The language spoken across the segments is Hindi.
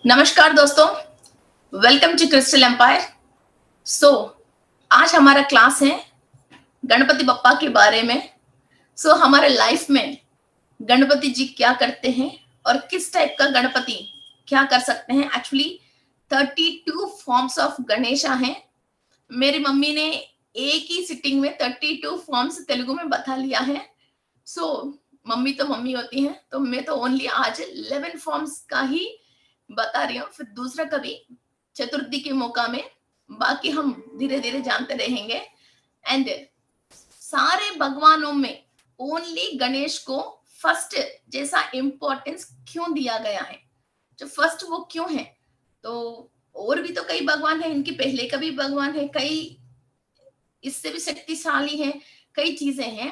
नमस्कार दोस्तों, वेलकम टू क्रिस्टल एम्पायर। सो आज हमारा क्लास है गणपति बप्पा के बारे में। हमारे लाइफ में गणपति जी क्या करते हैं और किस टाइप का गणपति क्या कर सकते हैं। एक्चुअली 32 फॉर्म्स ऑफ गणेशा हैं। मेरी मम्मी ने एक ही सिटिंग में 32 फॉर्म्स तेलुगु में बता लिया है। मम्मी तो मम्मी होती हैं, तो मैं तो ओनली आज 11 फॉर्म्स का ही बता रही हूँ। फिर दूसरा कभी चतुर्थी के मौका में बाकी हम धीरे धीरे जानते रहेंगे। एंड सारे भगवानों में ओनली गणेश को फर्स्ट जैसा इंपॉर्टेंस क्यों दिया गया है, जो फर्स्ट वो क्यों है। तो और भी तो कई भगवान हैं, इनके पहले का भी भगवान है, कई इससे भी शक्तिशाली हैं, कई चीजें हैं।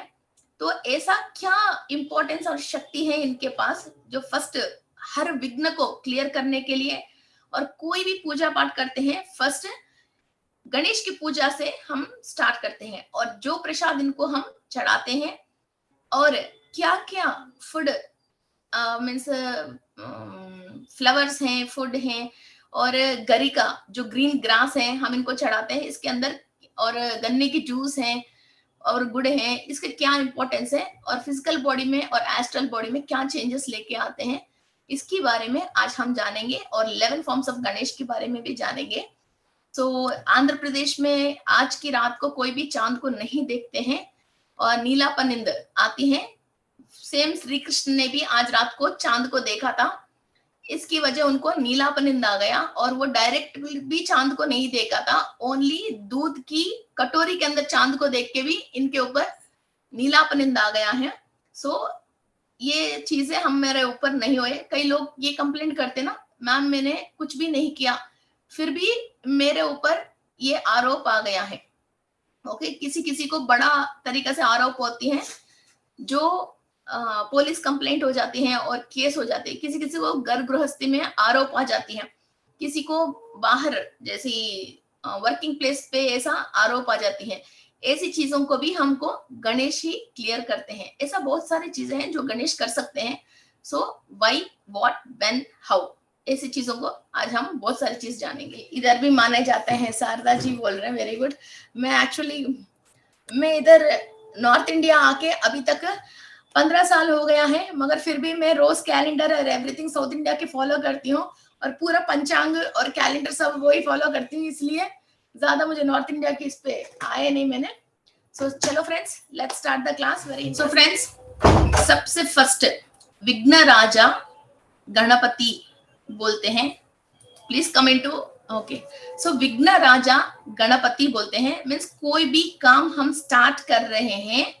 तो ऐसा क्या इंपॉर्टेंस और शक्ति है इनके पास जो फर्स्ट हर विघ्न को क्लियर करने के लिए, और कोई भी पूजा पाठ करते हैं फर्स्ट गणेश की पूजा से हम स्टार्ट करते हैं। और जो प्रसाद इनको हम चढ़ाते हैं और क्या क्या फूड मीन्स फ्लावर्स हैं, फूड हैं, और गरी का जो ग्रीन ग्रास है हम इनको चढ़ाते हैं इसके अंदर, और गन्ने की जूस है और गुड़ है, इसके क्या इंपॉर्टेंस है, और फिजिकल बॉडी में और एस्ट्रल बॉडी में क्या चेंजेस लेके आते हैं, इसके बारे में आज हम जानेंगे। और 11 फॉर्म्स ऑफ गणेश के बारे में भी जानेंगे। आंध्र प्रदेश में आज की रात को कोई भी चांद को नहीं देखते हैं और नीला पनिंद आती है। सेम श्री कृष्ण ने भी आज रात को चांद को देखा था, इसकी वजह उनको नीला पनिंद आ गया। और वो डायरेक्ट भी चांद को नहीं देखा था, ओनली दूध की कटोरी के अंदर चांद को देख के भी इनके ऊपर नीला पनिंद आ गया है। ये चीजें हम मेरे ऊपर नहीं हुए। कई लोग ये कंप्लेंट करते ना, मैम मैंने कुछ भी नहीं किया फिर भी मेरे ऊपर ये आरोप आ गया है। ओके, किसी किसी को बड़ा तरीका से आरोप होती है, जो पुलिस कंप्लेंट हो जाती है और केस हो जाते हैं। किसी किसी को घर गृहस्थी में आरोप आ जाती है, किसी को बाहर जैसी वर्किंग प्लेस पे ऐसा आरोप आ जाती है। ऐसी चीजों को भी हमको गणेश ही क्लियर करते हैं। ऐसा बहुत सारी चीजें हैं जो गणेश कर सकते हैं। व्हाई, व्हाट, व्हेन, हाउ, ऐसी चीजों को आज हम बहुत सारी चीज जानेंगे। इधर भी माने जाते हैं, शारदा जी बोल रहे हैं, वेरी गुड। मैं इधर नॉर्थ इंडिया आके अभी तक 15 साल हो गया है, मगर फिर भी मैं रोज कैलेंडर और एवरीथिंग साउथ इंडिया के फॉलो करती हूँ और पूरा पंचांग और कैलेंडर सब वही फॉलो करती हूँ, इसलिए ज्यादा मुझे नॉर्थ इंडिया की इस पे आए नहीं मैंने। चलो friends, let's start the class. Very friends, सबसे फर्स्ट विघ्न राजा गणपति बोलते हैं। Please comment to okay. विघ्न राजा गणपति बोलते हैं, मीन्स कोई भी काम हम स्टार्ट कर रहे हैं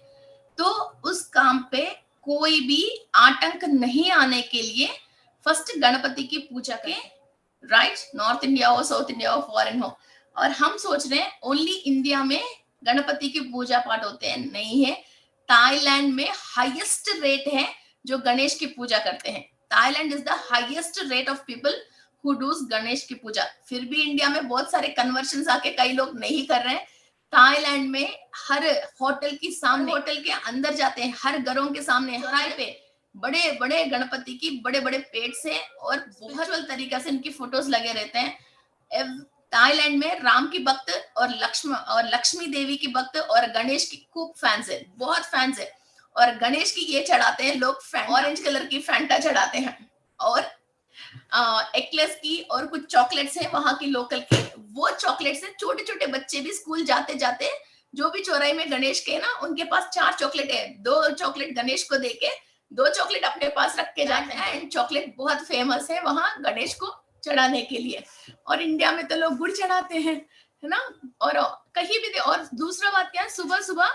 तो उस काम पे कोई भी आतंक नहीं आने के लिए फर्स्ट गणपति की पूजा के, राइट। नॉर्थ इंडिया हो, साउथ इंडिया हो, फॉरेन हो, और हम सोच रहे हैं ओनली इंडिया में गणपति की पूजा पाठ होते हैं, नहीं है। थाईलैंड में हाईएस्ट रेट है जो गणेश की पूजा करते हैं। Thailand is the highest rate of people who does Ganesh की पूजा। फिर भी इंडिया में बहुत सारे कन्वर्शन आके कई लोग नहीं कर रहे हैं। थाईलैंड में हर होटल की सामने, होटल के अंदर जाते हैं, हर घरों के सामने हाई पे बड़े बड़े गणपति की बड़े बड़े पेट से और वर्चुअल तरीका से इनकी फोटोज लगे रहते हैं। थाईलैंड में राम की भक्त और लक्ष्मी देवी की भक्त और गणेश की खूब फैंस है, बहुत फैंस है। और गणेश की ये चढ़ाते हैं लोग, ऑरेंज कलर की फैंटा चढ़ाते हैं, और एक्लेस की और कुछ चॉकलेट्स हैं वहां की लोकल के, वो चॉकलेट्स हैं। छोटे छोटे बच्चे भी स्कूल जाते जाते जो भी चौराहे में गणेश के ना, उनके पास 4 चॉकलेट है, 2 चॉकलेट गणेश को देके 2 चॉकलेट अपने पास रख के जाते हैं। एंड चॉकलेट बहुत फेमस है वहां गणेश को चढ़ाने के लिए। और इंडिया में तो लोग गुड़ चढ़ाते हैं, है ना, और कहीं भी। और दूसरा बात क्या है, सुबह सुबह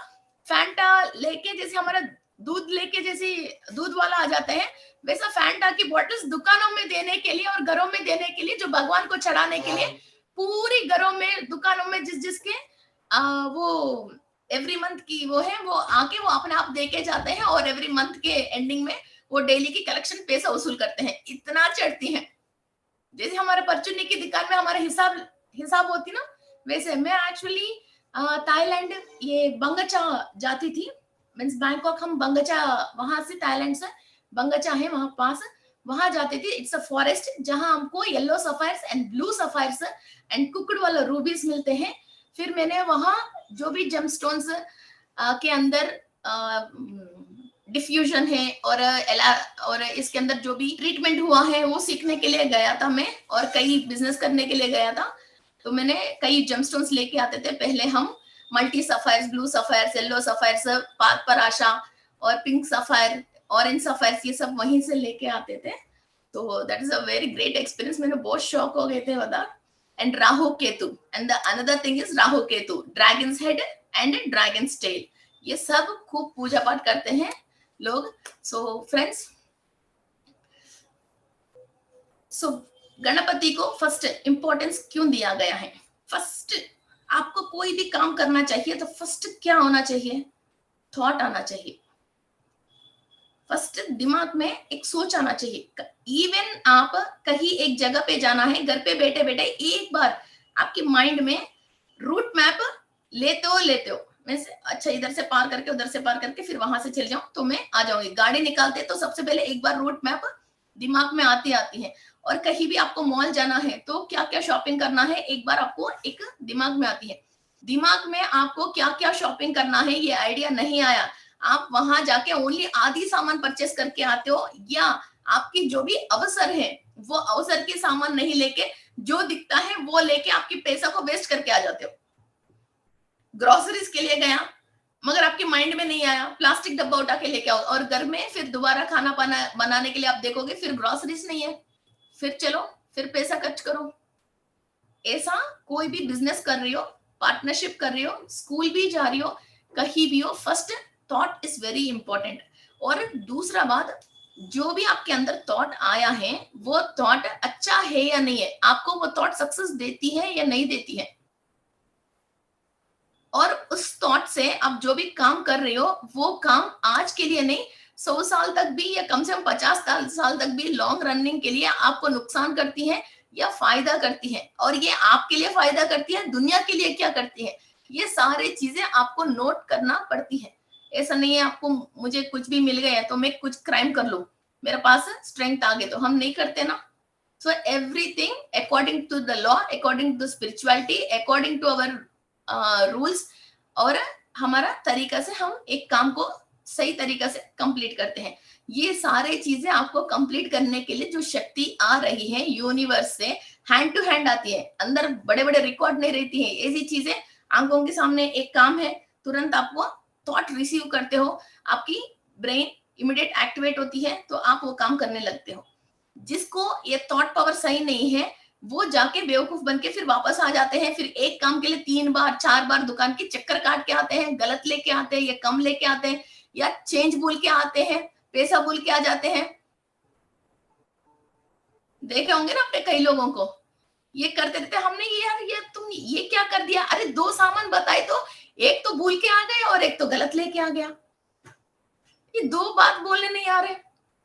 फैंटा लेके, जैसे हमारा दूध लेके जैसे दूध वाला आ जाता है, वैसा फैंटा की बॉटल्स दुकानों में देने के लिए और घरों में देने के लिए, जो भगवान को चढ़ाने के लिए पूरी घरों में, दुकानों में जिसके वो एवरी मंथ की वो है, वो आके वो अपने आप दे के जाते हैं, और एवरी मंथ के एंडिंग में वो डेली की कलेक्शन पैसा वसूल करते हैं। इतना चढ़ती है, जैसे हमारे परचूनी की दुकान में हमारा हिसाब होती ना, वैसे। मैं एक्चुअली थाईलैंड ये बंगचा जाती थी, मीन्स बैंकॉक हम बंगचा, वहां से थाईलैंड से बंगचा है वहां पास, वहां जाते थे। इट्स अ फॉरेस्ट जहां हमको yellow sapphires and blue sapphires and cooked वाला रूबीज मिलते हैं। फिर मैंने वहां जो भी जेमस्टोन्स के अंदर डिफ्यूजन है और इसके अंदर जो भी ट्रीटमेंट हुआ है वो सीखने के लिए गया था मैं, और कई बिजनेस करने के लिए गया था। तो मैंने कई जेमस्टोन्स लेके आते थे। पहले हम multi sapphires, blue sapphires, yellow sapphires, पाक पराशा और पिंक सफायर, ऑरेंज सफायर्स, ये सब वहीं से लेके आते थे। तो that is a very great experience. मैंने बहुत शौक हो गए थे बता। And Rahu Ketu, and the another thing is Rahu Ketu, dragon's head and dragon's tail, ये सब खूब पूजा पाठ करते हैं लोग। सो फ्रेंड्स, सो गणपति को फर्स्ट इंपॉर्टेंस क्यों दिया गया है? फर्स्ट, आपको कोई भी काम करना चाहिए तो फर्स्ट क्या होना चाहिए? थॉट आना चाहिए। फर्स्ट दिमाग में एक सोच आना चाहिए। इवन आप कहीं एक जगह पे जाना है, घर पे बैठे बैठे एक बार आपके माइंड में रूट मैप लेते हो वैसे, अच्छा इधर से पार करके उधर से पार करके फिर वहां से चल जाऊं तो मैं आ जाऊंगी। गाड़ी निकालते तो सबसे पहले एक बार रूट मैप दिमाग में आती है। और कहीं भी आपको मॉल जाना है तो क्या क्या शॉपिंग करना है एक बार आपको एक दिमाग में आती है। दिमाग में आपको क्या क्या शॉपिंग करना है ये आइडिया नहीं आया, आप वहां जाके ओनली आधी सामान परचेस करके आते हो, या आपकी जो भी अवसर है वो अवसर के सामान नहीं लेके जो दिखता है वो लेके आपकी पैसा को वेस्ट करके आ जाते हो। ग्रोसरीज के लिए गया मगर आपके माइंड में नहीं आया, प्लास्टिक डब्बा उठा के लेके आओ, और घर में फिर दोबारा खाना पाना बनाने के लिए आप देखोगे फिर ग्रोसरीज नहीं है, फिर चलो फिर पैसा खर्च करो। ऐसा कोई भी बिजनेस कर रही हो, पार्टनरशिप कर रही हो, स्कूल भी जा रही हो, कहीं भी हो, first thought is very important. और दूसरा बात, जो भी आपके अंदर थॉट आया है वो थॉट अच्छा है या नहीं है, आपको वो थॉट सक्सेस देती है या नहीं देती है। और उस थॉट से आप जो भी काम कर रहे हो वो काम आज के लिए नहीं, 100 साल तक भी या कम से कम 50 साल तक भी लॉन्ग रनिंग के लिए आपको नुकसान करती है या फायदा करती है। और ये आपके लिए फायदा करती है, दुनिया के लिए क्या करती है, ये सारी चीजें आपको नोट करना पड़ती है। ऐसा नहीं है आपको मुझे कुछ भी मिल गया तो मैं कुछ क्राइम कर लूं, मेरे पास स्ट्रेंथ आ गए, तो हम नहीं करते ना। So everything according to the law, according to spirituality, according to our rules, और हमारा तरीका से हम एक काम को सही तरीका से कंप्लीट करते हैं। ये सारे चीजें आपको कंप्लीट करने के लिए जो शक्ति आ रही है यूनिवर्स से, हैंड टू हैंड आती है, अंदर बड़े बड़े रिकॉर्ड नहीं रहती है। ऐसी चीजें आंखों के सामने एक काम है, तुरंत आपको थॉट रिसीव करते हो, आपकी ब्रेन इमीडिएट एक्टिवेट होती है तो आप वो काम करने लगते हो। जिसको ये थॉट पावर सही नहीं है वो जाके बेवकूफ बन के फिर वापस आ जाते हैं, फिर एक काम के लिए 3 बार 4 बार दुकान के चक्कर काट के आते हैं, गलत लेके आते हैं या कम लेके आते हैं, या चेंज बोल के आते हैं, पैसा बोल के आ जाते हैं। देखे होंगे ना आपने कई लोगों को ये करते रहते, हमने ये यार ये तुम ये क्या कर दिया, अरे 2 सामान बताए तो एक तो भूल के आ गए और एक तो गलत लेके आ गया, ये 2 बात बोलने नहीं आ रहे,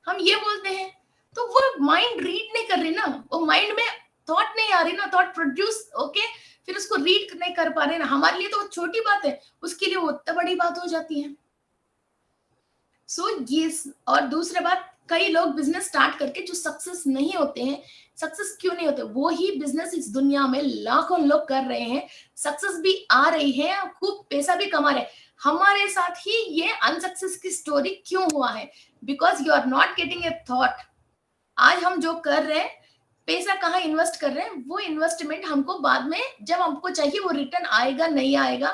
हम ये बोलते हैं। तो वो माइंड रीड नहीं कर रही ना, वो माइंड में थॉट नहीं आ रही ना, थॉट प्रोड्यूस ओके, फिर उसको रीड नहीं कर पा रहे ना। हमारे लिए तो छोटी बात है, उसके लिए वो इतना बड़ी बात हो जाती है। सो ये और दूसरी बात, कई लोग बिजनेस स्टार्ट करके जो सक्सेस नहीं होते हैं, सक्सेस क्यों नहीं होते, वो ही बिजनेस इस दुनिया में लाखों लोग कर रहे हैं, सक्सेस भी आ रही है, खूब पैसा भी कमा रहे हैं। हमारे साथ ही ये अनसक्सेस की स्टोरी क्यों हुआ है? Because you are not getting a thought. आज हम जो कर रहे हैं, पैसा कहाँ इन्वेस्ट कर रहे हैं, वो इन्वेस्टमेंट हमको बाद में जब हमको चाहिए वो रिटर्न आएगा नहीं आएगा,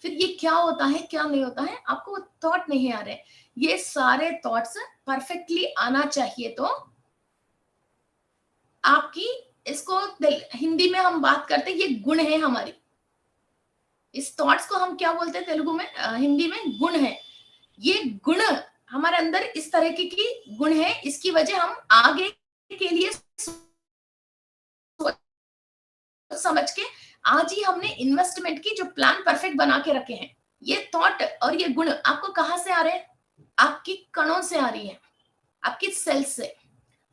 फिर ये क्या होता है क्या नहीं होता है, आपको थॉट नहीं आ रहे। ये सारे थॉट्स परफेक्टली आना चाहिए। तो आपकी इसको हिंदी में हम बात करते हैं, ये गुण है हमारी, इस थॉट्स को हम क्या बोलते हैं तेलुगु में, हिंदी में गुण है। ये गुण हमारे अंदर इस तरह की गुण है, इसकी वजह हम आगे के लिए समझ के आज ही हमने इन्वेस्टमेंट की जो प्लान परफेक्ट बना के रखे हैं। ये थॉट और ये गुण आपको कहां से आ रहे हैं? आपकी कणों से आ रही है, आपकी सेल्स से।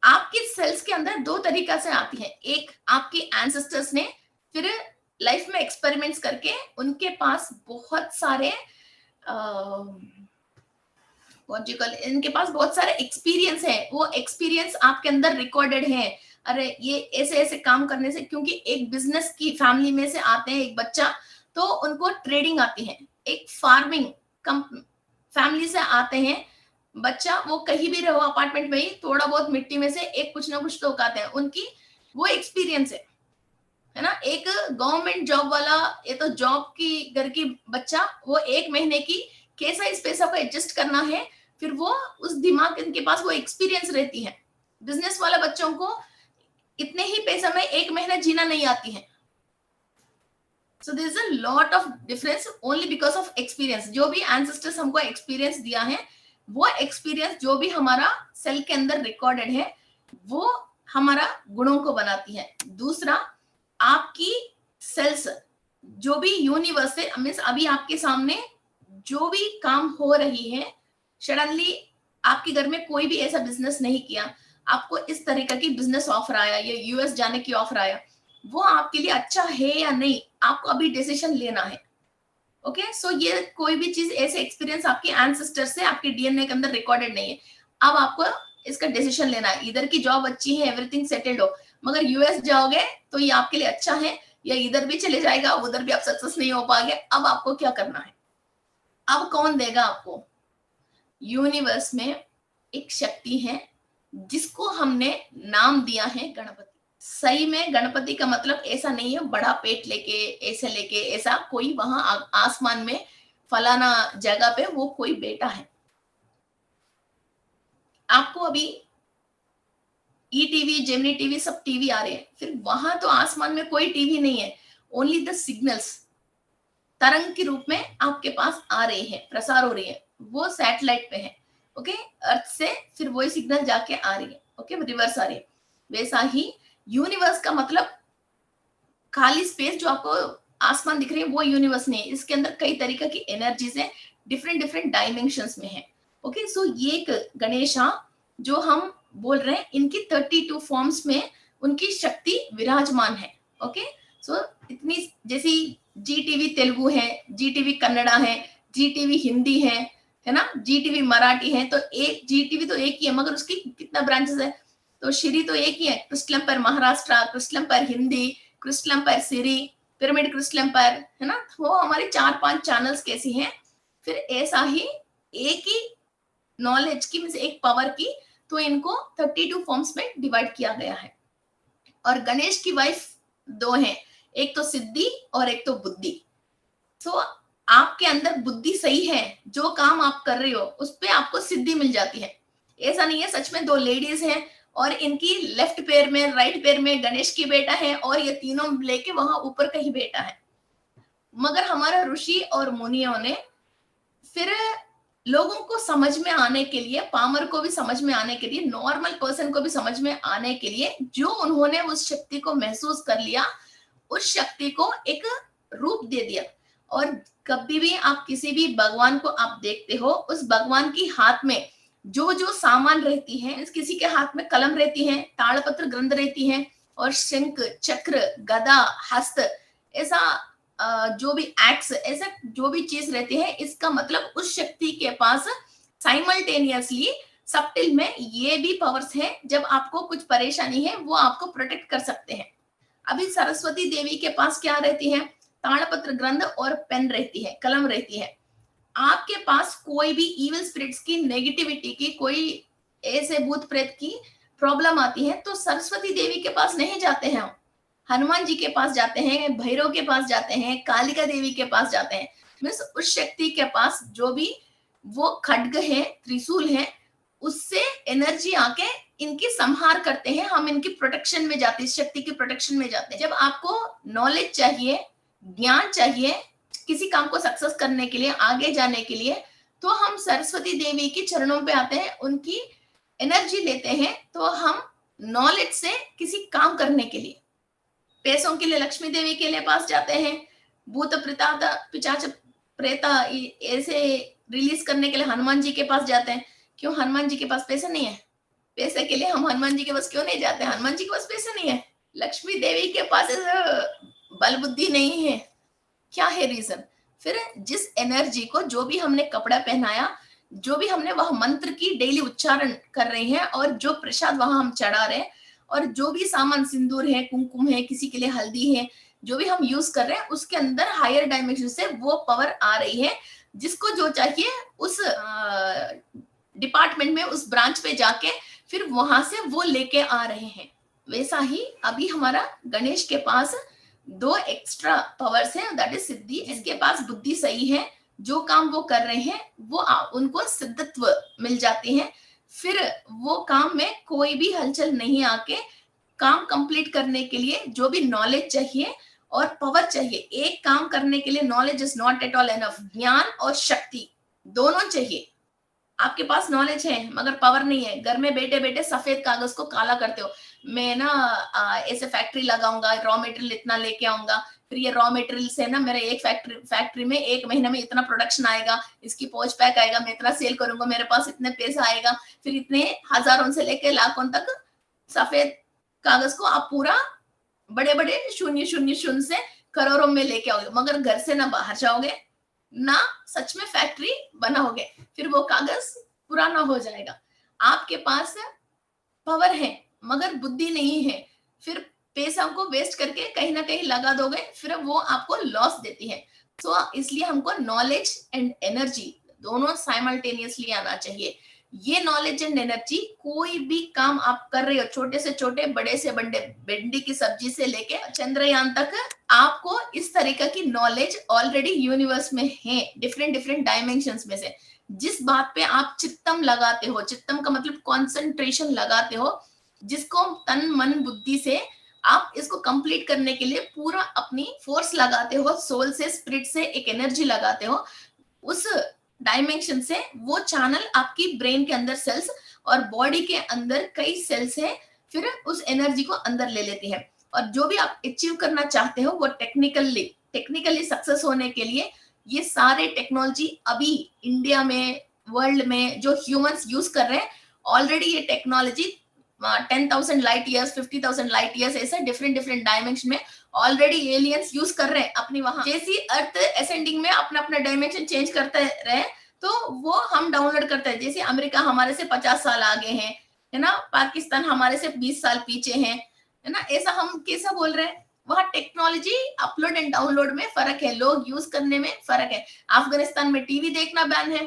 आपकी सेल्स के अंदर 2 तरीका से आती है, एक आपके एंसेस्टर्स ने फिर लाइफ में एक्सपेरिमेंट्स करके उनके पास बहुत सारे कॉन्जुगल, इनके पास बहुत सारे एक्सपीरियंस है, वो एक्सपीरियंस आपके अंदर रिकॉर्डेड है। अरे ये ऐसे ऐसे काम करने से, क्योंकि एक बिजनेस की फैमिली में से आते हैं एक बच्चा, तो उनको ट्रेडिंग आती है। एक फार्मिंग फैमिली से आते हैं बच्चा, वो कहीं भी रहो अपार्टमेंट में ही थोड़ा बहुत मिट्टी में से एक कुछ ना कुछ तो उगाते हैं, उनकी वो एक्सपीरियंस है ना। एक गवर्नमेंट जॉब वाला, ये तो जॉब की घर की बच्चा, वो 1 महीने की कैसा इस पैसा को एडजस्ट करना है, फिर वो उस दिमाग इनके पास वो एक्सपीरियंस रहती है। बिजनेस वाले बच्चों को इतने ही पैसा में 1 महीना जीना नहीं आती है। So there is a lot of difference only because of experience. जो भी एंसेस्टर्स हमको एक्सपीरियंस दिया है, वो एक्सपीरियंस जो भी हमारा सेल के अंदर रिकॉर्डेड है, वो हमारा गुणों को बनाती है। दूसरा, आपकी सेल्स जो भी यूनिवर्स है, मीन्स अभी आपके सामने जो भी काम हो रही है, सडनली आपके घर में कोई भी ऐसा बिजनेस नहीं किया, आपको इस तरीके की बिजनेस ऑफर आया, या यूएस जाने की ऑफर आया, वो आपके लिए अच्छा है या नहीं, आपको अभी डिसीजन लेना है। ओके, सो ये कोई भी चीज ऐसे एक्सपीरियंस आपके एंसेस्टर से आपके डीएनए के अंदर रिकॉर्डेड नहीं है। अब आपको इसका डिसीजन लेना है, इधर की जॉब अच्छी है, एवरीथिंग सेटल्ड हो, मगर यूएस जाओगे तो ये आपके लिए अच्छा है, या इधर भी चले जाएगा, उधर भी आप सक्सेस नहीं हो पाओगे। अब आपको क्या करना है? अब कौन देगा आपको? यूनिवर्स में एक शक्ति है जिसको हमने नाम दिया है गणपति। सही में गणपति का मतलब ऐसा नहीं है बड़ा पेट लेके, ऐसे लेके, ऐसा कोई वहां आसमान में फलाना जगह पे वो कोई बेटा है। आपको अभी ईटीवी, जेमिनी टीवी, सब टीवी आ रहे हैं, फिर वहां तो आसमान में कोई टीवी नहीं है, ओनली द सिग्नल्स तरंग के रूप में आपके पास आ रही है, प्रसार हो रही है, वो सैटेलाइट पे है। ओके, अर्थ से फिर वही सिग्नल जाके आ रही है, ओके, रिवर्स आ रही है। वैसा ही यूनिवर्स का मतलब खाली स्पेस जो आपको आसमान दिख रही है वो यूनिवर्स नहीं है, इसके अंदर कई तरीके की एनर्जीज है, डिफरेंट डिफरेंट डायमेंशंस में है। ओके, सो ये एक गणेशा जो हम बोल रहे हैं, इनकी 32 फॉर्म्स में उनकी शक्ति विराजमान है। ओके, सो इतनी, जैसी जी टीवी तेलुगु है, जी टीवी कन्नड़ा है, जी टीवी हिंदी है ना, जी टीवी मराठी है, तो एक जी टीवी तो एक ही है, मगर उसकी कितना ब्रांचेस है? तो श्री तो एक ही है, क्रिस्टल पर महाराष्ट्र, क्रिस्टल पर हिंदी, क्रिस्टल पर सिरी, पिरामिड क्रिस्टल पर, है ना, वो हमारी 4-5 चैनल्स कैसी हैं। फिर ऐसा ही एक ही नॉलेज की, मींस एक पावर की, तो इनको 32 फॉर्म्स में डिवाइड किया गया है। और गणेश की वाइफ 2 हैं, एक तो सिद्धि और एक तो बुद्धि। तो आपके अंदर बुद्धि सही है, जो काम आप कर रहे हो उस पे आपको सिद्धि मिल जाती है। ऐसा नहीं है सच में 2 लेडीज हैं और इनकी लेफ्ट पैर में, राइट पैर में गणेश की बेटा है, और ये तीनों लेके वहां ऊपर का ही बेटा है। मगर हमारा ऋषि और मुनियों ने फिर लोगों को समझ में आने के लिए, पामर को भी समझ में आने के लिए, नॉर्मल पर्सन को भी समझ में आने के लिए, जो उन्होंने उस शक्ति को महसूस कर लिया, उस शक्ति को एक रूप दे दिया। और कभी भी आप किसी भी भगवान को आप देखते हो, उस भगवान की हाथ में जो जो सामान रहती है, किसी के हाथ में कलम रहती है, ताड़पत्र ग्रंथ रहती है, और शंख, चक्र, गदा, हस्त, ऐसा जो भी एक्स, ऐसा जो भी चीज रहती है, इसका मतलब उस शक्ति के पास साइमल्टेनियसली सबटिल में ये भी पावर्स है, जब आपको कुछ परेशानी है वो आपको प्रोटेक्ट कर सकते हैं। अभी सरस्वती देवी के पास क्या रहती है? ताड़पत्र ग्रंथ और पेन रहती है, कलम रहती है। आपके पास कोई भी इविल स्पिरिट्स की, नेगेटिविटी की, कोई ऐसे भूत प्रेत की प्रॉब्लम आती है, तो सरस्वती देवी के पास नहीं जाते हैं, हनुमान जी के पास जाते हैं, भैरव के पास जाते हैं, कालिका देवी के पास जाते हैं। मीन्स उस शक्ति के पास जो भी वो खड्ग है, त्रिशूल है, उससे एनर्जी आके इनकी संहार करते हैं। हम इनकी प्रोटेक्शन में जाते हैं, शक्ति की प्रोटेक्शन में जाते हैं। जब आपको नॉलेज चाहिए, ज्ञान चाहिए किसी काम को सक्सेस करने के लिए, आगे जाने के लिए, तो हम सरस्वती देवी के चरणों पे आते हैं, उनकी एनर्जी लेते हैं। तो हम नॉलेज से किसी काम करने के लिए, पैसों के लिए लक्ष्मी देवी के लिए पास जाते हैं, भूत प्रेताता, पिशाच प्रेता ऐसे रिलीज करने के लिए हनुमान जी के पास जाते हैं। क्यों हनुमान जी के पास पैसे नहीं है? पैसे के लिए हम हनुमान जी के पास क्यों नहीं जाते? हनुमान जी के पास पैसे नहीं है। लक्ष्मी देवी के पास बल बुद्धि नहीं है। क्या है रीजन? फिर जिस एनर्जी को, जो भी हमने कपड़ा पहनाया, जो भी हमने वह मंत्र की डेली उच्चारण कर रहे हैं, और जो प्रसाद वहां हम चढ़ा रहे हैं, और जो भी सामान सिंदूर है, कुमकुम है, किसी के लिए हल्दी है, जो भी हम यूज कर रहे हैं, उसके अंदर हायर डायमेंशन से वो पावर आ रही है। जिसको जो चाहिए उस डिपार्टमेंट में, उस ब्रांच पे जाके फिर वहां से वो लेके आ रहे हैं। वैसा ही अभी हमारा गणेश के पास 2 एक्स्ट्रा पावर्स हैं, दैट इज सिद्धि। इसके पास बुद्धि सही है, जो काम वो कर रहे हैं वो उनको सिद्धत्व मिल जाते हैं। फिर वो काम में कोई भी हलचल नहीं आके काम कंप्लीट करने के लिए जो भी नॉलेज चाहिए और पावर चाहिए। एक काम करने के लिए knowledge is not at all enough, ज्ञान और शक्ति दोनों चाहिए। आपके पास नॉलेज है मगर पावर नहीं है, घर में बैठे बैठे सफेद कागज को काला करते हो। मैं ना ऐसे फैक्ट्री लगाऊंगा, रॉ मटेरियल इतना लेके आऊंगा, फिर ये रॉ मटेरियल से ना मेरे एक फैक्ट्री में 1 महीने में इतना प्रोडक्शन आएगा, इसकी पहुंच पैक आएगा, मैं इतना सेल करूंगा, मेरे पास इतने पैसा आएगा। फिर इतने हजारों से लेके लाखों तक सफेद कागज को आप पूरा बड़े बड़े शून्य शून्य शून्य से करोड़ों में लेके आओगे, मगर घर से ना बाहर जाओगे ना सच में फैक्ट्री बनाओगे, फिर वो कागज पुराना हो जाएगा। आपके पास पावर है मगर बुद्धि नहीं है, फिर पैसा को वेस्ट करके कहीं ना कहीं लगा दोगे, फिर वो आपको लॉस देती है। सो इसलिए हमको नॉलेज एंड एनर्जी दोनों साइमल्टेनियसली आना चाहिए। ये नॉलेज एंड एनर्जी, कोई भी काम आप कर रहे हो, छोटे से छोटे, बड़े से बड़े, भिंडी की सब्जी से लेके चंद्रयान तक, आपको इस तरीके की नॉलेज ऑलरेडी यूनिवर्स में है, डिफरेंट डिफरेंट डायमेंशंस में से। जिस बात पे आप चित्तम लगाते हो, चित्तम का मतलब कॉन्सेंट्रेशन लगाते हो, जिसको तन मन बुद्धि से आप इसको कंप्लीट करने के लिए पूरा अपनी फोर्स लगाते हो, सोल से, स्पिरिट से एक एनर्जी लगाते हो, उस डायमेंशन से वो चैनल आपकी ब्रेन के अंदर सेल्स और बॉडी के अंदर कई सेल्स है, फिर उस एनर्जी को अंदर ले लेती है। और जो भी आप अचीव करना चाहते हो वो टेक्निकली सक्सेस होने के लिए ये सारे टेक्नोलॉजी अभी इंडिया में, वर्ल्ड में जो ह्यूमंस यूज कर रहे हैं, ऑलरेडी ये technology 10,000 light years, 50,000 light years, ऐसे डिफरेंट डिफरेंट डायमेंशन में ऑलरेडी एलियंस यूज कर रहे हैं अपनी। वहां जैसी अर्थ असेंडिंग में अपना अपना डायमेंशन चेंज करते रहे, तो वो हम डाउनलोड करते हैं। जैसे अमेरिका हमारे से 50 साल आगे है ना, पाकिस्तान हमारे से 20 साल पीछे है ना, ऐसा हम कैसा बोल रहे हैं। वहां टेक्नोलॉजी अपलोड एंड डाउनलोड में फर्क है, लोग यूज करने में फर्क है। अफगानिस्तान में टीवी देखना बैन है,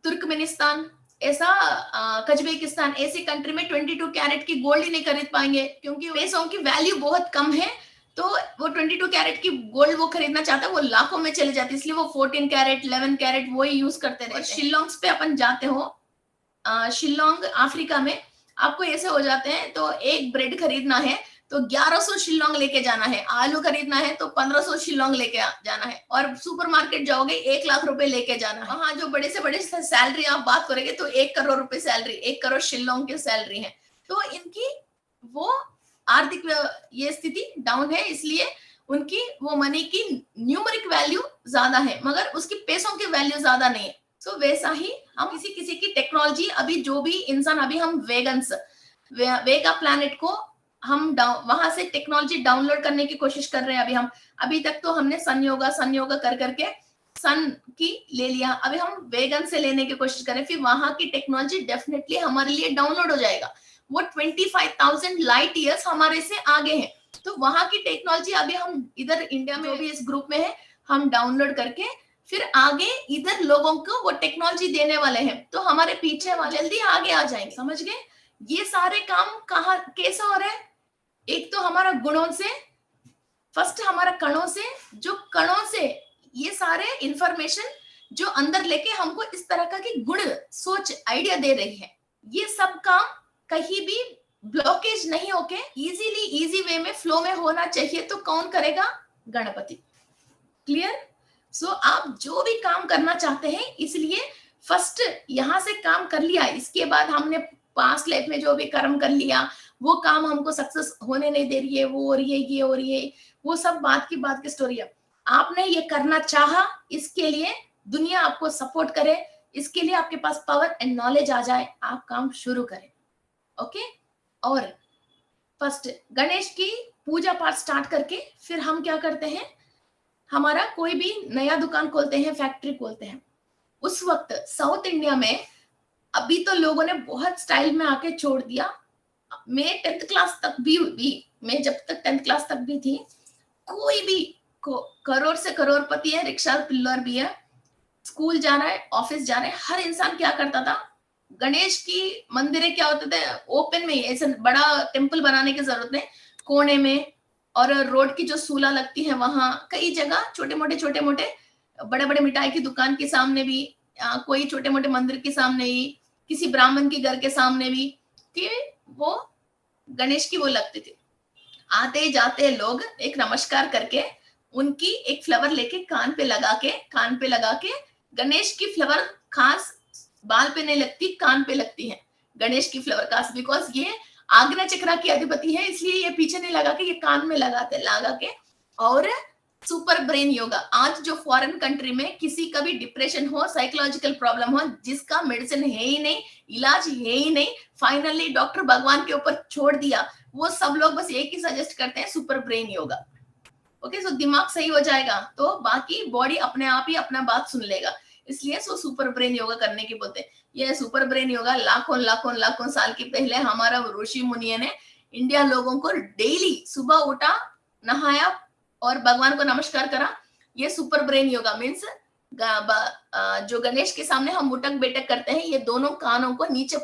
तुर्कमेनिस्तान, ऐसा कजबेकिस्तान, ऐसी कंट्री में 22 कैरेट की गोल्ड ही नहीं खरीद पाएंगे, क्योंकि पैसों की वैल्यू बहुत कम है। तो वो 22 कैरेट की गोल्ड वो खरीदना चाहता है, वो लाखों में चले जाती है, इसलिए वो 14 कैरेट, 11 कैरेट वो ही यूज करते रहते हैं। शिलोंग्स पे अपन जाते हो, शिलोंग अफ्रीका में, आपको ऐसे हो जाते हैं, तो एक ब्रेड खरीदना है तो 1100 शिलोंग लेके जाना है, आलू खरीदना है तो 1500 शिलोंग लेके जाना है, और सुपरमार्केट जाओगे 1 लाख रुपए लेके जाना है। वहां जो बड़े से बड़े सैलरी आप बात करेंगे तो 1 करोड़ रुपए सैलरी, 1 करोड़ शिलोंग की सैलरी है। तो इनकी वो आर्थिक ये स्थिति डाउन है, इसलिए उनकी वो मनी की न्यूमरिक वैल्यू ज्यादा है मगर उसकी पैसों की वैल्यू ज्यादा नहीं है। सो वैसा ही हम किसी किसी की टेक्नोलॉजी, अभी जो भी इंसान, अभी हम वेगा प्लैनेट को हम वहां से टेक्नोलॉजी डाउनलोड करने की कोशिश कर रहे हैं। अभी तक तो हमने संयोगा कर करके सन की ले लिया, अभी हम वेगन से लेने की कोशिश करें, फिर वहां की टेक्नोलॉजी डेफिनेटली हमारे लिए डाउनलोड हो जाएगा। वो 25,000 लाइट ईयर्स हमारे से आगे है, तो वहां की टेक्नोलॉजी अभी हम इधर इंडिया में भी इस ग्रुप में है, हम डाउनलोड करके फिर आगे इधर लोगों को वो टेक्नोलॉजी देने वाले हैं, तो हमारे पीछे जल्दी आगे आ जाएंगे। समझ गए? ये सारे काम कहाँ कैसा हो रहा है? एक तो हमारा गुणों से, फर्स्ट हमारा कणों से, जो कणों से ये सारे इंफॉर्मेशन जो अंदर लेके हमको इस तरह का की गुण, सोच, आइडिया दे रही है। ये सब काम कहीं भी ब्लॉकेज नहीं होके इजीली, इजी वे में, फ्लो में होना चाहिए, तो कौन करेगा? गणपति। क्लियर? सो आप जो भी काम करना चाहते हैं, इसलिए फर्स्ट यहां से काम कर लिया, इसके बाद हमने पास्ट लाइफ में जो भी कर्म कर लिया, वो काम हमको सक्सेस होने नहीं दे रही है, वो हो रही है, ये हो रही है, वो सब बात की स्टोरी है। आपने ये करना चाहा, इसके लिए दुनिया आपको सपोर्ट करे, इसके लिए आपके पास पावर एंड नॉलेज आ जाए, आप काम शुरू करें। ओके? और फर्स्ट गणेश की पूजा पाठ स्टार्ट करके फिर हम क्या करते हैं, हमारा कोई भी नया दुकान खोलते हैं, फैक्ट्री खोलते हैं, उस वक्त साउथ इंडिया में अभी तो लोगों ने बहुत स्टाइल में आके छोड़ दिया। मैं 10th क्लास तक भी मैं जब तक 10th क्लास तक भी थी, कोई भी करोड़ से करोड़पति है, रिक्शा पिल्लर भी है, स्कूल जा रहा है, ऑफिस जा रहा है, हर इंसान क्या करता था, गणेश की मंदिरें क्या होते थे ओपन में, ऐसे बड़ा टेम्पल बनाने की जरूरत नहीं, कोने में और रोड की जो सूला लगती है वहां, कई जगह छोटे मोटे बड़े बड़े मिठाई की दुकान के सामने भी, कोई छोटे मोटे मंदिर के सामने ही, किसी ब्राह्मण के घर के सामने भी, कि वो गणेश की वो लगती थी। आते जाते लोग एक नमस्कार करके उनकी एक फ्लावर लेके कान पे लगा के गणेश की फ्लावर खास बाल पे नहीं लगती, कान पे लगती है गणेश की फ्लावर खास, बिकॉज ये आग्नेय चक्र की अधिपति है, इसलिए ये पीछे नहीं लगा के ये कान में लगा के। और सुपर ब्रेन योगा, आज जो फॉरेन कंट्री में किसी का भी डिप्रेशन हो, साइकोलॉजिकल प्रॉब्लम हो, जिसका मेडिसिन है ही नहीं, इलाज है ही नहीं, फाइनली डॉक्टर भगवान के ऊपर छोड़ दिया, वो सब लोग बस एक ही सजेस्ट करते हैं, सुपर ब्रेन योगा। ओके, सो दिमाग सही हो जाएगा तो बाकी बॉडी अपने आप ही अपना बात सुन लेगा, इसलिए सो सुपर ब्रेन योगा करने की बोलते हैं। ये सुपर ब्रेन योगा लाखों साल की पहले हमारा ऋषि मुनियों ने इंडिया लोगों को डेली सुबह उठा, नहाया और भगवान को नमस्कार करा। ये सुपर ब्रेन योगा मीन्स जो गणेश के सामने हम उठक बैठक करते हैं, ये दोनों कानों को नीचे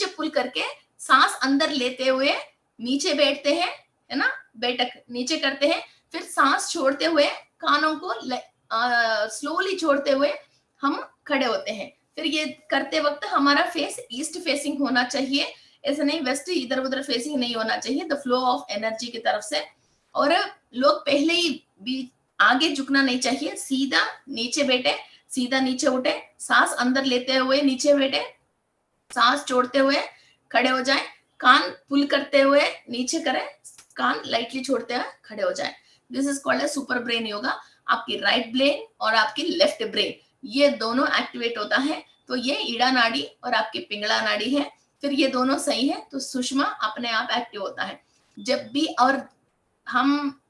पुल करके सांस अंदर लेते हुए नीचे बैठते हैं, है ना, बैठक नीचे करते हैं, फिर सांस छोड़ते हुए कानों को स्लोली छोड़ते हुए हम खड़े होते हैं। फिर ये करते वक्त हमारा फेस ईस्ट फेसिंग होना चाहिए, ऐसा नहीं वेस्ट इधर उधर फेसिंग नहीं होना चाहिए, द फ्लो ऑफ एनर्जी की तरफ से। और लोग पहले ही भी आगे झुकना नहीं चाहिए, सीधा नीचे बैठे, सीधा नीचे उठे, सांस अंदर लेते हुए नीचे बैठे, सांस छोड़ते हुए खड़े हो जाए, कान पुल करते हुए नीचे करें, कान लाइटली छोड़ते हुए खड़े हो जाए। This is called A super brain yoga. आपकी राइट ब्रेन और आपकी लेफ्ट ब्रेन ये दोनों एक्टिवेट होता है, तो ये ईड़ा नाड़ी और आपकी पिंगला नाड़ी है, फिर ये दोनों सही है तो सुषमा अपने आप एक्टिव होता है। जब भी और हम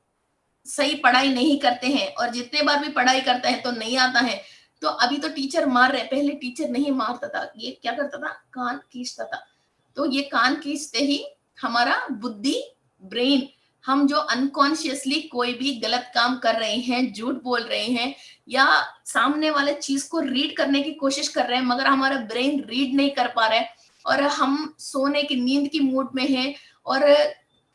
सही पढ़ाई नहीं करते हैं और जितने बार भी पढ़ाई करते हैं तो नहीं आता है, तो अभी तो टीचर मार रहे, पहले टीचर नहीं मारता था, ये क्या करता था, कान खींचता था। तो ये कान खींचते ही हमारा बुद्धि ब्रेन, हम जो अनकॉन्शियसली कोई भी गलत काम कर रहे हैं, झूठ बोल रहे हैं या सामने वाले चीज को रीड करने की कोशिश कर रहे हैं, मगर हमारा ब्रेन रीड नहीं कर पा रहा है और हम सोने की नींद की मूड में हैं और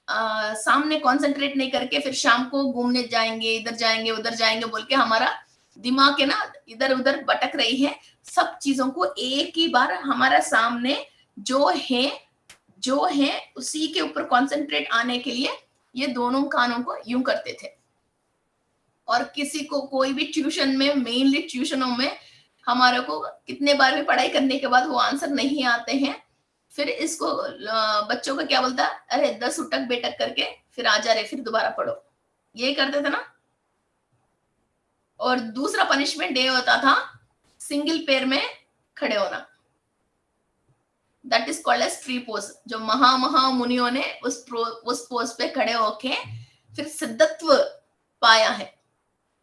सामने कंसंट्रेट नहीं करके फिर शाम को घूमने जाएंगे, इधर जाएंगे उधर जाएंगे बोल के हमारा दिमाग है ना इधर उधर भटक रही है। सब चीजों को एक ही बार हमारा सामने जो है उसी के ऊपर कंसंट्रेट आने के लिए ये दोनों कानों को यूं करते थे। और किसी को कोई भी ट्यूशन में, मेनली ट्यूशनों में हमारे को कितने बार भी पढ़ाई करने के बाद वो आंसर नहीं आते हैं, फिर इसको बच्चों को क्या बोलता, अरे 10 उठक बैठक करके फिर आ जा रहे, फिर दोबारा पढ़ो, ये करते थे ना। और दूसरा पनिशमेंट ये होता था सिंगल पैर में खड़े होना, that is called as tree pose. जो महा मुनियों ने उस पोज पे खड़े होके फिर सिद्धत्व पाया है।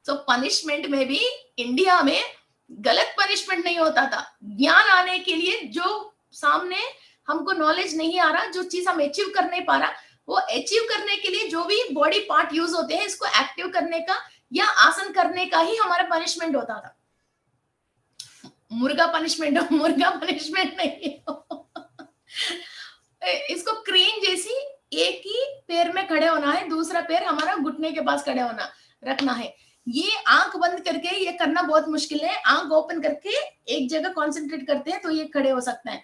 तो पनिशमेंट में भी इंडिया में गलत पनिशमेंट नहीं होता था, ज्ञान आने के लिए, जो सामने हमको नॉलेज नहीं आ रहा, जो चीज हम अचीव कर नहीं पा रहा, वो अचीव करने के लिए जो भी बॉडी पार्ट यूज होते हैं, इसको एक्टिव करने का या आसन करने का ही हमारा पनिशमेंट होता था। मुर्गा पनिशमेंट नहीं इसको क्रेन जैसी एक ही पैर में खड़े होना है, दूसरा पैर हमारा घुटने के पास खड़े होना रखना है। ये आंख बंद करके ये करना बहुत मुश्किल है, आंख ओपन करके एक जगह कंसंट्रेट करते हैं तो ये खड़े हो सकता है।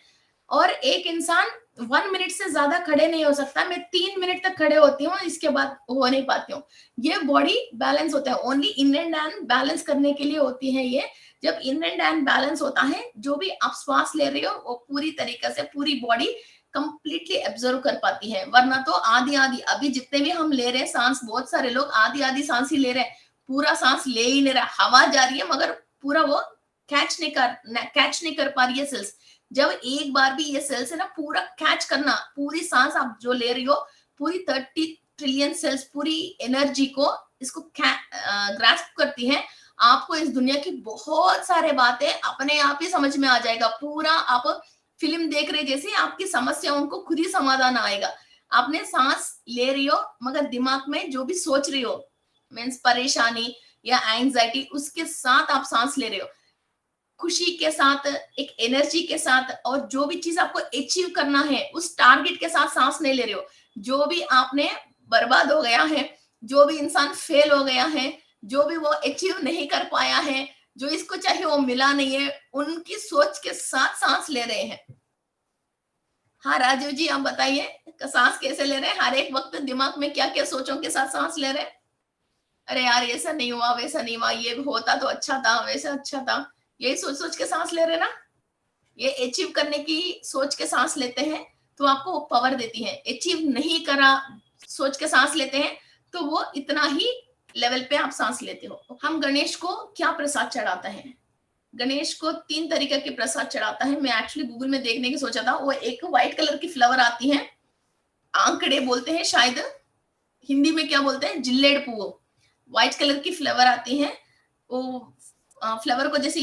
और एक इंसान 1 मिनट से ज्यादा खड़े नहीं हो सकता, मैं 3 मिनट तक खड़े होती हूँ, इसके बाद हो नहीं पाती हूँ। ये बॉडी बैलेंस होता है, only in and out balance करने के लिए होती है ये। जब इन एंड आउट बैलेंस होता है, जो भी आप श्वास ले रहे हो वो पूरी तरीके से पूरी बॉडी कंप्लीटली एब्जॉर्व कर पाती है। वरना तो आधी अभी जितने भी हम ले रहे हैं सांस, बहुत सारे लोग आधी सांस ही ले रहे हैं, पूरा सांस ले ही नहीं रहा, हवा जा रही है मगर पूरा वो कैच नहीं कर पा रही है सेल्स। जब एक बार भी ये सेल्स है ना पूरा कैच करना, पूरी सांस आप जो ले रही हो, पूरी 30 ट्रिलियन सेल्स पूरी एनर्जी को इसको ग्रास्प करती है आपको इस दुनिया की बहुत सारे बातें अपने आप ही समझ में आ जाएगा। पूरा आप फिल्म देख रहे जैसे आपकी समस्याओं को खुद ही समाधान आएगा। आपने सांस ले रही हो मगर दिमाग में जो भी सोच रही हो मीन्स परेशानी या एंजाइटी, उसके साथ आप सांस ले रहे हो, खुशी के साथ, एक एनर्जी के साथ, और जो भी चीज आपको अचीव करना है उस टारगेट के साथ सांस नहीं ले रहे हो। जो भी आपने बर्बाद हो गया है, जो भी इंसान फेल हो गया है, जो भी वो अचीव नहीं कर पाया है, जो इसको चाहिए वो मिला नहीं है, उनकी सोच के साथ सांस ले रहे हैं। हाँ राजीव जी, आप बताइए सांस कैसे ले रहे हैं? हर एक वक्त दिमाग में क्या क्या सोचों के साथ सांस ले रहे हैं? अरे यार ऐसा नहीं हुआ, वैसा नहीं हुआ, ये होता तो अच्छा था, वैसा अच्छा था, यही सोच सोच के सांस ले रहे ना। ये अचीव करने की सोच के सांस लेते हैं तो आपको वो पावर देती है। अचीव नहीं करा सोच के सांस लेते हैं तो वो इतना ही लेवल पे आप सांस लेते हो। हम गणेश को क्या प्रसाद चढ़ाते हैं? गणेश को 3 तरीके के प्रसाद चढ़ाता है। मैं एक्चुअली गूगल में देखने की सोचा था। वो एक व्हाइट कलर की फ्लावर आती है, आंकड़े बोलते हैं शायद, हिंदी में क्या बोलते हैं, जिल्लेड पुओ। व्हाइट कलर की फ्लावर आती है, वो फ्लावर को जैसे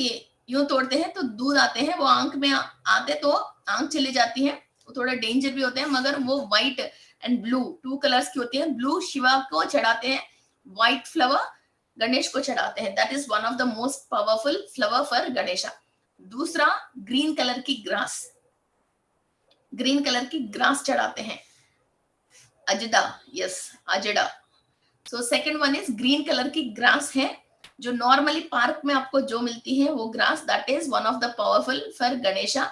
यूं तोड़ते हैं तो दूध आते हैं, वो आंख में आते तो आंख चली जाती है। वो थोड़ा डेंजर भी होते हैं मगर वो व्हाइट एंड ब्लू 2 कलर्स की होती है। ब्लू शिवा को चढ़ाते हैं, व्हाइट फ्लावर गणेश को चढ़ाते हैं। That is one of the most powerful flower for Ganesha. दूसरा ग्रीन कलर की ग्रास, ग्रीन कलर की ग्रास चढ़ाते हैं, अजदा, यस अजड़ा। So second one is green colour की ग्रास है जो नॉर्मली पार्क में आपको जो मिलती है वो grass, that is one of the powerful for Ganesha.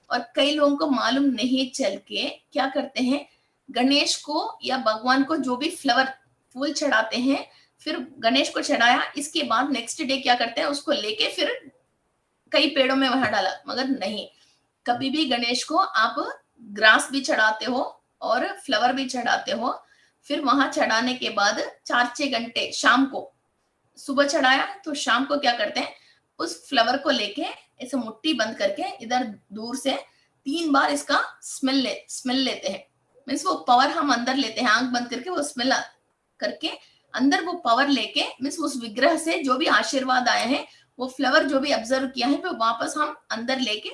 और कई लोगों को मालूम नहीं चल के क्या करते हैं, गणेश को या भगवान को जो भी फ्लावर फूल चढ़ाते हैं, फिर गणेश को चढ़ाया, इसके बाद नेक्स्ट डे क्या करते हैं, उसको लेके फिर कई पेड़ों में वहां डाला। मगर नहीं, कभी भी गणेश को आप ग्रास भी चढ़ाते हो और फ्लावर भी चढ़ाते हो, फिर वहां चढ़ाने के बाद 4-6 घंटे, शाम को, सुबह चढ़ाया तो शाम को क्या करते हैं, उस फ्लावर को लेके ऐसे मुट्ठी बंद करके इधर दूर से 3 बार इसका स्मेल लेते हैं। मीन्स वो पावर हम अंदर लेते हैं, आंख बंद करके वो स्मेल करके अंदर वो पावर लेके, मीन्स उस विग्रह से जो भी आशीर्वाद आए हैं, वो फ्लावर जो भी ऑब्जर्व किया है, फिर वापस हम अंदर लेके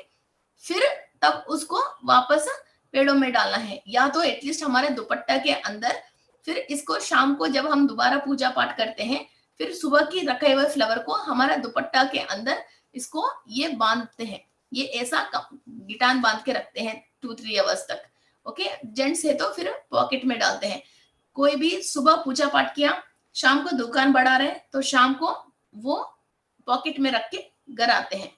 फिर तब उसको वापस पेड़ों में डालना है, या तो एटलीस्ट हमारे दुपट्टा के अंदर। फिर इसको शाम को जब हम दोबारा पूजा पाठ करते हैं, फिर सुबह की रखे हुए फ्लावर को हमारा दुपट्टा के अंदर इसको ये बांधते हैं, ये ऐसा गिटान बांध के रखते हैं 2-3 आवर्स तक। ओके, जेंट्स है तो फिर पॉकेट में डालते हैं। कोई भी सुबह पूजा पाठ किया, शाम को दुकान बढ़ा रहे तो शाम को वो पॉकेट में रख के घर आते हैं।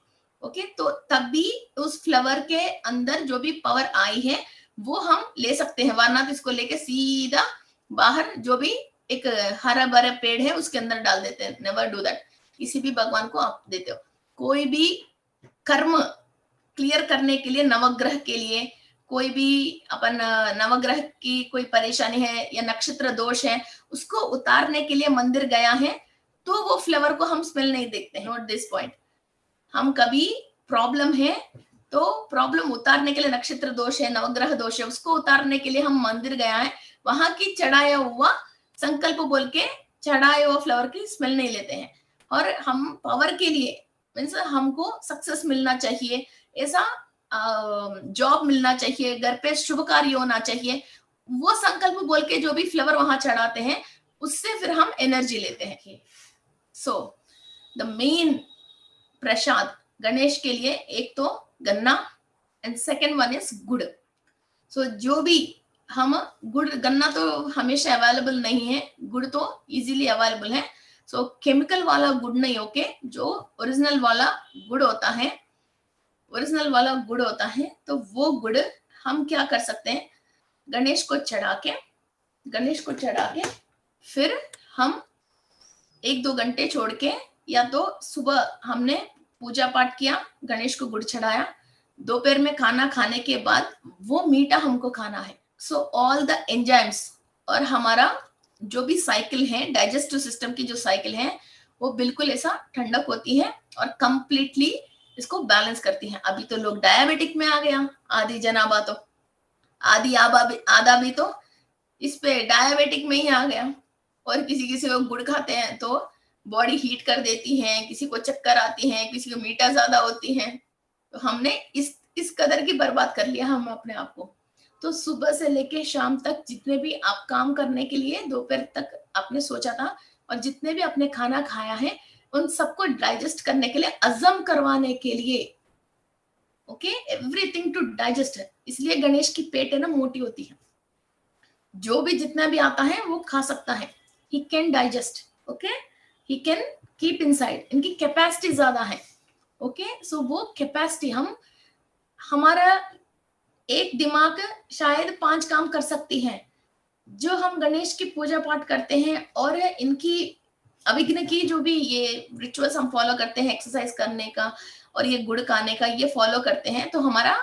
ओके, तो तब भी उस फ्लावर के अंदर जो भी पावर आई है वो हम ले सकते हैं, वरना इसको लेके सीधा बाहर जो भी एक हरा भरा पेड़ है उसके अंदर डाल देते हैं। Never do that. किसी भी भगवान को आप देते हो, कोई भी कर्म क्लियर करने के लिए, नवग्रह के लिए, कोई भी अपन नवग्रह की कोई परेशानी है या नक्षत्र दोष है, उसको उतारने के लिए मंदिर गया है तो वो फ्लावर को हम स्मेल नहीं देखते हैं। Note this point. हम कभी प्रॉब्लम है तो प्रॉब्लम उतारने के लिए, नक्षत्र दोष है, नवग्रह दोष है, उसको उतारने के लिए हम मंदिर गया है, वहां की चढ़ाया हुआ संकल्प बोल के चढ़ाए हुआ फ्लावर की स्मेल नहीं लेते हैं। और हम पावर के लिए, मीन्स हमको सक्सेस मिलना चाहिए, ऐसा जॉब मिलना चाहिए, घर पे शुभ कार्य होना चाहिए, वो संकल्प बोल के जो भी फ्लावर वहां चढ़ाते हैं उससे फिर हम एनर्जी लेते हैं। सो द मेन प्रसाद गणेश के लिए एक तो गन्ना एंड सेकेंड वन इज गुड़। सो जो भी हम गुड़, गन्ना तो हमेशा अवेलेबल नहीं है, गुड़ तो इजीली अवेलेबल है। सो केमिकल वाला गुड़ नहीं होके जो ओरिजिनल वाला गुड़ होता है, ओरिजिनल वाला गुड़ होता है, तो वो गुड़ हम क्या कर सकते हैं, गणेश को चढ़ा के, गणेश को चढ़ा के फिर हम 1-2 घंटे छोड़ के, या तो सुबह हमने पूजा पाठ किया, गणेश को गुड़ चढ़ाया, दोपहर में खाना खाने के बाद वो मीठा हमको खाना है। सो ऑल द एंजाइम्स और हमारा जो भी साइकिल है, डाइजेस्टिव सिस्टम की जो साइकिल है, वो बिल्कुल ऐसा ठंडक होती है और कंप्लीटली इसको बैलेंस करती है। अभी तो लोग डायबिटिक में आ गया, आधी जनाबा तो, आधा भी तो इस पे डायबिटिक में ही आ गया। और किसी किसी को गुड़ खाते हैं तो बॉडी हीट कर देती हैं, किसी को चक्कर आती हैं, किसी को मीठा ज्यादा होती हैं। तो हमने इस कदर की बर्बाद कर लिया हम अपने आप को। तो सुबह से लेके शाम तक जितने भी आप काम करने के लिए दोपहर तक आपने सोचा था, और जितने भी आपने खाना खाया है, उन सबको डाइजेस्ट करने के लिए, हजम करवाने के लिए, ओके, एवरीथिंग टू डाइजेस्ट है। इसलिए गणेश की पेट है ना मोटी होती है, जो भी जितना भी आता है वो खा सकता है। He can digest, okay, he can keep inside, इनकी कैपेसिटी ज्यादा है, ओके। सो वो कैपेसिटी हमारा एक दिमाग शायद 5 काम कर सकती है। जो हम गणेश की पूजा पाठ करते हैं और इनकी अभिज्ञ की जो भी ये रिचुअल्स हम फॉलो करते हैं, एक्सरसाइज करने का और ये गुड़ खाने का, ये फॉलो करते हैं, तो हमारा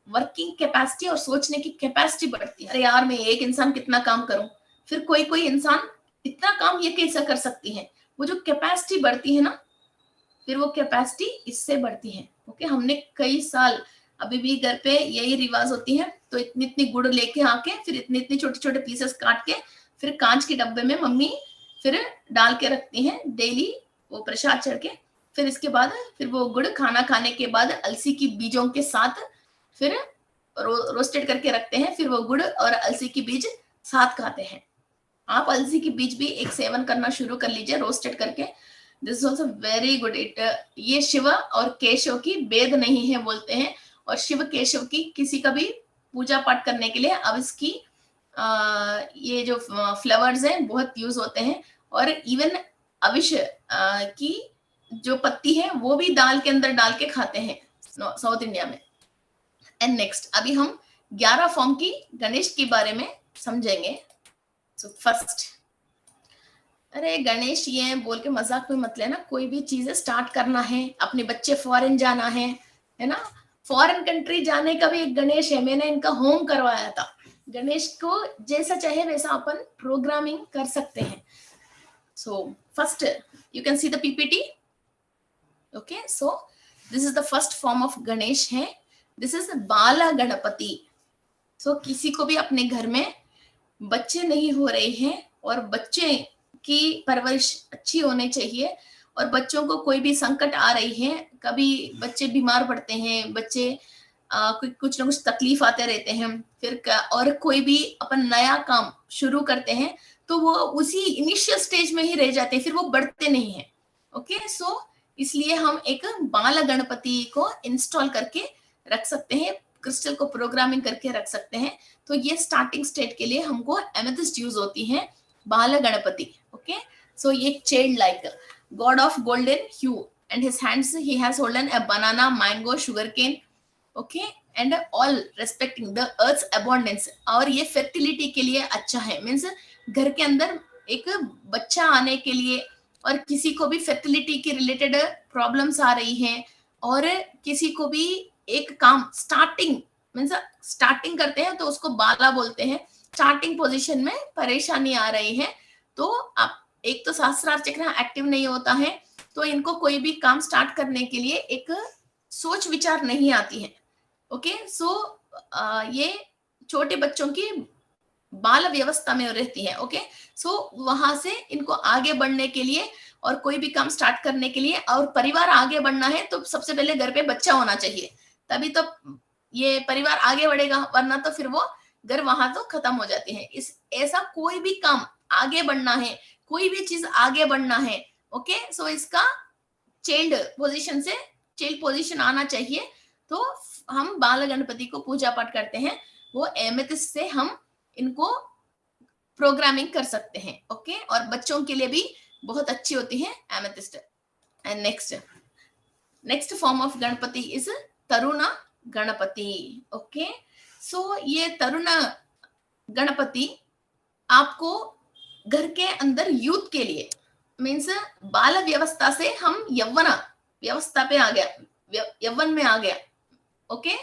वर्किंग कैपेसिटी और सोचने की कैपेसिटी बढ़ती है। अरे यार, मैं एक इंसान कितना काम करूं, फिर कोई इंसान इतना काम ये कैसे कर सकती है। वो जो कैपेसिटी बढ़ती है ना, फिर वो कैपेसिटी इससे बढ़ती है, ओके। हमने कई साल, अभी भी घर पे यही रिवाज होती है, तो इतनी इतनी गुड़ लेके आके फिर इतने इतने छोटे छोटे पीसेस काट के फिर कांच के डब्बे में मम्मी फिर डाल के रखती हैं डेली, वो प्रसाद चढ़ के। फिर इसके बाद फिर वो गुड़ खाना खाने के बाद अलसी की बीजों के साथ फिर रोस्टेड करके रखते हैं, फिर वो गुड़ और अलसी की बीज साथ खाते हैं। आप अलसी की बीज भी एक सेवन करना शुरू कर लीजिए रोस्टेड करके। This is also very good. ये शिव और केशव की वेद नहीं है बोलते हैं, और शिव केशव की किसी का भी पूजा पाठ करने के लिए अब इसकी ये जो फ्लावर्स हैं बहुत यूज होते हैं। और इवन अविश की जो पत्ती है वो भी दाल के अंदर डाल के खाते हैं साउथ इंडिया में। एंड नेक्स्ट अभी हम 11 फॉर्म की गणेश के बारे में समझेंगे। सो फर्स्ट, अरे गणेश ये बोल के मजाक में मत लेना, कोई भी चीजें स्टार्ट करना है, अपने बच्चे फॉरेन जाना है ना, फॉरेन कंट्री जाने का भी एक गणेश है। मैंने इनका होम करवाया था। गणेश को जैसा चाहे वैसा अपन प्रोग्रामिंग कर सकते हैं। So first you can see the PPT, okay. So this is the first form of Ganesh है, दिस इज बाला गणपति। सो किसी को भी अपने घर में बच्चे नहीं हो रहे हैं और बच्चे की परवरिश अच्छी होनी चाहिए, और बच्चों को कोई भी संकट आ रही है, कभी बच्चे बीमार पड़ते हैं, बच्चे कुछ ना कुछ तकलीफ आते रहते हैं, फिर और कोई भी अपन नया काम शुरू करते हैं तो वो उसी इनिशियल स्टेज में ही रह जाते हैं, फिर वो बढ़ते नहीं है, ओके। सो इसलिए हम एक बाल गणपति को इंस्टॉल करके रख सकते हैं, क्रिस्टल को प्रोग्रामिंग करके रख सकते हैं। तो ये स्टार्टिंग स्टेज के लिए हमको एमेथिस्ट यूज होती है, बाल गणपति, ओके। सो ये child like god of golden hue, and his hands he has holden a banana, mango, sugarcane, okay, and all respecting the earth's abundance। और ये fertility के लिए अच्छा है, मीन्स घर के अंदर एक बच्चा आने के लिए, और किसी को भी fertility के रिलेटेड प्रॉब्लम्स आ रही हैं, और किसी को भी एक काम स्टार्टिंग मीन्स स्टार्टिंग करते हैं तो उसको बाला बोलते हैं, स्टार्टिंग पोजीशन में परेशानी आ रही है, तो आप एक तो सहस्रार चक्र एक्टिव नहीं होता है, तो इनको कोई भी काम स्टार्ट करने के लिए एक सोच विचार नहीं आती है, ओके। सो ये छोटे बच्चों की बाल व्यवस्था में रहती है, ओके। सो वहां से इनको आगे बढ़ने के लिए और कोई भी काम स्टार्ट करने के लिए और परिवार आगे बढ़ना है तो सबसे पहले घर पे बच्चा होना चाहिए, तभी तो ये परिवार आगे बढ़ेगा, वरना तो फिर वो घर वहां तो खत्म हो जाती है। इस ऐसा कोई भी काम आगे बढ़ना है, कोई भी चीज आगे बढ़ना है, ओके। सो इसका चाइल्ड पोजीशन से चाइल्ड पोजीशन आना चाहिए, तो हम बाल गणपति को पूजा पाठ करते हैं, वो एमेथिस्ट से हम इनको प्रोग्रामिंग कर सकते हैं, ओके। और बच्चों के लिए भी बहुत अच्छी होती है amethyst. And next form of Ganapati is Tarun Ganapati, okay. सो ये तरुण गणपति आपको घर के अंदर यूथ के लिए मीन्स बाल व्यवस्था से हम यव्वन व्यवस्था पे आ गया, यव्वन में आ गया, ओके।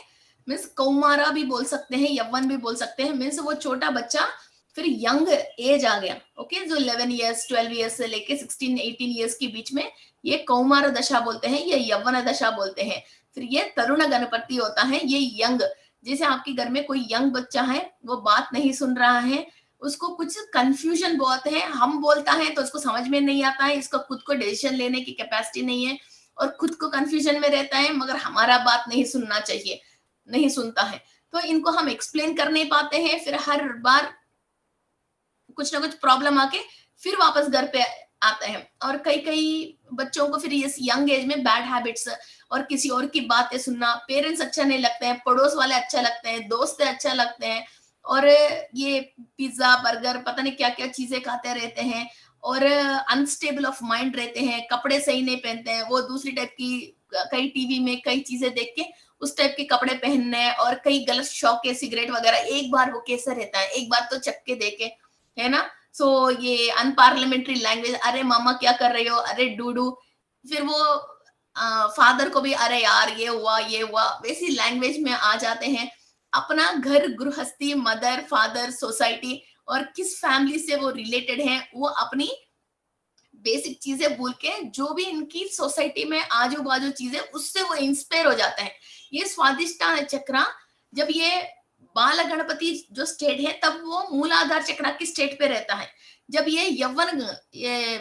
मीन्स कौमारा भी बोल सकते हैं, यव्वन भी बोल सकते हैं, मीन्स वो छोटा बच्चा फिर यंग एज आ गया, ओके। जो 11 इयर्स 12 इयर्स से लेके 16-18 इयर्स के बीच में ये कौमार दशा बोलते हैं, ये यव्वन दशा बोलते हैं। फिर ये तरुण गणपति होता है, ये यंग, जैसे आपके घर में कोई यंग बच्चा है, वो बात नहीं सुन रहा है, उसको कुछ कंफ्यूजन बहुत है, हम बोलता है तो उसको समझ में नहीं आता है, इसको खुद को डिसीजन लेने की कैपेसिटी नहीं है और खुद को कंफ्यूजन में रहता है, मगर हमारा बात नहीं सुनना चाहिए, नहीं सुनता है। तो इनको हम एक्सप्लेन कर नहीं पाते हैं, फिर हर बार कुछ ना कुछ प्रॉब्लम आके फिर वापस घर पे आते हैं। और कई कई बच्चों को फिर इस यंग एज में बैड हैबिट्स और किसी और की बातें सुनना, पेरेंट्स अच्छा नहीं लगते हैं, पड़ोस वाले अच्छा लगते हैं, दोस्त अच्छा लगते हैं, और ये पिज्जा बर्गर पता नहीं क्या क्या चीजें खाते रहते हैं, और अनस्टेबल ऑफ माइंड रहते हैं, कपड़े सही नहीं पहनते हैं, वो दूसरी टाइप की कई टीवी में कई चीजें देख के उस टाइप के कपड़े पहनने, और कई गलत शौक है सिगरेट वगैरह, एक बार वो कैसा रहता है, एक बार तो चक्के देके, है ना। सो ये अनपार्लियामेंट्री लैंग्वेज, अरे मामा क्या कर रहे हो, अरे डूडू, फिर वो फादर को भी अरे यार ये हुआ, वैसी लैंग्वेज में आ जाते हैं। अपना घर गृहस्थी, मदर फादर सोसाइटी और किस फैमिली से वो रिलेटेड है, वो अपनी बेसिक चीजें भूल के जो भी इनकी सोसाइटी में आजू बाजू चीजें, उससे वो इंस्पायर हो जाते हैं। ये स्वादिष्टान चक्रा, जब ये बाल गणपति जो स्टेट है, तब वो मूलाधार चक्रा की स्टेट पे रहता है। जब ये यौवन, ये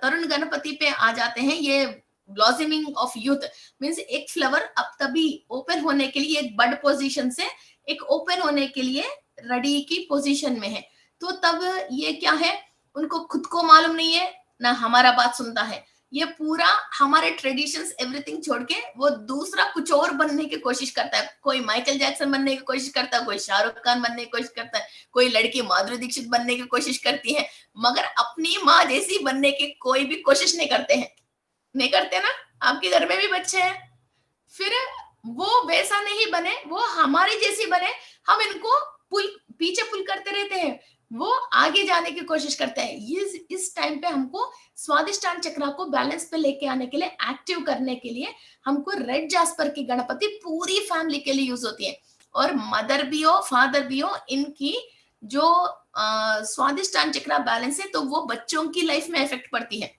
तरुण गणपति पे आ जाते हैं, ये ब्लॉसमिंग ऑफ यूथ मीन्स एक फ्लावर अब तभी ओपन होने के लिए, एक बड पोजीशन से एक ओपन होने के लिए रेडी की पोजीशन में है। तो तब ये क्या है, उनको खुद को मालूम नहीं है ना हमारा बात सुनता है, ये पूरा हमारे ट्रेडिशंस एवरीथिंग छोड़ के वो दूसरा कुछ और बनने की कोशिश करता है। कोई माइकल जैक्सन बनने की कोशिश करता है, कोई शाहरुख खान बनने की कोशिश करता है, कोई लड़की माधुरी दीक्षित बनने की कोशिश करती है, मगर अपनी माँ जैसी बनने की कोई भी कोशिश नहीं करते हैं। नहीं करते ना, आपके घर में भी बच्चे हैं, फिर वो वैसा नहीं बने, वो हमारी जैसी बने, हम इनको पीछे पुल करते रहते हैं, वो आगे जाने की कोशिश करते हैं। इस टाइम पे हमको स्वादिष्टान चक्रा को बैलेंस पे लेके आने के लिए, एक्टिव करने के लिए हमको रेड जास्पर की गणपति पूरी फैमिली के लिए यूज होती है। और मदर भी हो फादर भी हो, इनकी जो स्वादिष्टान चक्रा बैलेंस है, तो वो बच्चों की लाइफ में इफेक्ट पड़ती है।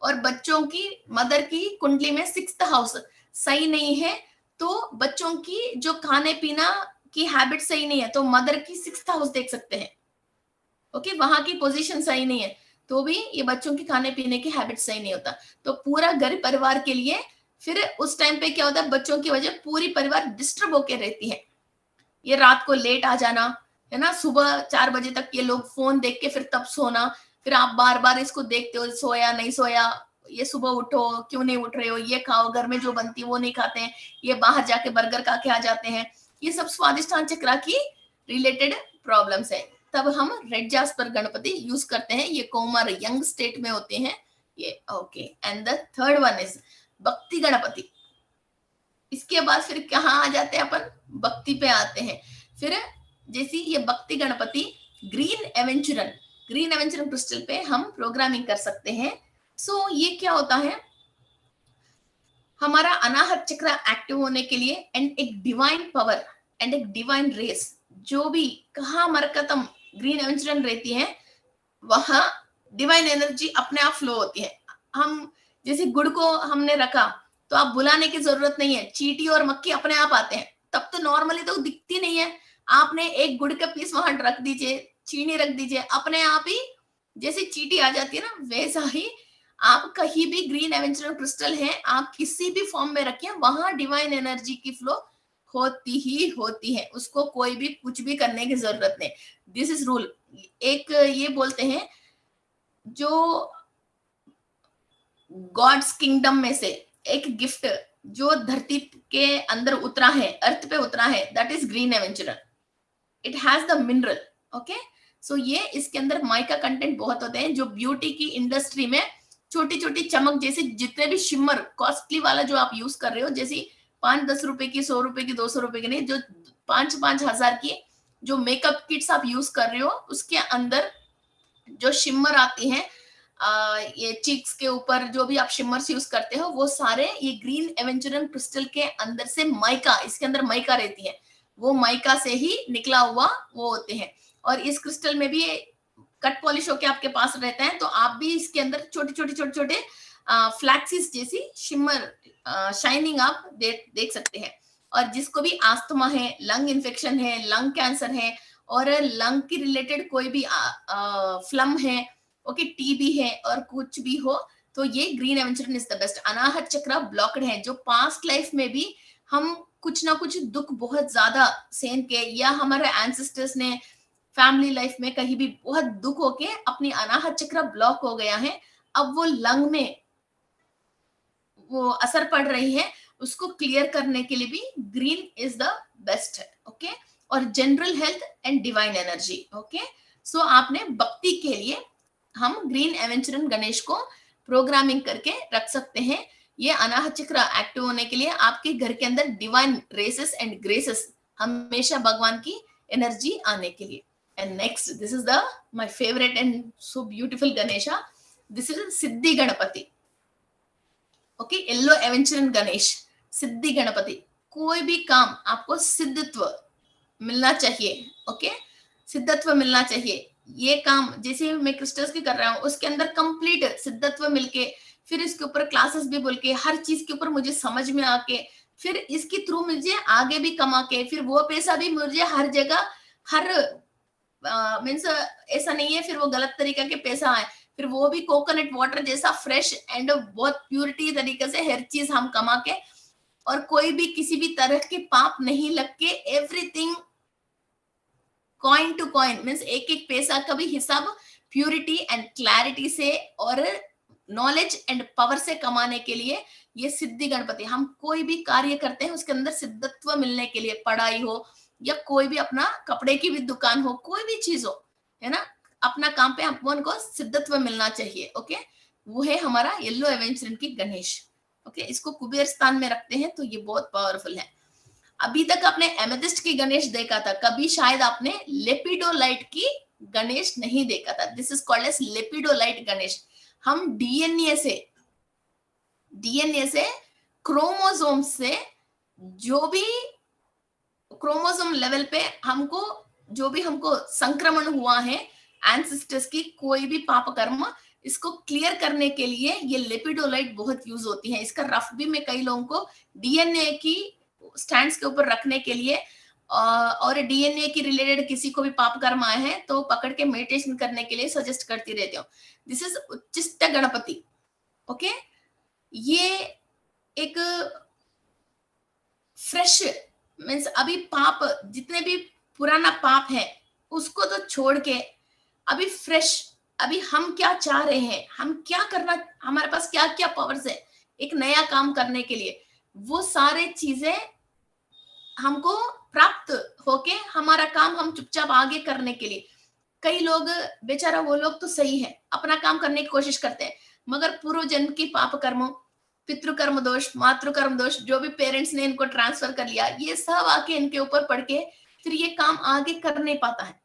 और बच्चों की मदर की कुंडली में 6th हाउस सही नहीं है, तो बच्चों की जो खाने पीना की हैबिट सही नहीं है, तो मदर की 6th हाउस देख सकते हैं। ओके, वहां की पोजीशन सही नहीं है तो भी ये बच्चों की खाने पीने की हैबिट सही नहीं होता। तो पूरा घर परिवार के लिए फिर उस टाइम पे क्या होता है, बच्चों की वजह पूरी परिवार डिस्टर्ब होके रहती है। ये रात को लेट आ जाना, है ना, सुबह 4 बजे तक ये लोग फोन देख के फिर तब सोना, फिर आप बार बार इसको देखते हो, सोया नहीं सोया, ये सुबह उठो क्यों नहीं उठ रहे हो, ये खाओ, घर में जो बनती है वो नहीं खाते हैं, ये बाहर जाके बर्गर खा के आ जाते हैं। ये सब स्वादिष्टान चक्रा की रिलेटेड प्रॉब्लम्स है। तब हम रेड जास्पर गणपति यूज करते हैं, ये कोमर यंग स्टेट में होते हैं ये। Okay, and the third one is भक्ति गणपति। इसके बाद फिर कहाँ आ जाते हैं अपन, भक्ति पे आते हैं। फिर जैसे ये भक्ति गणपति ग्रीन एवेंचुरन क्रिस्टल पे हम प्रोग्रामिंग कर सकते हैं। सो ये क्या होता है, हमारा अनाहत चक्र एक्टिव होने के लिए, एंड एक डिवाइन पावर एंड एक डिवाइन रेस, जो भी कहाँ मरकतम ग्रीन एवेंचुरन रहती है, वहां डिवाइन एनर्जी अपने आप फ्लो होती है। हम जैसे गुड़ को हमने रखा, तो आप बुलाने की जरूरत नहीं है, चींटी और मक्खी अपने आप आते हैं। तब तो नॉर्मली तो दिखती नहीं है, आपने एक गुड़ का पीस वहां रख दीजिए, चीनी रख दीजिए, अपने आप ही जैसे चींटी आ जाती है ना, वैसा ही आप कहीं भी ग्रीन एवेंचुरन क्रिस्टल है, आप किसी भी फॉर्म में रखें, वहां डिवाइन एनर्जी की फ्लो होती ही होती है, उसको कोई भी कुछ भी करने की जरूरत नहीं। This is rule. एक ये बोलते हैं, जो गॉड्स किंगडम में से एक गिफ्ट जो धरती के अंदर उतरा है, अर्थ पे उतरा है, that is green aventurine. It has the mineral. Okay, सो ये इसके अंदर माइका कंटेंट बहुत होते हैं, जो ब्यूटी की इंडस्ट्री में छोटी छोटी चमक, जैसे जितने भी शिमर कॉस्टली वाला जो आप यूज कर रहे हो, जैसे 5-10 रुपए की, 100 रुपए की, 200 रुपए की नहीं, जो 5-5 हजार की जो मेकअप किट्स आप यूज कर रहे हो, उसके अंदर जो शिमर आती है, ये चिक्स के ऊपर जो भी आप शिमर्स यूज करते हो, वो सारे ये ग्रीन एवेंचुरन क्रिस्टल के अंदर से माइका, इसके अंदर माइका रहती है, वो माइका से ही निकला हुआ वो होते हैं। और इस क्रिस्टल में भी कट पॉलिश होके आपके पास रहता है, तो आप भी इसके अंदर छोटे छोटे फ्लैक्सिस जैसी शिमर शाइनिंग आप देख सकते हैं। और जिसको भी आस्थमा है, लंग इन्फेक्शन है, लंग कैंसर है, और लंग की रिलेटेड कोई भी फ्लम है, ओके, टीबी है और कुछ भी हो, तो ये green aventurine is the best. Anahata chakra blocked है, जो पास्ट लाइफ में भी हम कुछ ना कुछ दुख बहुत ज्यादा सहन के, या हमारे एंसेस्टर्स ने फैमिली लाइफ में कहीं भी बहुत दुख होके अपनी अनाहत चक्र ब्लॉक हो गया है, अब वो लंग में वो असर पड़ रही है, उसको क्लियर करने के लिए भी ग्रीन इज द बेस्ट है, ओके। और general health and divine energy, okay. So आपने भक्ति के लिए हम ग्रीन एवेंचुरिन गणेश को प्रोग्रामिंग करके रख सकते हैं। ये अनाहत चक्र एक्टिव होने के लिए, आपके घर के अंदर डिवाइन रेसेस एंड ग्रेसेस, हमेशा भगवान की एनर्जी आने के लिए। And next, this is the my favourite and so beautiful Ganesha, this is Siddhi Ganapati, okay. Yellow aventurine Ganesh, Siddhi Ganapati. कोई भी काम आपको सिद्धत्व मिलना चाहिए, ओके, सिद्धत्व मिलना चाहिए। ये काम जैसे मैं क्रिस्टल्स की कर रहा हूँ, उसके अंदर कंप्लीट सिद्धत्व मिलके, फिर इसके ऊपर क्लासेस भी बोल के, हर चीज के ऊपर मुझे समझ में आके, फिर इसके थ्रू मुझे आगे भी कमा के, फिर वो पैसा भी मुझे हर जगह, हर मीन्स ऐसा नहीं है फिर वो गलत तरीका के पैसा आए, फिर वो भी कोकोनट वाटर जैसा फ्रेश एंड बहुत प्योरिटी तरीके से हर चीज हम कमा के, और कोई भी किसी भी तरह के पाप नहीं लग के, everything coin to coin, means एक एक पैसा का भी हिसाब प्योरिटी एंड क्लैरिटी से और नॉलेज एंड पावर से कमाने के लिए ये सिद्धि गणपति। हम कोई भी कार्य करते हैं उसके अंदर सिद्धत्व मिलने के लिए, पढ़ाई हो या कोई भी अपना कपड़े की भी दुकान हो, कोई भी चीज हो, है ना, अपना काम पे अपन को सिद्धत्व मिलना चाहिए, ओके। वो है हमारा येलो एवेंचुरिन की गणेश, ओके। इसको कुबेर स्थान में रखते हैं तो ये बहुत पावरफुल है। अभी तक आपने एमेथिस्ट की गणेश देखा था, कभी शायद आपने लेपिडोलाइट की गणेश नहीं देखा था। This is called as lepidolite Ganesh. हम डीएनए से क्रोमोसोम से जो भी क्रोमोसोम लेवल पे हमको जो भी हमको संक्रमण हुआ है एंसेस्टर्स की, कोई भी पाप कर्म, इसको क्लियर करने के लिए ये लेपिडोलाइट बहुत यूज होती है। इसका रफ भी मैं कई लोगों को डीएनए की स्टैंड्स के ऊपर रखने के लिए और डीएनए की रिलेटेड किसी को भी पाप कर्म आए हैं तो पकड़ के मेडिटेशन करने के लिए सजेस्ट करती रहती हूँ। This is Ucchishta Ganapati, okay. ये एक फ्रेश मीन्स अभी पाप जितने भी पुराना पाप है उसको तो छोड़ के अभी फ्रेश, अभी हम क्या चाह रहे हैं, हम क्या करना, हमारे पास क्या क्या पावर्स है एक नया काम करने के लिए, वो सारे चीजें हमको प्राप्त होके हमारा काम हम चुपचाप आगे करने के लिए। कई लोग बेचारा, वो लोग तो सही है, अपना काम करने की कोशिश करते हैं, मगर पूर्व जन्म की पाप कर्मों, पितृकर्म दोष, मातृकर्म दोष, जो भी पेरेंट्स ने इनको ट्रांसफर कर लिया, ये सब आके इनके ऊपर पड़ के फिर ये काम आगे कर नहीं पाता है।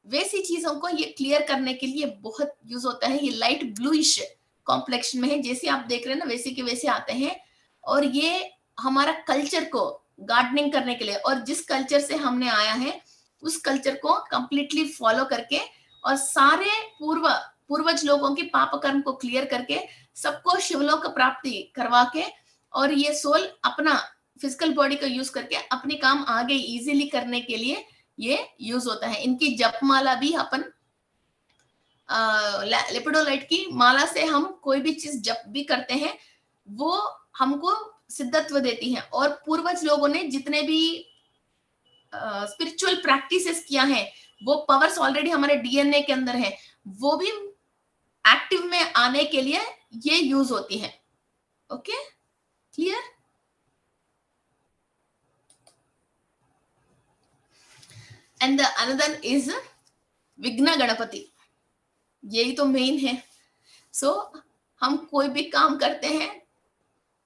वैसी चीजों को ये क्लियर करने के लिए बहुत यूज होता है। ये लाइट ब्लूइश कॉम्प्लेक्शन में है, जैसे आप देख रहे हैं ना वैसे के वैसे आते हैं, और ये हमारा कल्चर को गार्डनिंग करने के लिए, और जिस कल्चर से हमने आया है उस कल्चर को कंप्लीटली फॉलो करके और सारे पूर्वज लोगों के पाप कर्म को क्लियर करके सबको शिवलोक प्राप्ति करवा के, और ये सोल अपना फिजिकल बॉडी को यूज करके अपने काम आगे इजीली करने के लिए ये यूज होता है। इनकी जपमाला भी अपन लेपिडोलाइट की माला से हम कोई भी चीज जप भी करते हैं वो हमको सिद्धत्व देती है। और पूर्वज लोगों ने जितने भी स्पिरिचुअल प्रैक्टिसेस किया है वो पावर्स ऑलरेडी हमारे डीएनए के अंदर है, वो भी एक्टिव में आने के लिए ये यूज होती है, okay, clear. And the another is विघ्न गणपति, यही तो मेन है। सो हम कोई भी काम करते हैं,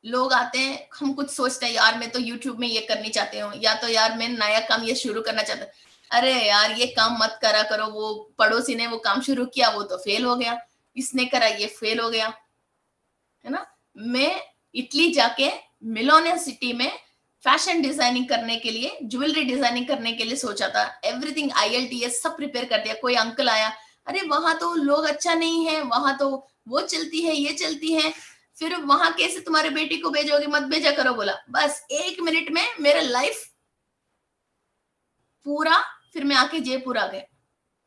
लोग आते हैं, हम कुछ सोचते हैं यार मैं तो यूट्यूब में ये करनी चाहती हूँ, या तो यार मैं नया काम ये शुरू करना चाहता हूँ, अरे यार ये काम मत करा करो, वो पड़ोसी ने वो काम शुरू किया वो तो फेल हो गया, इसने करा ये फेल हो गया, है ना। मैं इटली जाके मिलोनिया सिटी में फैशन डिजाइनिंग करने के लिए, ज्वेलरी डिजाइनिंग करने के लिए सोचा था, एवरीथिंग IELTS सब प्रिपेयर कर दिया। कोई अंकल आया, अरे वहां तो लोग अच्छा नहीं है, वहां तो वो चलती है ये चलती है, फिर वहां कैसे तुम्हारे बेटी को भेजोगे, मत भेजा करो। बोला बस 1 मिनट में मेरा लाइफ पूरा फिर मैं आके जयपुर आ गए।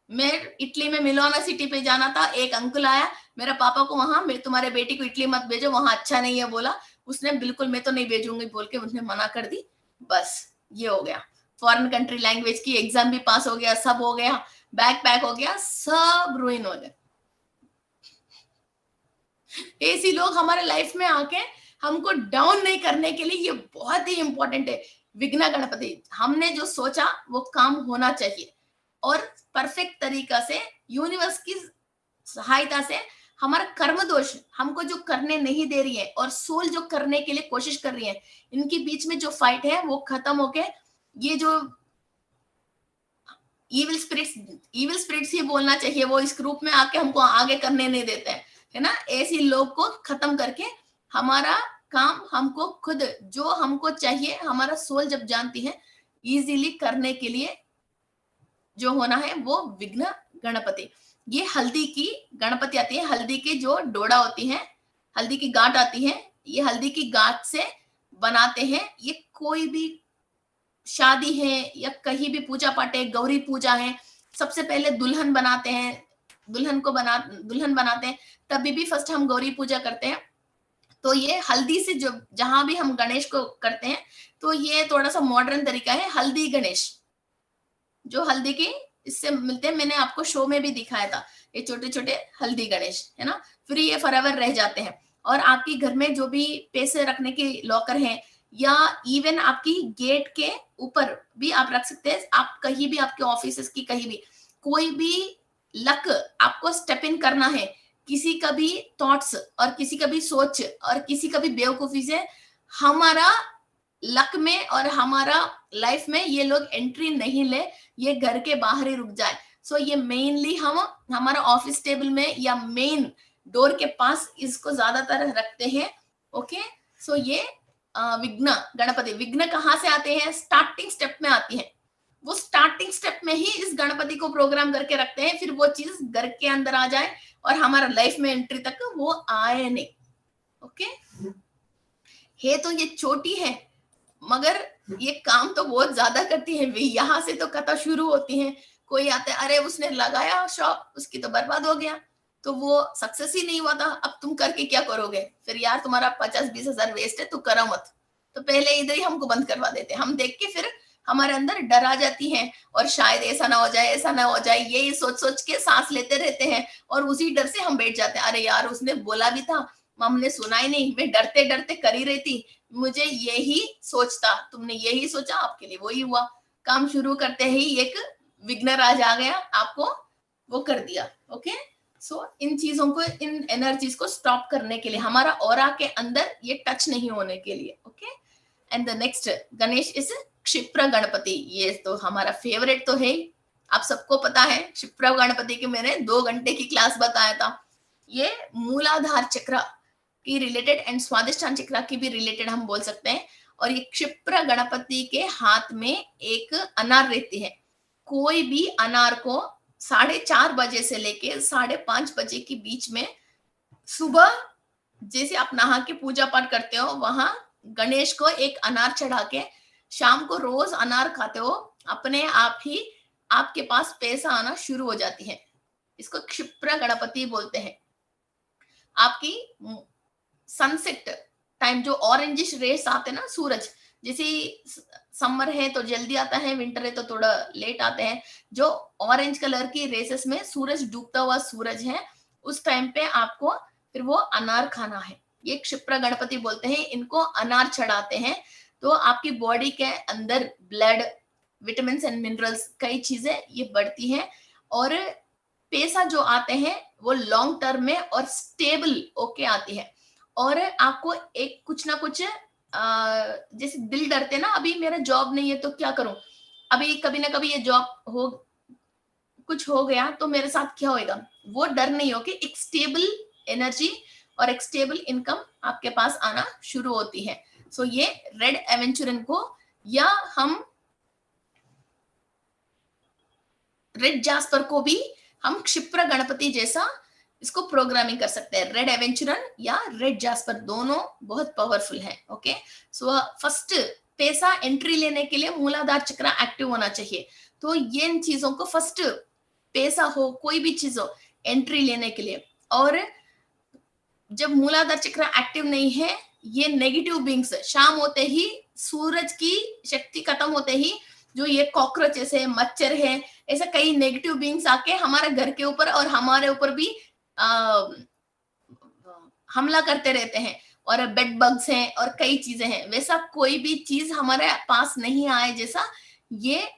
मैं इटली में मिलोना सिटी पे जाना था, एक अंकल आया, मेरा पापा को वहां, मैं तुम्हारे बेटी को इटली मत भेजो, वहां अच्छा नहीं है बोला। उसने बिल्कुल मैं तो नहीं भेजूंगी बोल के उसने मना कर दी। बस ये हो गया। फॉरेन कंट्री लैंग्वेज की एग्जाम भी पास हो गया, सब हो गया, बैग पैक हो गया, सब रुइन हो गया। ऐसी लोग हमारे लाइफ में आके हमको डाउन नहीं करने के लिए, ये बहुत ही इंपॉर्टेंट है। विघ्न गणपति, हमने जो सोचा वो काम होना चाहिए, और परफेक्ट तरीका से यूनिवर्स की सहायता से हमारा कर्म दोष हमको जो करने नहीं दे रही है, और सोल जो करने के लिए कोशिश कर रही है, इनके बीच में जो फाइट है वो खत्म होके, ये जो इविल स्पिरिट्स ही बोलना चाहिए, वो इस ग्रुप में आके हमको आगे करने नहीं देते हैं, है ना। ऐसी लोग को खत्म करके हमारा काम हमको खुद जो हमको चाहिए, हमारा सोल जब जानती है, इजीली करने के लिए जो होना है वो विघ्न गणपति। ये हल्दी की गणपति आती है, हल्दी की जो डोडा होती है, हल्दी की गांठ आती है, ये हल्दी की गांठ से बनाते हैं। ये कोई भी शादी है या कहीं भी पूजा पाठ है, गौरी पूजा है, सबसे पहले दुल्हन बनाते हैं, दुल्हन बनाते हैं, तभी भी फर्स्ट हम गौरी पूजा करते हैं। तो ये हल्दी से जो जहां भी हम गणेश को करते हैं, तो ये थोड़ा सा मॉडर्न तरीका है, हल्दी गणेश जो हल्दी की इससे मिलते हैं। मैंने आपको शो में भी दिखाया था, ये छोटे छोटे हल्दी गणेश, है ना। फिर ये फॉरएवर रह जाते हैं। और आपके घर में जो भी पैसे रखने के लॉकर हैं, या इवन आपकी गेट के ऊपर भी आप रख सकते हैं। आप कहीं भी, आपके ऑफिस की कहीं भी, कोई भी लक आपको स्टेप इन करना है, किसी का भी थॉट्स और किसी का भी सोच और किसी का भी बेवकूफी से हमारा लक में और हमारा लाइफ में ये लोग एंट्री नहीं ले, ये घर के बाहर ही रुक जाए। सो ये मेनली हम हमारा ऑफिस टेबल में या मेन डोर के पास इसको ज्यादातर रखते हैं। ओके, सो ये विघ्न गणपति, विघ्न कहाँ से आते हैं, स्टार्टिंग स्टेप में आती है। वो स्टार्टिंग स्टेप में ही इस गणपति को प्रोग्राम करके रखते हैं, फिर वो चीज घर के अंदर आ जाए और हमारा लाइफ में एंट्री तक वो आए नहीं। ओके, है तो ये छोटी है, मगर ये काम तो बहुत ज्यादा करती है। यहाँ से तो कथा शुरू होती है, कोई आता है, अरे उसने लगाया शॉप, उसकी तो बर्बाद हो गया, तो वो सक्सेस ही नहीं हुआ था, अब तुम करके क्या करोगे, फिर यार तुम्हारा 50-20 हजार वेस्ट है, तो करो मत। तो पहले इधर ही हमको बंद करवा देते हैं, हम देख के फिर हमारे अंदर डर आ जाती है, और शायद ऐसा ना हो जाए, ऐसा ना हो जाए, यही सोच सोच के सांस लेते रहते हैं, और उसी डर से हम बैठ जाते हैं। अरे यार उसने बोला भी था, हमने सुना ही नहीं, मैं डरते डरते कर ही रही थी, मुझे यही सोचता, तुमने यही सोचा, आपके लिए वही हुआ। काम शुरू करते ही एक विघ्नराज आ गया, आपको वो कर दिया। ओके, सो इन चीजों को, इन एनर्जीज को स्टॉप करने के लिए, हमारा ऑरा के अंदर ये टच नहीं होने के लिए। Okay, and the next Ganesh is Kshipra Ganapati. ये तो हमारा फेवरेट तो है, आप सबको पता है। क्षिप्र गणपति की मैंने 2 घंटे की क्लास बताया था। ये मूलाधार चक्र की रिलेटेड एंड स्वादिष्ठान चक्र की भी रिलेटेड हम बोल सकते हैं। और ये क्षिप्र गणपति के हाथ में एक अनार रहती है। कोई भी अनार को 4:30 बजे से लेके 5:30 बजे के बीच में, सुबह जैसे आप नहा के पूजा पाठ करते हो, वहां गणेश को एक अनार चढ़ा के शाम को रोज अनार खाते हो, अपने आप ही आपके पास पैसा आना शुरू हो जाती है। इसको क्षिप्र गणपति बोलते हैं। आपकी सनसेट टाइम जो ऑरेंजिश रेस आते हैं ना, सूरज, जैसे समर है तो जल्दी आता है, विंटर है तो थोड़ा लेट आते हैं, जो ऑरेंज कलर की रेसेस में सूरज, डूबता हुआ सूरज है, उस टाइम पे आपको फिर वो अनार खाना है। ये क्षिप्र गणपति बोलते हैं, इनको अनार चढ़ाते हैं, तो आपकी बॉडी के अंदर ब्लड, विटामिन एंड मिनरल्स, कई चीजें ये बढ़ती हैं, और पैसा जो आते हैं वो लॉन्ग टर्म में और स्टेबल ओके आती है। और आपको एक कुछ ना कुछ, जैसे दिल डरते ना, अभी मेरा जॉब नहीं है तो क्या करूं, अभी कभी ना कभी ये जॉब हो, कुछ हो गया तो मेरे साथ क्या होएगा, वो डर नहीं हो कि एक स्टेबल एनर्जी और एक स्टेबल इनकम आपके पास आना शुरू होती है। सो ये रेड एवेंचुरन को, या हम रेड जास्पर को भी हम क्षिप्र गणपति जैसा इसको प्रोग्रामिंग कर सकते हैं। रेड एवेंचुरन या रेड जास्पर दोनों बहुत पावरफुल है। ओके, सो फर्स्ट पैसा एंट्री लेने के लिए मूलाधार चक्र एक्टिव होना चाहिए। तो ये इन चीजों को फर्स्ट, पैसा हो कोई भी चीज हो, एंट्री लेने के लिए। और जब मूलाधार चक्र एक्टिव नहीं है, ये नेगेटिव बींग्स शाम होते ही, सूरज की शक्ति खत्म होते ही, जो ये कॉकरोचेस है, मच्छर है, ऐसे कई नेगेटिव बींग्स आके हमारे घर के ऊपर और हमारे ऊपर भी हमला करते रहते हैं। और बेड बग्स हैं और कई चीजें हैं, वैसा कोई भी चीज हमारे पास नहीं आए जैसा ये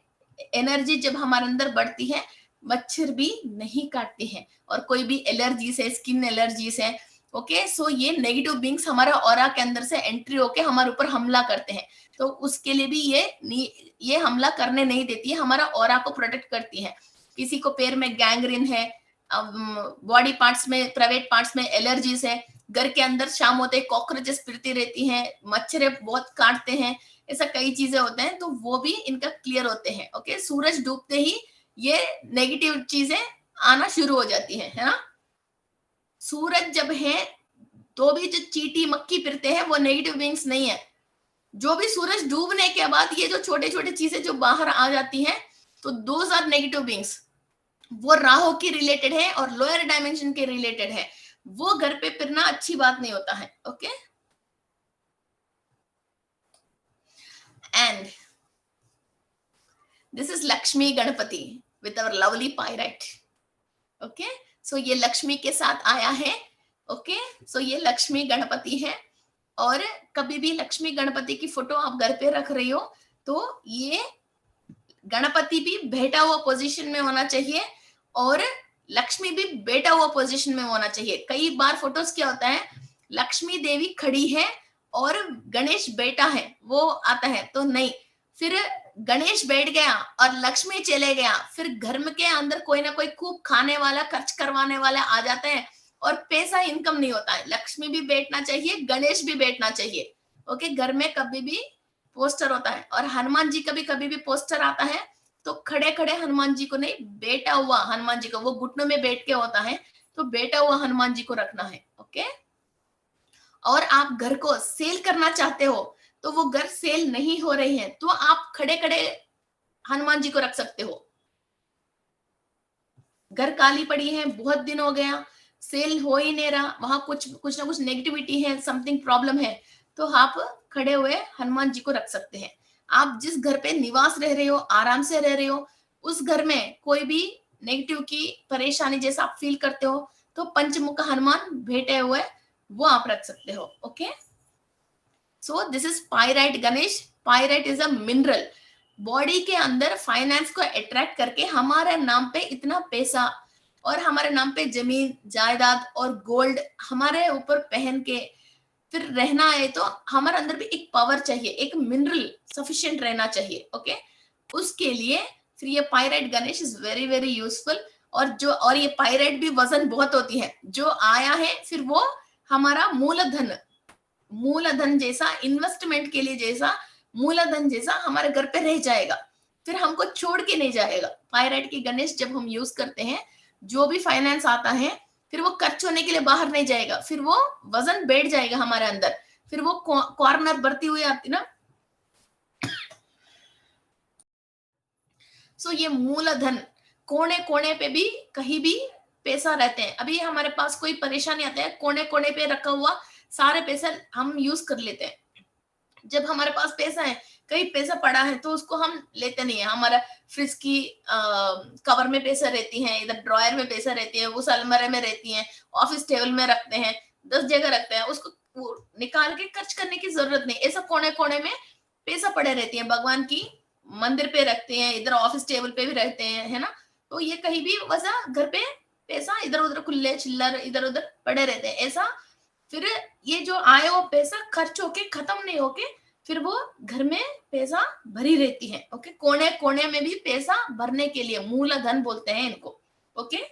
एनर्जी जब हमारे अंदर बढ़ती है, मच्छर भी नहीं काटती है। और कोई भी एलर्जीज है, स्किन एलर्जीज है, ओके, सो ये नेगेटिव बींग्स हमारा ऑरा के अंदर से एंट्री होके हमारे ऊपर हमला करते हैं। तो उसके लिए भी ये हमला करने नहीं देती है, हमारा ऑरा को प्रोटेक्ट करती है। किसी को पैर में गैंग्रीन है, बॉडी पार्ट्स में, प्राइवेट पार्ट्स में एलर्जीज है, घर के अंदर शाम होते कॉकरोचेस फिरती रहती हैं, मच्छर बहुत काटते हैं, ऐसा कई चीजें होते हैं, तो वो भी इनका क्लियर होते हैं। ओके, सूरज डूबते ही ये नेगेटिव चीजें आना शुरू हो जाती है ना। सूरज जब है तो भी जो चींटी मक्खी फिरते हैं वो नेगेटिव बींग्स नहीं है। जो भी सूरज डूबने के बाद ये जो छोटे छोटे चीजें जो बाहर आ जाती हैं, तो दोज आर नेगेटिव बींग्स। वो राहु की रिलेटेड है और लोअर डायमेंशन के रिलेटेड है, वो घर पे फिरना अच्छी बात नहीं होता है। Okay, and this is Lakshmi Ganapati with our lovely pyrite. Okay, सो ये लक्ष्मी के साथ आया है। ओके, सो ये लक्ष्मी गणपति है। और कभी भी लक्ष्मी गणपति की फोटो आप घर पे रख रही हो तो ये गणपति भी बैठा हुआ पोजीशन में होना चाहिए और लक्ष्मी भी बैठा हुआ पोजीशन में होना चाहिए। कई बार फोटोज क्या होता है, लक्ष्मी देवी खड़ी है और गणेश बैठा है, वो आता है, तो नहीं, फिर गणेश बैठ गया और लक्ष्मी चले गया, फिर घर में के अंदर कोई ना कोई खूब खाने वाला, खर्च करवाने वाला आ जाता है और पैसा इनकम नहीं होता है। लक्ष्मी भी बैठना चाहिए, गणेश भी बैठना चाहिए। ओके, घर में कभी भी पोस्टर होता है और हनुमान जी का भी कभी भी पोस्टर आता है तो खड़े खड़े हनुमान जी को नहीं, बैठा हुआ हनुमान जी को, वो घुटनों में बैठ के होता है, तो बैठा हुआ हनुमान जी को रखना है। ओके, और आप घर को सेल करना चाहते हो तो वो घर सेल नहीं हो रही है तो आप खड़े खड़े हनुमान जी को रख सकते हो। घर काली पड़ी है, बहुत दिन हो गया, सेल हो ही नहीं रहा, वहां कुछ ना कुछ नेगेटिविटी है, समथिंग प्रॉब्लम है, तो आप खड़े हुए हनुमान जी को रख सकते हैं। आप जिस घर पे निवास रह रहे हो, आराम से रह रहे हो, उस घर में कोई भी नेगेटिव की परेशानी जैसा आप फील करते हो तो पंचमुख हनुमान बैठे हुए वो आप रख सकते हो। Okay, so this is pyrite Ganesh. Pyrite is a mineral, body के अंदर फाइनेंस को अट्रैक्ट करके हमारे नाम पे इतना पैसा और हमारे नाम पे जमीन जायदाद और गोल्ड हमारे ऊपर पहन के फिर रहना है, तो हमारे अंदर भी एक पावर चाहिए, एक मिनरल सफिशिएंट रहना चाहिए। ओके, उसके लिए फिर ये pyrite Ganesh is very very useful. और ये पायराइट भी वजन बहुत होती है, जो आया है फिर वो हमारा मूलधन जैसा, इन्वेस्टमेंट के लिए जैसा, मूलधन जैसा हमारे घर पे रह जाएगा, फिर हमको छोड़ के नहीं जाएगा। पायराइट की गणेश जब हम यूज करते हैं, जो भी फाइनेंस आता है फिर वो खर्च होने के लिए बाहर नहीं जाएगा, फिर वो वजन बैठ जाएगा हमारे अंदर, फिर वो कॉर्नर बढ़ती हुई आती ना। सो ये मूलधन कोने कोने पे भी कहीं भी पैसा रहते हैं। अभी हमारे पास कोई परेशानी आता है, कोने कोने पे रखा हुआ सारे पैसा हम यूज कर लेते हैं। जब हमारे पास पैसा है, कहीं पैसा पड़ा है, तो उसको हम लेते नहीं है। हमारा फ्रिज की कवर में पैसा रहती है, इधर ड्रॉयर में पैसा रहती है, उस अलमारे में रहती है, ऑफिस टेबल में रखते हैं, 10 जगह रखते हैं, उसको निकाल के खर्च करने की जरूरत नहीं। ऐसा कोने कोने में पैसा पड़े रहती है, भगवान की मंदिर पे रखते हैं, इधर ऑफिस टेबल पे भी रहते हैं, है ना। तो ये कहीं भी वजह घर पे पैसा इधर उधर खुले चिल्लर इधर उधर पड़े रहते हैं। ऐसा फिर ये जो आए वो पैसा खर्च होके खत्म नहीं होके फिर वो घर में पैसा भरी रहती है। ओके, कोने कोने में भी पैसा भरने के लिए मूलधन बोलते हैं इनको। ओके,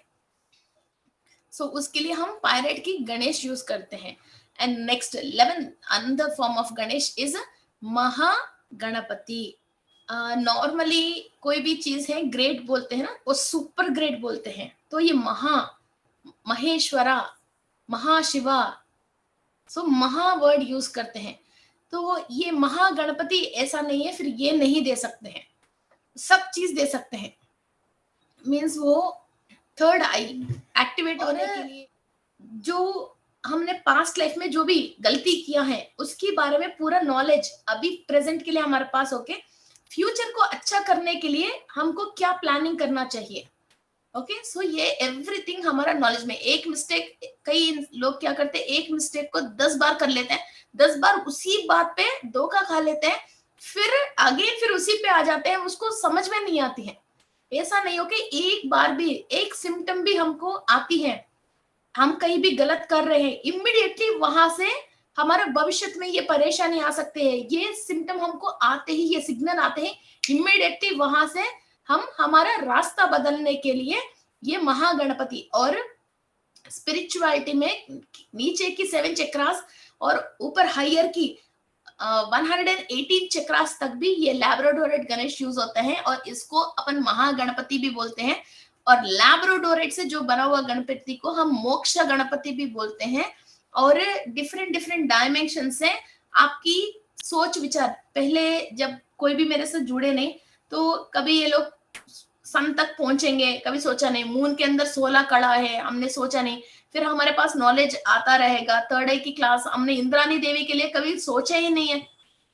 सो उसके लिए हम पायराइट की गणेश यूज करते हैं। And next 11 another form of Ganesh is Mahaganapati. Normally कोई भी चीज है ग्रेट बोलते हैं ना, वो सुपर ग्रेट बोलते हैं, तो ये महेश्वरा, महाशिवा, सो महा वर्ड यूज करते हैं। तो ये महागणपति ऐसा नहीं है, फिर ये नहीं दे सकते हैं। सब चीज दे सकते हैं। मीन्स वो थर्ड आई एक्टिवेट होने के लिए जो हमने पास्ट लाइफ में जो भी गलती किया है उसके बारे में पूरा नॉलेज अभी प्रेजेंट के लिए हमारे पास होके फ्यूचर को अच्छा करने के लिए हमको क्या प्लानिंग करना चाहिए। ओके सो ये एवरीथिंग हमारा नॉलेज में। एक मिस्टेक, कई लोग क्या करते हैं, एक मिस्टेक को 10 बार कर लेते हैं, 10 बार उसी बात पे धोखा खा लेते हैं, फिर आगे फिर उसी पे आ जाते हैं, उसको समझ में नहीं आती है। ऐसा नहीं हो कि एक बार भी एक सिम्टम भी हमको आती है, हम कहीं भी गलत कर रहे हैं, इमीडिएटली वहां से हमारे भविष्य में ये परेशानी आ सकते हैं। ये सिम्टम हमको आते ही, ये सिग्नल आते हैं, इमीडिएटली वहां से हम हमारा रास्ता बदलने के लिए ये महागणपति और स्पिरिचुअलिटी में नीचे की 7 चक्रास और ऊपर हायर की 118 चक्रास तक भी ये लैब्राडोरेट गणेश यूज होते हैं और इसको अपन महागणपति भी बोलते हैं। और लैब्राडोरेट से जो बना हुआ गणपति को हम मोक्ष गणपति भी बोलते हैं। और डिफरेंट डिफरेंट डायमेंशन से आपकी सोच विचार, पहले जब कोई भी मेरे से जुड़े नहीं तो कभी ये लोग सन तक पहुंचेंगे, कभी सोचा नहीं। मून के अंदर 16 कड़ा है, हमने सोचा नहीं। फिर हमारे पास नॉलेज आता रहेगा, थर्ड आई की क्लास हमने इंद्रानी देवी के लिए कभी सोचा ही नहीं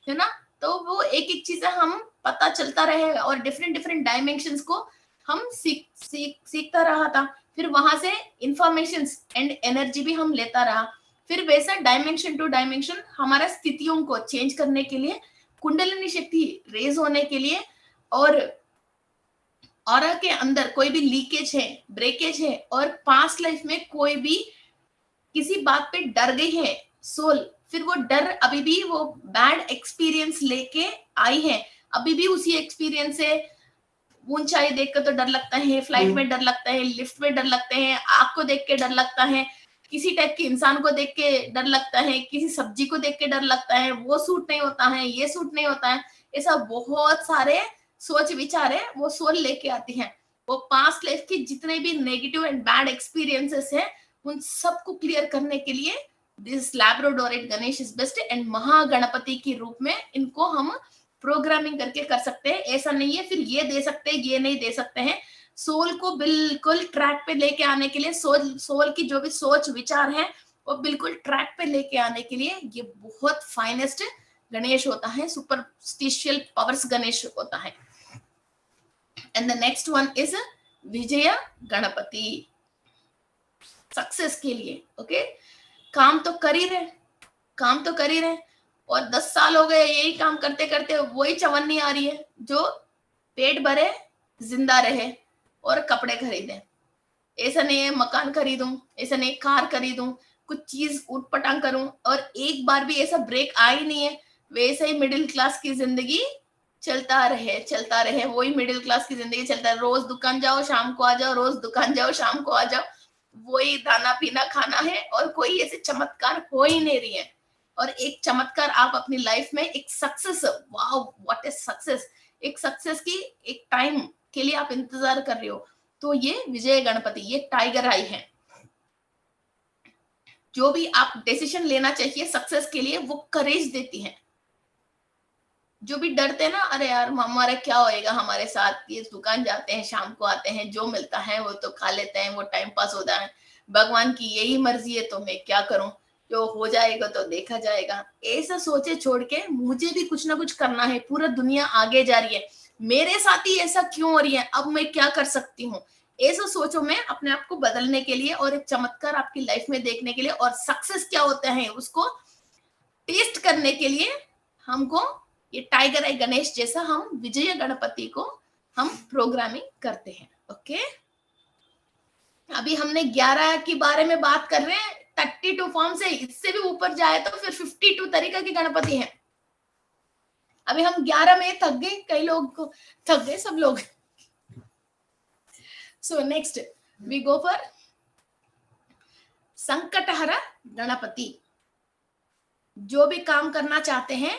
है ना। तो वो एक एक चीजें हम पता चलता रहे और डिफरेंट डिफरेंट डायमेंशंस को हम सीखता रहा था। फिर वहां से इंफॉर्मेशन एंड एनर्जी भी हम लेता रहा। फिर वैसा डायमेंशन टू डायमेंशन हमारा स्थितियों को चेंज करने के लिए, कुंडलिनी शक्ति रेज होने के लिए, और ऑरा के अंदर कोई भी लीकेज है, ब्रेकेज है, और पास्ट लाइफ में कोई भी किसी बात पे डर गई है सोल, फिर वो डर अभी भी वो बैड एक्सपीरियंस लेके आई है, अभी भी उसी एक्सपीरियंस से ऊंचाई देखकर तो डर लगता है, फ्लाइट में डर लगता है, लिफ्ट में डर लगते हैं, आग को देख के डर लगता है, किसी टाइप के इंसान को देख के डर लगता है, किसी सब्जी को देख के डर लगता है, वो सूट नहीं होता है, ये सूट नहीं होता है। ऐसा बहुत सारे सोच विचार है वो सोल लेके आती है। वो पास्ट लाइफ की जितने भी नेगेटिव एंड बैड एक्सपीरियंसेस है उन सबको क्लियर करने के लिए this labradorite Ganesh is best. And Mahaganapati के रूप में इनको हम प्रोग्रामिंग करके कर सकते हैं। ऐसा नहीं है फिर ये दे सकते हैं ये नहीं दे सकते हैं। सोल को बिल्कुल ट्रैक पे लेके आने के लिए, सोल की जो भी सोच विचार है वो बिल्कुल ट्रैक पे लेके आने के लिए ये बहुत फाइनेस्ट गणेश होता है, सुपरस्टिशियल पावर्स गणेश होता है। And the next one is Vijay Ganpati, success के लिए। ओके काम तो कर ही रहे, काम तो कर ही रहे, और 10 साल हो गए यही काम करते करते, वही चवन्नी आ रही है जो पेट भरे, जिंदा रहे और कपड़े खरीदे। ऐसा नहीं है मकान खरीदूं, ऐसा नहीं कार खरीदूं, कुछ चीज उठपटांग करूं और एक बार भी ऐसा ब्रेक आ ही नहीं है। वैसे ही मिडिल क्लास की जिंदगी चलता रहे, वही मिडिल क्लास की जिंदगी चलता है। रोज दुकान जाओ शाम को आ जाओ, रोज दुकान जाओ शाम को आ जाओ, वही दाना पीना खाना है और कोई ऐसे चमत्कार हो ही नहीं रही है। और एक चमत्कार आप अपनी लाइफ में एक success, wow what is success, एक सक्सेस की एक टाइम के लिए आप इंतजार कर रहे हो, तो ये विजय गणपति, ये टाइगर आई है। जो भी आप डिसीजन लेना चाहिए सक्सेस के लिए वो करेज देती है। जो भी डरते हैं ना, अरे यार हमारा क्या होएगा हमारे साथ, ये दुकान जाते हैं शाम को आते हैं, जो मिलता है वो तो खा लेते हैं, वो टाइम पास होता है, भगवान की यही मर्जी है तो मैं क्या करूं, जो हो जाएगा तो देखा जाएगा। ऐसा सोचे छोड़ के मुझे भी कुछ ना कुछ करना है, पूरा दुनिया आगे जा रही है, मेरे साथ ही ऐसा क्यों हो रही है, अब मैं क्या कर सकती हूँ। ऐसा सोचो मैं अपने आप को बदलने के लिए और एक चमत्कार आपकी लाइफ में देखने के लिए और सक्सेस क्या होता है उसको टेस्ट करने के लिए हमको ये टाइगर आई गणेश जैसा हम विजय गणपति को हम प्रोग्रामिंग करते हैं। ओके अभी हमने 11 के बारे में बात कर रहे हैं, 32 फॉर्म से इससे भी ऊपर जाए तो फिर 52 तरीका के गणपति हैं। अभी हम 11 में थक गए, कई लोग को थक गए सब लोग। So next we go for Sankatahara Ganapati. जो भी काम करना चाहते हैं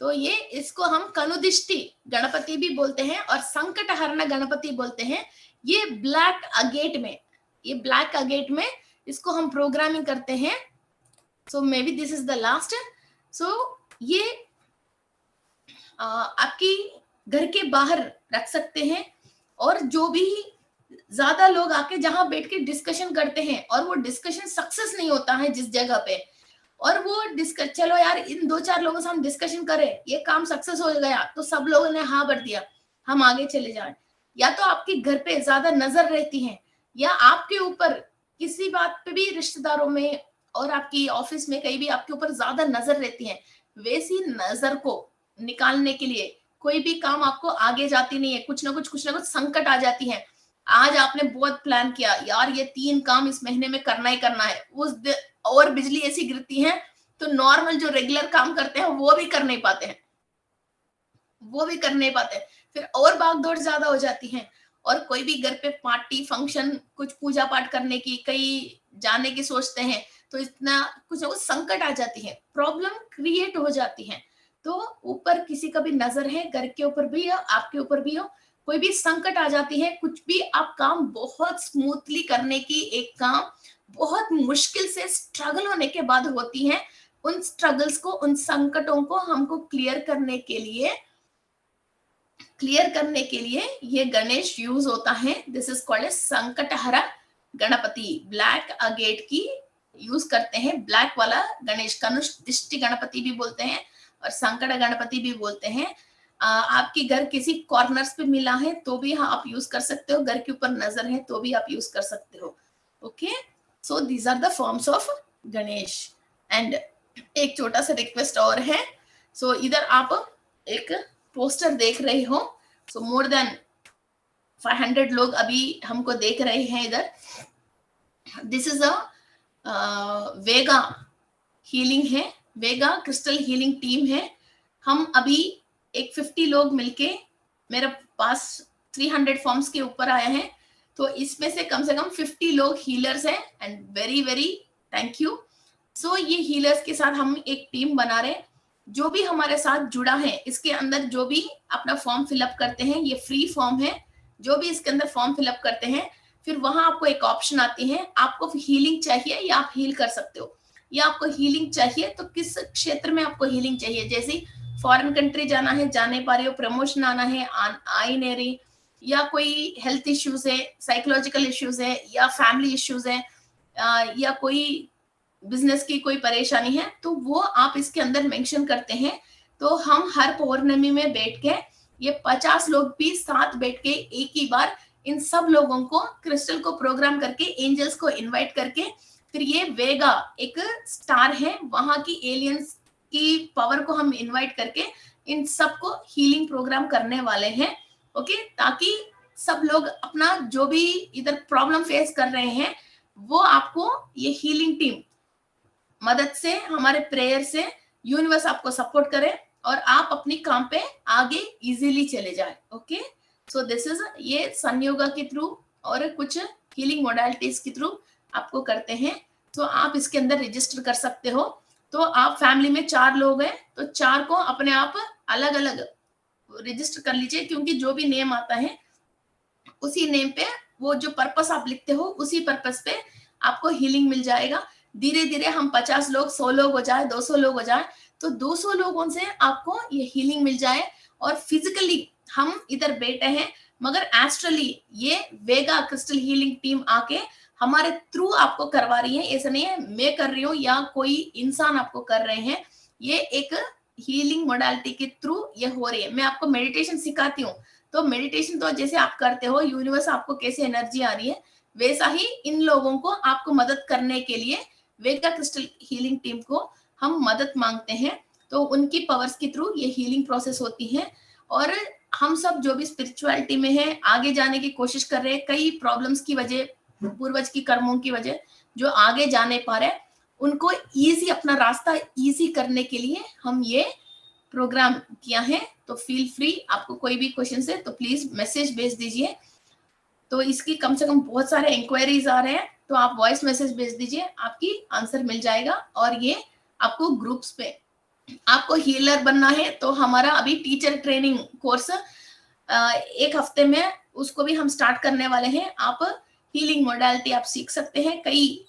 तो ये इसको हम कनुदिष्टि गणपति भी बोलते हैं और संकटहरण गणपति बोलते हैं। ये ब्लैक अगेट में इसको हम प्रोग्रामिंग करते हैं। So maybe this is the last. So ये आपकी घर के बाहर रख सकते हैं, और जो भी ज्यादा लोग आके जहां बैठ के डिस्कशन करते हैं और वो डिस्कशन सक्सेस नहीं होता है जिस जगह पे, और वो डिस्कस, चलो यार इन 2-4 लोगों से हम डिस्कशन करें, ये काम सक्सेस हो गया तो सब लोगों ने हाँ भर दिया, हम आगे चले जाएं। या तो आपके घर पे ज्यादा नजर रहती है, या आपके ऊपर किसी बात पे भी रिश्तेदारों में और आपकी ऑफिस में कहीं भी आपके ऊपर ज्यादा नजर रहती है, वैसी नजर को निकालने के लिए कोई भी काम आपको आगे जाती नहीं है, कुछ ना कुछ संकट आ जाती है। आज आपने बहुत प्लान किया यार, ये 3 काम इस महीने में करना ही करना है, और बिजली ऐसी गिरती है तो नॉर्मल जो रेगुलर काम करते हैं वो भी कर नहीं पाते हैं, फिर और भाग दौड़ ज्यादा हो जाती है। और कोई भी घर पे पार्टी फंक्शन, कुछ पूजा पाठ करने की, कहीं जाने की सोचते हैं, तो इतना कुछ ना कुछ संकट आ जाती है, प्रॉब्लम क्रिएट हो जाती है। तो ऊपर किसी का भी नजर है, घर के ऊपर भी हो, आपके ऊपर भी हो, कोई भी संकट आ जाती है, कुछ भी आप काम बहुत स्मूथली करने की, एक काम बहुत मुश्किल से स्ट्रगल होने के बाद होती है, उन स्ट्रगल्स को, उन संकटों को हमको क्लियर करने के लिए ये गणेश यूज होता है। This is called a Sankatahara Ganapati. Black agate की यूज करते हैं, ब्लैक वाला गणेश, कनुष दिष्टि गणपति भी बोलते हैं और संकट गणपति भी बोलते हैं। आपके घर किसी कॉर्नर्स पे मिला है तो भी आप यूज कर सकते हो, घर के ऊपर नजर है तो भी आप यूज कर सकते हो। Okay, so these are the forms of Ganesh. And एक छोटा सा रिक्वेस्ट और है, सो इधर आप एक पोस्टर देख रहे हो, सो मोर देन 500 लोग अभी हमको देख रहे हैं इधर। This is a Vega healing है, वेगा क्रिस्टल हीलिंग टीम है। हम अभी एक 50 लोग मिलके मेरे पास 300 फॉर्म्स के ऊपर आए हैं, तो इसमें से कम 50 लोग हीलर्स हैं, and very very thank you. So ये हीलर्स के साथ हम एक टीम बना रहे हैं। जो भी हमारे साथ जुड़ा है, इसके अंदर जो भी अपना फॉर्म फिलअप करते हैं, ये फ्री फॉर्म है, जो भी इसके अंदर फॉर्म फिलअप करते हैं, फिर वहां आपको एक ऑप्शन आती है, आपको हीलिंग चाहिए या आप हील कर सकते हो, या आपको हीलिंग चाहिए तो किस क्षेत्र में आपको हीलिंग चाहिए, जैसे फॉरेन कंट्री जाना है, जा नहीं पा रही हो, प्रमोशन आना है, आई नहीं रही, या कोई हेल्थ इश्यूज है, साइकोलॉजिकल इश्यूज है, या फैमिली इश्यूज है, या कोई बिजनेस की कोई परेशानी है, तो वो आप इसके अंदर मेंशन करते हैं। तो हम हर पौर्णमी में बैठ के, ये 50 लोग भी साथ बैठ के एक ही बार इन सब लोगों को क्रिस्टल को प्रोग्राम करके, एंजल्स को इनवाइट करके, फिर ये वेगा एक स्टार है, वहां की एलियंस की पावर को हम इनवाइट करके इन सबको हीलिंग प्रोग्राम करने वाले हैं। ओके, ताकि सब लोग अपना जो भी इधर प्रॉब्लम फेस कर रहे हैं, वो आपको ये हीलिंग टीम मदद से, हमारे प्रेयर से यूनिवर्स आपको सपोर्ट करे और आप अपनी काम पे आगे इजीली चले जाए। ओके, सो दिस इज, ये सन योगा के थ्रू और कुछ हीलिंग मोडालिटीज के थ्रू आपको करते हैं। तो आप इसके अंदर रजिस्टर कर सकते हो। तो आप फैमिली में 4 लोग हैं, तो 4 को अपने आप अलग अलग रजिस्टर कर लीजिए, क्योंकि जो भी नेम आता है उसी नेम पे, वो जो पर्पस आप लिखते हो उसी पर्पस पे आपको हीलिंग मिल जाएगा। धीरे धीरे हम 50 लोग, 100 लोग हो जाए, 200 लोग हो जाए, तो 200 लोगों से आपको ये हीलिंग मिल जाए। और फिजिकली हम इधर बैठे हैं, मगर एस्ट्रली ये वेगा क्रिस्टल हीलिंग टीम आके हमारे थ्रू आपको करवा रही है। ऐसा नहीं है मैं कर रही हूँ या कोई इंसान आपको कर रहे हैं, ये एक हीलिंग मोडालिटी के थ्रू ये हो रही है। मैं आपको मेडिटेशन सिखाती हूँ, तो मेडिटेशन तो जैसे आप करते हो, यूनिवर्स आपको कैसे एनर्जी आ रही है, वैसा ही इन लोगों को आपको मदद करने के लिए वेगा क्रिस्टल हीलिंग टीम को हम मदद मांगते हैं। तो उनकी पावर्स के थ्रू ये हीलिंग प्रोसेस होती है। और हम सब जो भी स्पिरिचुअलिटी में है, आगे जाने की कोशिश कर रहे हैं, कई प्रॉब्लम्स की वजह, पूर्वज की कर्मों की वजह, जो आगे जा नहीं पा रहे, उनको इजी, अपना रास्ता इजी करने के लिए हम ये प्रोग्राम किया है। तो फील फ्री, आपको कोई भी क्वेश्चन है तो प्लीज मैसेज भेज दीजिए। तो इसकी कम से कम बहुत सारे इंक्वायरीज आ रहे हैं, तो आप वॉइस मैसेज भेज दीजिए, आपकी आंसर मिल जाएगा। और ये आपको ग्रुप्स पे, आपको हीलर बनना है तो हमारा अभी टीचर ट्रेनिंग कोर्स 1 हफ्ते में उसको भी हम स्टार्ट करने वाले हैं। आप हीलिंग मोडालिटी आप सीख सकते हैं, कई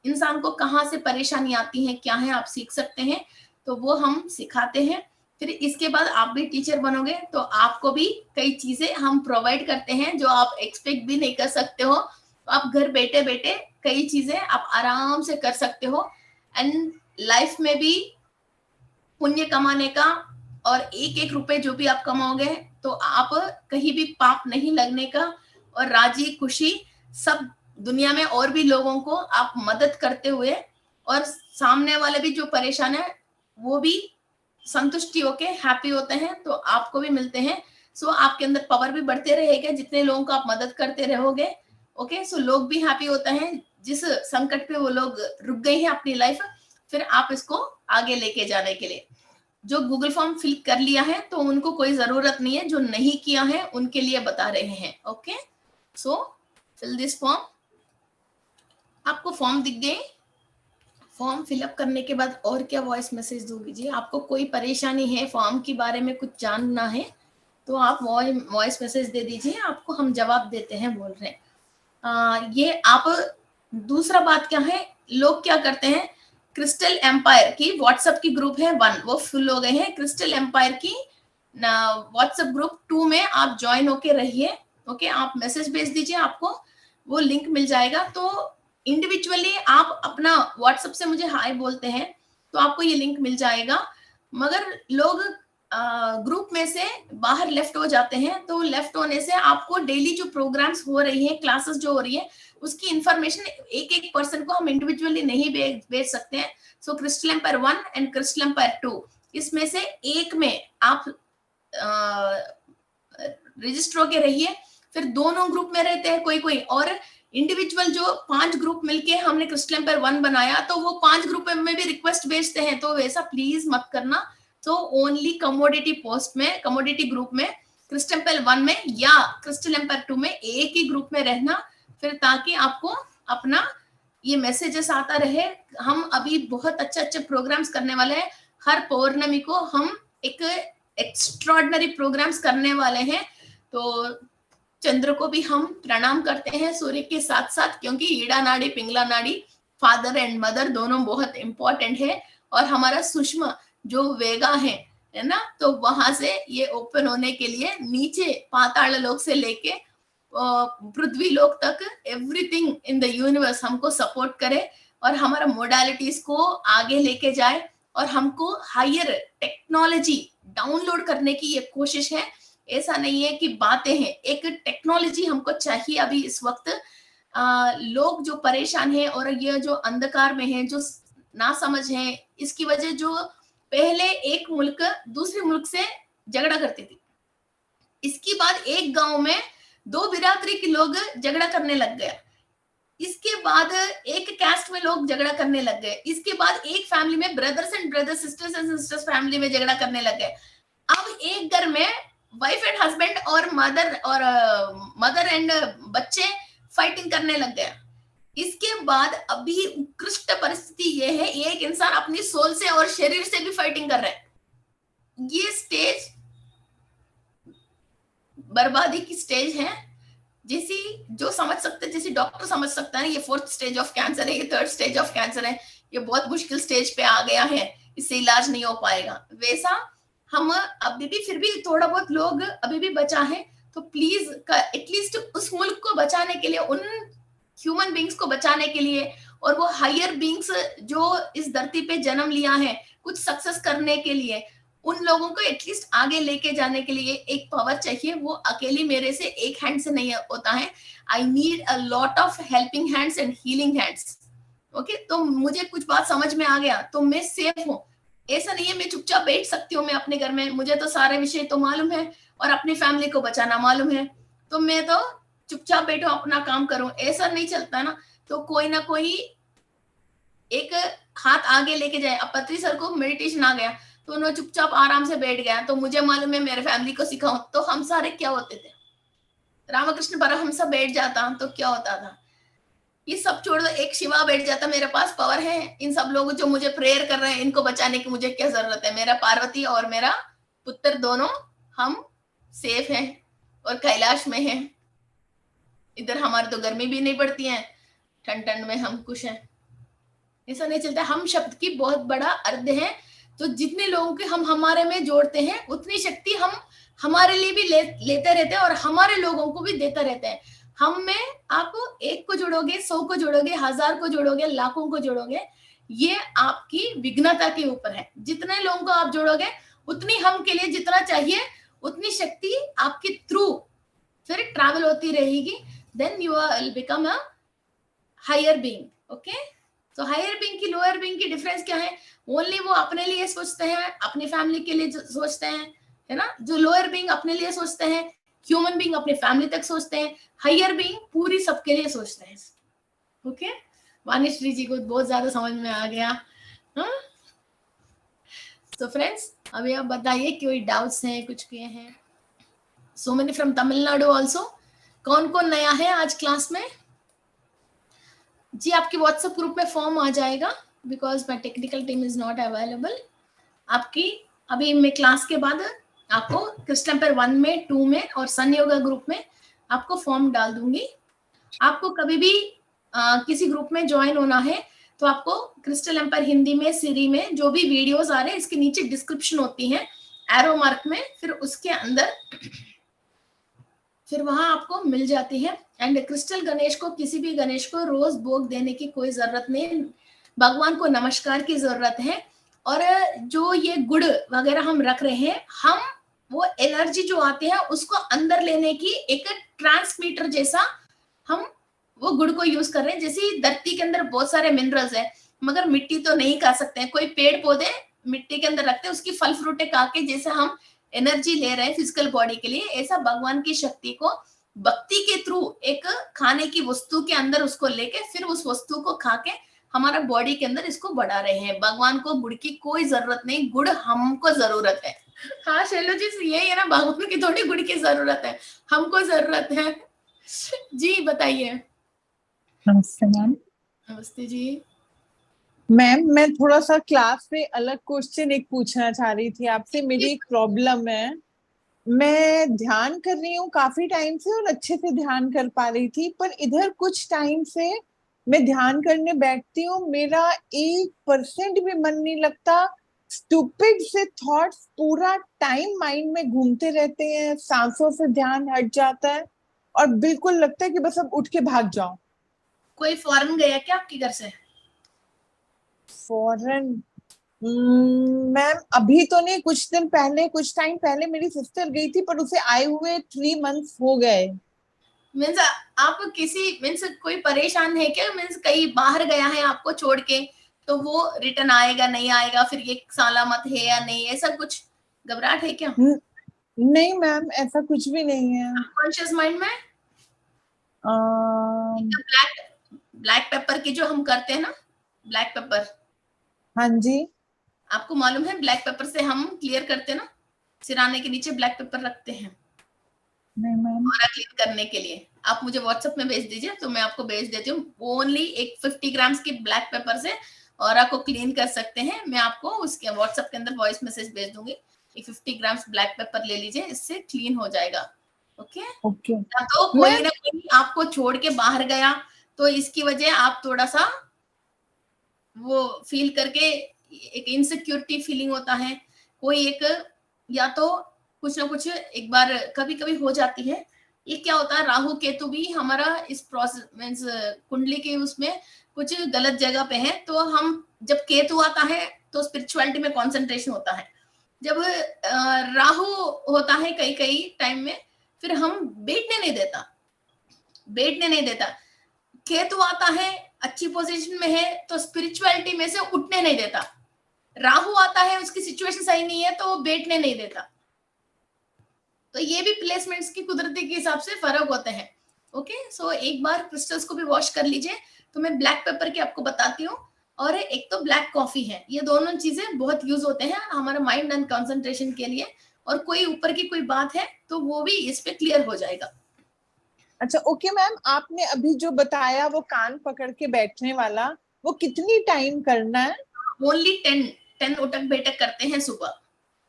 इंसान को कहाँ से परेशानी आती है, क्या है, आप सीख सकते हैं, तो वो हम सिखाते हैं। फिर इसके बाद आप भी टीचर बनोगे तो आपको भी कई चीजें हम प्रोवाइड करते हैं जो आप एक्सपेक्ट भी नहीं कर सकते हो। तो आप घर बैठे बैठे कई चीजें आप आराम से कर सकते हो। एंड लाइफ में भी पुण्य कमाने का और एक एक रुपए जो भी आप कमाओगे तो आप कहीं भी पाप नहीं लगने का और राजी खुशी सब दुनिया में और भी लोगों को आप मदद करते हुए और सामने वाले भी जो परेशान है वो भी संतुष्टि होके हैप्पी होते हैं तो आपको भी मिलते हैं। सो आपके अंदर पावर भी बढ़ते रहेगा जितने लोगों को आप मदद करते रहोगे। ओके, सो लोग भी हैप्पी होते हैं जिस संकट पे वो लोग रुक गए हैं अपनी लाइफ, फिर आप इसको आगे लेके जाने के लिए। जो गूगल फॉर्म फिल कर लिया है तो उनको कोई जरूरत नहीं है, जो नहीं किया है उनके लिए बता रहे हैं। Okay, so fill this form. आपको फॉर्म दिख गए। फॉर्म फिलअप करने के बाद और क्या वॉइस मैसेज दोगी जी? आपको कोई परेशानी है, फॉर्म के बारे में कुछ जानना है तो आप वॉइस मैसेज दे दीजिए, आपको हम जवाब देते हैं, बोल रहे हैं। ये आप दूसरा बात क्या है, लोग क्या करते हैं, क्रिस्टल एम्पायर की व्हाट्सएप की ग्रुप है 1 वो फुल हो गए हैं। क्रिस्टल एम्पायर की व्हाट्सएप ग्रुप 2 में आप ज्वाइन होके रहिए। ओके, आप मैसेज भेज दीजिए, आपको वो लिंक मिल जाएगा। तो इंडिविजुअली आप अपना व्हाट्सएप से मुझे हाय बोलते हैं तो आपको ये लिंक मिल जाएगा। मगर लोग ग्रुप में से बाहर लेफ्ट हो जाते हैं तो लेफ्ट होने से आपको डेली जो प्रोग्राम्स हो रही है, क्लासेस जो हो रही है, उसकी इंफॉर्मेशन एक एक पर्सन को हम इंडिविजुअली नहीं भेज सकते हैं। So crystal empire 1 and crystal empire 2 इसमें से एक में आप रजिस्टर होके रहिए। फिर दोनों ग्रुप में रहते हैं कोई कोई, और इंडिविजुअल जो 5 ग्रुप मिलके हमने क्रिस्टल एम्पायर 1 बनाया तो वो 5 ग्रुप में भी रिक्वेस्ट भेजते हैं, तो वैसा प्लीज मत करना। तो ओनली कमोडिटी पोस्ट में, कमोडिटी ग्रुप में, क्रिस्टल एम्पायर 1 में या क्रिस्टल एम्पायर 2 में एक ही ग्रुप में रहना, फिर ताकि आपको अपना ये मैसेजेस आता रहे। हम अभी बहुत अच्छे अच्छे प्रोग्राम्स करने वाले हैं। हर पौर्णमी को हम एक एक्स्ट्रॉर्डिनरी प्रोग्राम्स करने वाले हैं। तो चंद्र को भी हम प्रणाम करते हैं सूर्य के साथ साथ, क्योंकि ईड़ा नाड़ी पिंगला नाड़ी फादर एंड मदर दोनों बहुत इंपॉर्टेंट है। और हमारा सुषमा जो वेगा है ना, तो वहां से ये ओपन होने के लिए नीचे पाताल लोक से लेके पृथ्वी लोक तक एवरीथिंग इन द यूनिवर्स हमको सपोर्ट करे और हमारा मोडालिटीज को आगे लेके जाए और हमको हायर टेक्नोलॉजी डाउनलोड करने की ये कोशिश है। ऐसा नहीं है कि बातें हैं, एक टेक्नोलॉजी हमको चाहिए अभी इस वक्त। लोग जो परेशान हैं और ये जो अंधकार में हैं, जो ना समझ है, इसकी वजह जो पहले एक मुल्क दूसरे मुल्क से झगड़ा करती थी, इसके बाद एक गांव में 2 बिरादरी के लोग झगड़ा करने लग गया, इसके बाद एक कास्ट में लोग झगड़ा करने लग गए, इसके बाद एक फैमिली में brothers and brothers, sisters and sisters family में झगड़ा करने लग गए। अब एक घर में वाइफ एंड हस्बैंड और मदर एंड बच्चे फाइटिंग करने लग गया। इसके बाद अभी उत्कृष्ट परिस्थिति ये है, एक इंसान अपनी सोल से और शरीर से भी फाइटिंग कर रहा है। ये स्टेज बर्बादी की स्टेज है। जैसी जो समझ सकते, जैसे डॉक्टर समझ सकता है ये 4th स्टेज ऑफ कैंसर है, ये 3rd स्टेज ऑफ कैंसर है, ये बहुत मुश्किल स्टेज पे आ गया है, इससे इलाज नहीं हो पाएगा, वैसा हम अभी भी फिर भी थोड़ा बहुत लोग अभी भी बचा है। तो प्लीज एटलीस्ट उस मुल्क को बचाने के लिए, उन ह्यूमन बींग्स को बचाने के लिए, और वो हायर बींग्स जो इस धरती पे जन्म लिया है कुछ सक्सेस करने के लिए, उन लोगों को एटलीस्ट आगे लेके जाने के लिए एक पावर चाहिए। वो अकेली मेरे से एक हैंड से नहीं होता है। I need a lot of helping hands and healing hands. Okay, तो मुझे कुछ बात समझ में आ गया तो मैं सेफ हूँ। ऐसा नहीं है मैं चुपचाप बैठ सकती हूँ मैं अपने घर में, मुझे तो सारे विषय तो मालूम है और अपनी फैमिली को बचाना मालूम है, तो मैं तो चुपचाप बैठो अपना काम करूं, ऐसा नहीं चलता ना। तो कोई ना कोई एक हाथ आगे लेके जाए। अब पत्री सर को मेडिटेशन आ गया तो उन्होंने चुपचाप आराम से बैठ गया, तो मुझे मालूम है मेरे फैमिली को सिखाऊं, तो हम सारे क्या होते थे, रामकृष्ण परमहंस बैठ जाता तो क्या होता था। ये सब छोड़ दो, एक शिवा बैठ जाता, मेरे पास पावर है, इन सब लोगों जो मुझे प्रेयर कर रहे हैं इनको बचाने की मुझे क्या जरूरत है। मेरा पार्वती और मेरा पुत्र दोनों हम सेफ हैं और कैलाश में हैं। इधर हमारे तो गर्मी भी नहीं पड़ती है, ठंड ठंड में हम खुश हैं। ऐसा नहीं चलता। हम शब्द की बहुत बड़ा अर्थ है। तो जितने लोगों के हम हमारे में जोड़ते हैं उतनी शक्ति हम हमारे लिए भी लेते रहते हैं और हमारे लोगों को भी देते रहते हैं। हम में आप 1 को जोड़ोगे, 100 को जोड़ोगे, 1000 को जोड़ोगे, लाखों को जोड़ोगे, ये आपकी विघ्नता के ऊपर है। जितने लोगों को आप जोड़ोगे उतनी हम के लिए जितना चाहिए उतनी शक्ति आपकी थ्रू फिर ट्रैवल होती रहेगी। Then you will become a higher being. Okay, तो हायर बीइंग की लोअर बीइंग की डिफरेंस क्या है? ओनली वो अपने लिए सोचते हैं, अपनी फैमिली के लिए सोचते हैं, है ना। जो लोअर बीइंग अपने लिए सोचते हैं, ह्यूमन बीइंग अपने फैमिली तक सोचते हैं, हायर बीइंग पूरी सबके लिए सोचते हैं। ओके, वाणिश्री जी को बहुत ज्यादा समझ में आ गया। हाँ, तो फ्रेंड्स अभी आप बताइए कोई डाउट्स हैं, कुछ किए हैं? So many from Tamil Nadu also. कौन कौन नया है आज क्लास में? जी, आपके व्हाट्सएप ग्रुप में फॉर्म आ जाएगा, because my technical team is not available. आपकी अभी मैं क्लास के बाद आपको क्रिस्टल एम्पायर 1 में, 2 में और सन योगा ग्रुप में आपको फॉर्म डाल दूंगी। आपको कभी भी किसी ग्रुप में ज्वाइन होना है तो आपको क्रिस्टल एम्पायर हिंदी में, सीरी में जो भी वीडियोस आ रहे हैं इसके नीचे डिस्क्रिप्शन होती है एरो मार्क में, फिर उसके अंदर फिर वहां आपको मिल जाती है। एंड क्रिस्टल गणेश को, किसी भी गणेश को रोज भोग देने की कोई जरूरत नहीं, भगवान को नमस्कार की जरूरत है। और जो ये गुड़ वगैरह हम रख रहे हैं, हम वो एनर्जी जो आती है उसको अंदर लेने की एक ट्रांसमीटर जैसा हम वो गुड़ को यूज कर रहे हैं। जैसे धरती के अंदर बहुत सारे मिनरल्स है, मगर मिट्टी तो नहीं खा सकते हैं। कोई पेड़ पौधे मिट्टी के अंदर रखते हैं, उसकी फल फ्रूटे खा के जैसे हम एनर्जी ले रहे हैं फिजिकल बॉडी के लिए, ऐसा भगवान की शक्ति को भक्ति के थ्रू एक खाने की वस्तु के अंदर उसको लेके फिर उस वस्तु को खा के हमारा बॉडी के अंदर इसको बढ़ा रहे हैं। भगवान को गुड़ की कोई जरूरत नहीं, गुड़ हमको जरूरत है। हाँ शैलो जी, यही है ना, भगवान की थोड़ी गुड़ की जरूरत है, हमको जरूरत है। जी बताइए। नमस्ते मैम। नमस्ते जी। मैम मैं थोड़ा सा क्लास से अलग क्वेश्चन एक पूछना चाह रही थी आपसे। मेरी एक प्रॉब्लम है, मैं ध्यान कर रही हूँ काफी टाइम से और अच्छे से ध्यान कर पा रही थी, पर इधर कुछ टाइम से मैं ध्यान करने बैठती हूँ, मेरा 1% भी मन नहीं लगता। स्टूपिड से थॉट्स पूरा टाइम माइंड में घूमते रहते हैं, सांसों से ध्यान हट जाता है और बिल्कुल लगता है कि बस अब उठ के भाग जाओ। कोई फॉरेन गया क्या आपके घर से? फॉरेन? मैम अभी तो नहीं, कुछ दिन पहले, कुछ टाइम पहले मेरी सिस्टर गई थी, पर उसे आए हुए 3 मंथ्स हो गए। मीन्स आप किसी मीन्स कोई परेशान है क्या? मीन्स कहीं बाहर गया है आपको छोड़ के, तो वो रिटर्न आएगा नहीं आएगा, फिर ये सलामत है या नहीं, ऐसा कुछ घबराहट है क्या? नहीं मैम, ऐसा कुछ भी नहीं है। कॉन्शियस माइंड में अम, ब्लैक ब्लैक पेपर की जो हम करते हैं ना, ब्लैक पेपर, हाँ जी। आपको मालूम है ब्लैक पेपर से हम क्लियर करते हैं ना, सिराने के नीचे ब्लैक पेपर रखते हैं नहीं मैम। और क्लीन करने के लिए। आप मुझे व्हाट्सएप में भेज दीजिए तो मैं आपको भेज देती हूँ। ओनली एक 50 ग्राम्स की ब्लैक पेपर से और को क्लीन कर सकते हैं। मैं आपको उसके व्हाट्सएप के अंदर वॉइस मैसेज भेज दूंगी। 50 ग्राम्स ब्लैक पेपर ले लीजिए, इससे क्लीन हो जाएगा। Okay okay. तो कोई ना कोई आपको छोड़ के बाहर गया तो इसकी वजह आप थोड़ा सा वो फील करके एक इनसिक्योरिटी फीलिंग होता है। कोई एक या तो कुछ ना कुछ एक बार कभी कभी हो जाती है। ये क्या होता है, राहु केतु भी हमारा इस प्रोसेस मीन्स कुंडली के उसमें कुछ गलत जगह पे है। तो हम जब केतु आता है तो स्पिरिचुअलिटी में कंसंट्रेशन होता है। जब राहु होता है कई कई टाइम में, फिर हम बैठने नहीं देता। केतु आता है अच्छी पोजीशन में है तो स्पिरिचुअलिटी में से उठने नहीं देता। राहु आता है उसकी सिचुएशन सही नहीं है तो वो बैठने नहीं देता। तो ये भी प्लेसमेंट्स की कुदरती के हिसाब से फर्क होते हैं। ओके सो एक बार क्रिस्टल्स को भी वॉश कर लीजिए। तो मैं ब्लैक पेपर की आपको बताती हूँ, और एक तो ब्लैक कॉफी है। ये दोनों चीजें बहुत यूज होते हैं हमारा माइंड एंड कंसंट्रेशन के लिए। और कोई ऊपर की कोई बात है तो वो भी इस पे क्लियर हो जाएगा। अच्छा ओके मैम, आपने अभी जो बताया वो कान पकड़ के बैठने वाला, वो कितनी टाइम करना है? ओनली 10 उठक बैठक करते हैं सुबह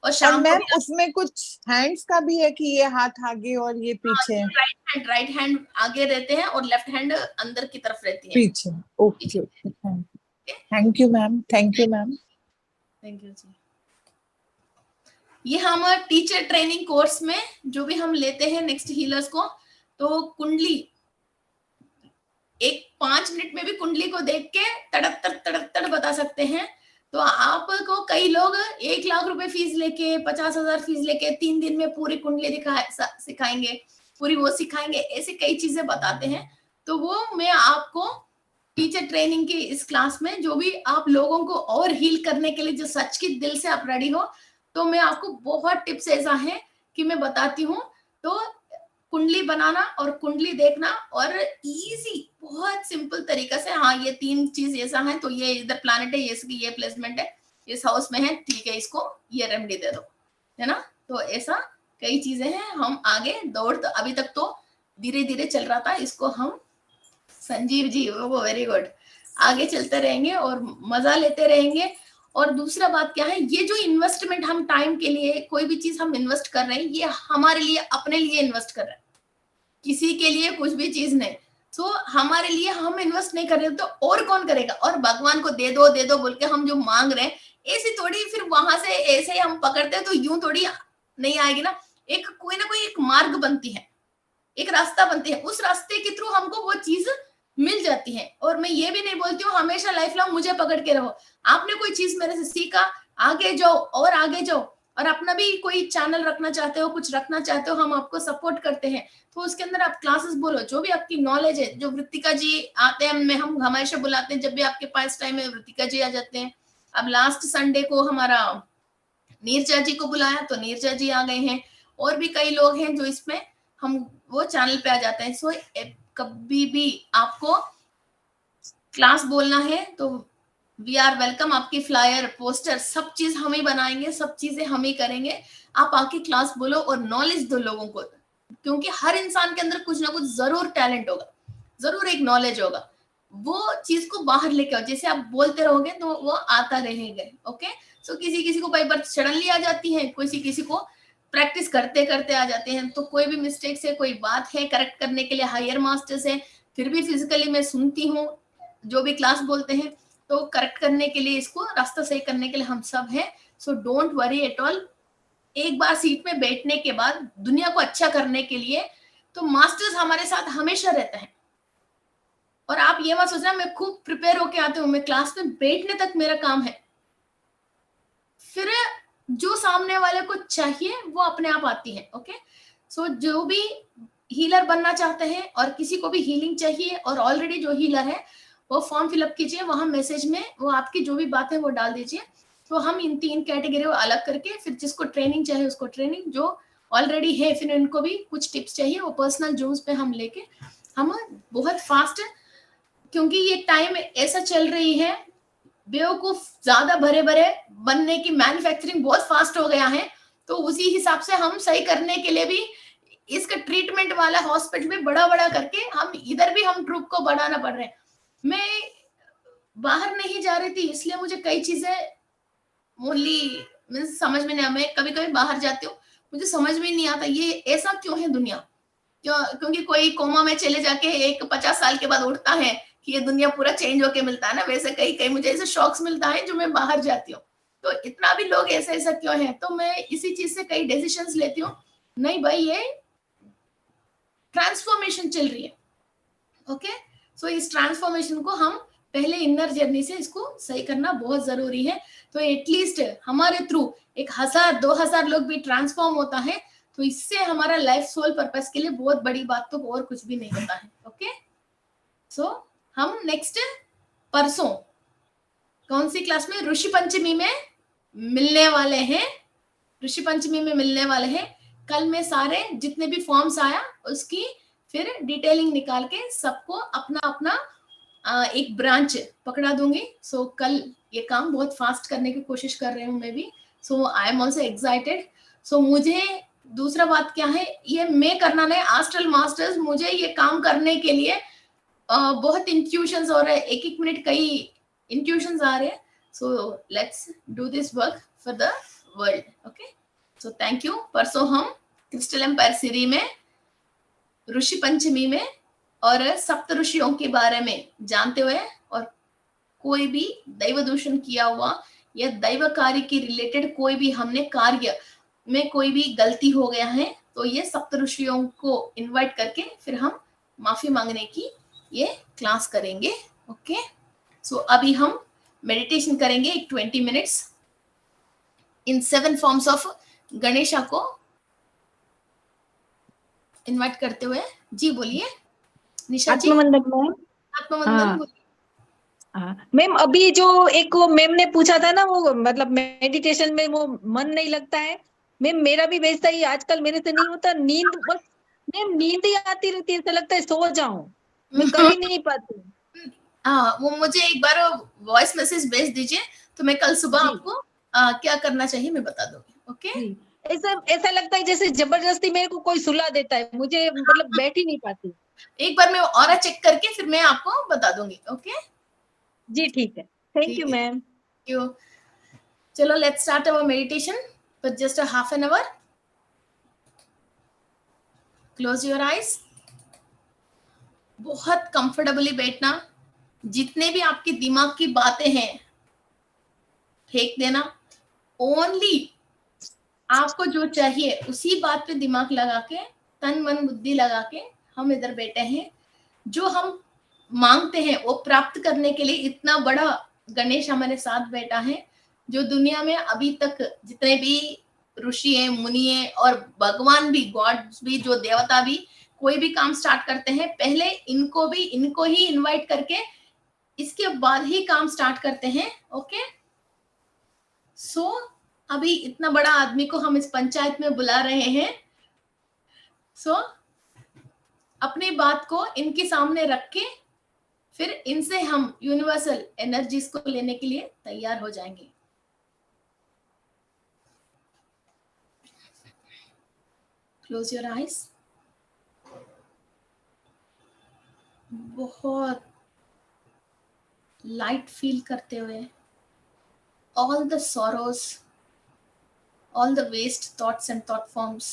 और और शाम को मैम भी। उसमें कुछ हैंड्स का भी है कि ये हाथ आगे और ये पीछे? राइट हैंड आगे रहते हैं और लेफ्ट हैंड अंदर की तरफ रहती है। पीछे। Okay okay, thank you ma'am, thank you ma'am. Thank you ji. ये हम टीचर ट्रेनिंग कोर्स में जो भी हम लेते हैं नेक्स्ट हीलर्स को, तो कुंडली एक 5 मिनट में भी कुंडली को देख के तड़क तड़ बता सकते हैं। तो आपको कई लोग 1 लाख रुपए फीस लेके 50,000 फीस लेके 3 दिन में पूरी कुंडली सिखाएंगे, पूरी वो सिखाएंगे, ऐसे कई चीजें बताते हैं। तो वो मैं आपको टीचर ट्रेनिंग की इस क्लास में जो भी आप लोगों को और हील करने के लिए जो सच की दिल से आप रेडी हो, तो मैं आपको बहुत टिप्स ऐसा है कि मैं बताती हूँ। तो कुंडली बनाना और कुंडली देखना और इजी बहुत सिंपल तरीका से, हाँ ये 3 चीज ऐसा है, तो ये इधर प्लैनेट है, इसकी ये प्लेसमेंट है, इस हाउस में है, ठीक है, इसको ये रेमेडी दे दो, है ना। तो ऐसा कई चीजें हैं। हम आगे दौड़ तो अभी तक तो धीरे धीरे चल रहा था, इसको हम संजीव जी वो वेरी गुड, आगे चलते रहेंगे और मजा लेते रहेंगे। और दूसरा बात क्या है, ये जो इन्वेस्टमेंट हम टाइम के लिए कोई भी चीज हम इन्वेस्ट कर रहे हैं, ये हमारे लिए अपने लिए इन्वेस्ट कर रहे हैं, किसी के लिए कुछ भी चीज नहीं। सो हमारे लिए हम इन्वेस्ट नहीं कर रहे तो और कौन करेगा। और भगवान को दे दो बोल के हम जो मांग रहे हैं, ऐसी थोड़ी फिर वहां से ऐसे ही हम पकड़ते हैं तो यूं थोड़ी नहीं आएगी ना। एक कोई ना कोई एक मार्ग बनती है, एक रास्ता बनती है, उस रास्ते के थ्रू हमको वो चीज मिल जाती है। और मैं ये भी नहीं बोलती हूँ हमेशा लाइफ लॉन्ग मुझे पकड़ के रहो। आपने कोई चीज मेरे से सीखा, आगे जाओ और आगे जाओ। और अपना भी कोई चैनल रखना चाहते हो, कुछ रखना चाहते हो, हम आपको सपोर्ट करते हैं। तो उसके अंदर आप क्लासेस बोलो, जो भी आपकी नॉलेज है, जो वृत्तिका जी आते हैं, मैं हम हमेशा बुलाते हैं, जब भी आपके पास टाइम है वृत्तिका जी आ जाते हैं। अब लास्ट संडे को हमारा नीरजा जी को बुलाया तो नीरजा जी आ गए हैं, और भी कई लोग हैं जो इसमें हम वो चैनल पे आ जाते हैं। सो कभी भी आपको क्लास बोलना है तो वी आर वेलकम। आपकी फ्लायर, पोस्टर, सब चीज हम ही बनाएंगे, सब चीजें हम ही करेंगे। आप आके क्लास बोलो और नॉलेज दो लोगों को, क्योंकि हर इंसान के अंदर कुछ ना कुछ जरूर टैलेंट होगा, जरूर एक नॉलेज होगा। वो चीज को बाहर लेके आओ, जैसे आप बोलते रहोगे तो वो आता रहेगा। ओके, सो किसी किसी को बाई बर्थ सडनली आ जाती है, किसी किसी को प्रैक्टिस करते करते आ जाते हैं। तो कोई भी मिस्टेक्स है, कोई बात है, करेक्ट करने के लिए हायर मास्टर्स है। फिर भी फिजिकली मैं सुनती हूँ जो भी क्लास बोलते हैं, तो करेक्ट करने के लिए, इसको रास्ता सही करने के लिए हम सब हैं। So don't worry at all. एक बार सीट में बैठने के बाद दुनिया को अच्छा करने के लिए तो मास्टर्स हमारे साथ हमेशा रहता है। और आप ये मत सोचना मैं खूब प्रिपेयर होके आती हूँ, मैं क्लास में बैठने तक मेरा काम है। फिर जो सामने वाले को चाहिए वो अपने आप आती है। ओके, सो जो भी हीलर बनना चाहते हैं और किसी को भी हीलिंग चाहिए और ऑलरेडी जो हीलर है वो फॉर्म फिलअप कीजिए, वहां मैसेज में वो आपकी जो भी बात है वो डाल दीजिए। तो हम इन 3 कैटेगरी को अलग करके, फिर जिसको ट्रेनिंग चाहिए उसको ट्रेनिंग, जो ऑलरेडी है फिर इनको भी कुछ टिप्स चाहिए, वो पर्सनल जूम्स पे हम लेके हम बहुत फास्ट, क्योंकि ये टाइम ऐसा चल रही है, बेवकूफ ज्यादा भरे भरे बनने की मैन्युफैक्चरिंग बहुत फास्ट हो गया है। तो उसी हिसाब से हम सही करने के लिए भी इसका ट्रीटमेंट वाला हॉस्पिटल में बड़ा बड़ा करके हम इधर भी हम ट्रूप को बढ़ाना पड़ रहे हैं। मैं बाहर नहीं जा रही थी इसलिए मुझे कई चीजें ओनली समझ में नहीं आ, मैं कभी कभी बाहर जाती हूँ, मुझे समझ में नहीं आता ये ऐसा क्यों है दुनिया, क्योंकि कोई कोमा में चले जाके एक 50 साल के बाद उठता है कि ये दुनिया पूरा चेंज होके मिलता है ना, वैसे कई कई मुझे ऐसे शॉक्स मिलता है जो मैं बाहर जाती हूँ। तो इतना भी लोग ऐसा ऐसा क्यों है, तो मैं इसी चीज से कई डिसीजंस लेती हूँ। नहीं भाई, ये ट्रांसफॉर्मेशन चल रही है। ओके, सो इस ट्रांसफॉर्मेशन को हम पहले इनर जर्नी से इसको सही करना बहुत जरूरी है। तो एटलीस्ट हमारे थ्रू 1000-2000 लोग भी ट्रांसफॉर्म होता है, तो इससे हमारा लाइफ सोल पर्पस के लिए बहुत बड़ी बात तो और कुछ भी नहीं होता है। ओके, सो हम नेक्स्ट परसों कौन सी क्लास में, ऋषि पंचमी में मिलने वाले हैं। ऋषि पंचमी में मिलने वाले हैं। कल मैं सारे जितने भी फॉर्म्स आया उसकी फिर डिटेलिंग निकाल के सबको अपना अपना एक ब्रांच पकड़ा दूंगी। सो कल ये काम बहुत फास्ट करने की कोशिश कर रही हूँ मैं भी। सो आई एम ऑल्सो एक्साइटेड। सो मुझे दूसरा बात क्या है, ये मैं करना नहीं, एस्ट्रल मास्टर्स मुझे ये काम करने के लिए बहुत इंट्यूशंस हो रहे हैं, एक एक मिनट कई इंट्यूशंस आ रहे हैं। So let's do this work for the world. Okay, so thank you. परसों हम क्रिस्टल एम्पायर सीरी में ऋषि पंचमी में और सप्त ऋषियों के बारे में जानते हुए, और कोई भी दैव दूषण किया हुआ या दैव कार्य की रिलेटेड कोई भी हमने कार्य में कोई भी गलती हो गया है तो ये सप्तऋषियों को इनवाइट करके फिर हम माफी मांगने की ये क्लास करेंगे। ओके, सो अभी हम मेडिटेशन करेंगे एक 20 minutes in 7 forms of Ganesha को इनवाइट करते हुए। जी बोलिए निशा जी। आत्मवंदन मैम। आत्मवंदन हाँ बोलिए। हाँ मैम, अभी जो एक वो मैम ने पूछा था ना, वो मतलब मेडिटेशन में वो मन नहीं लगता है मैम, मेरा भी वैसा ही आजकल मेरे से नहीं होता, नींद बस मैम, नींद ही आती रहती है, ऐसा लगता है सो जाऊं, मैं कर ही नहीं पाती। हाँ, वो मुझे एक बार वॉइस मैसेज भेज दीजिए तो मैं कल सुबह जी आपको क्या करना चाहिए मैं बता दूंगी। ओके जी, ऐसा ऐसा लगता है जैसे जबरदस्ती मेरे को कोई सुला देता है, मुझे मतलब बैठ ही नहीं पाती। एक बार मैं और चेक करके फिर मैं आपको बता दूंगी। ओके जी ठीक है, थैंक ठीक यू है, मैम। यू। चलो let's start our meditation for just a half an hour. Close your eyes. बहुत कंफर्टेबली बैठना। जितने भी आपके दिमाग की बातें हैं फेंक देना। ओनली आपको जो चाहिए उसी बात पे दिमाग लगा के, तन मन बुद्धि लगा के हम इधर बैठे हैं। जो हम मांगते हैं वो प्राप्त करने के लिए इतना बड़ा गणेश हमारे साथ बैठा है। जो दुनिया में अभी तक जितने भी ऋषि हैं, मुनि हैं और भगवान भी, गॉड्स भी, जो देवता भी कोई भी काम स्टार्ट करते हैं पहले इनको ही इनवाइट करके इसके बाद ही काम स्टार्ट करते हैं। ओके सो अभी इतना बड़ा आदमी को हम इस पंचायत में बुला रहे हैं। सो अपनी बात को इनके सामने रख के फिर इनसे हम यूनिवर्सल एनर्जीज को लेने के लिए तैयार हो जाएंगे। Close your eyes. बहुत लाइट फील करते हुए all the sorrows, all the waste thoughts and thought forms,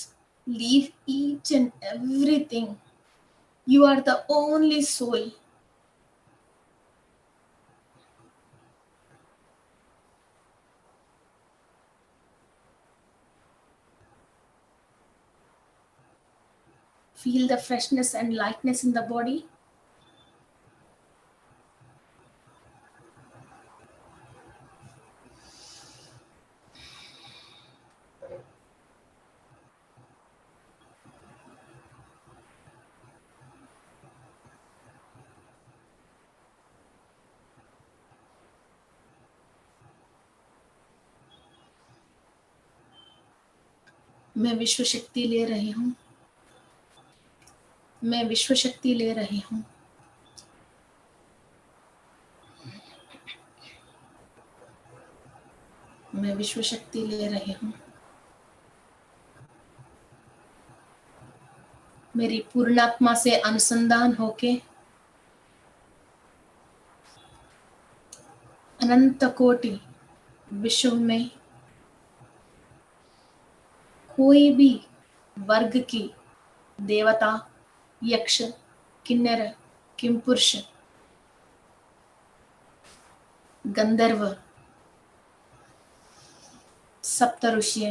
leave each and everything. You are the only soul. Feel the freshness and lightness in the body. मैं विश्व शक्ति ले रही हूं। मैं विश्व शक्ति ले रही हूं। मैं विश्व शक्ति ले रही हूं। मेरी पूर्णात्मा से अनुसंधान होके अनंत कोटि विश्व में कोई भी वर्ग की देवता, यक्ष, किन्नर, किंपुरुष, गंधर्व, सप्त ऋषि,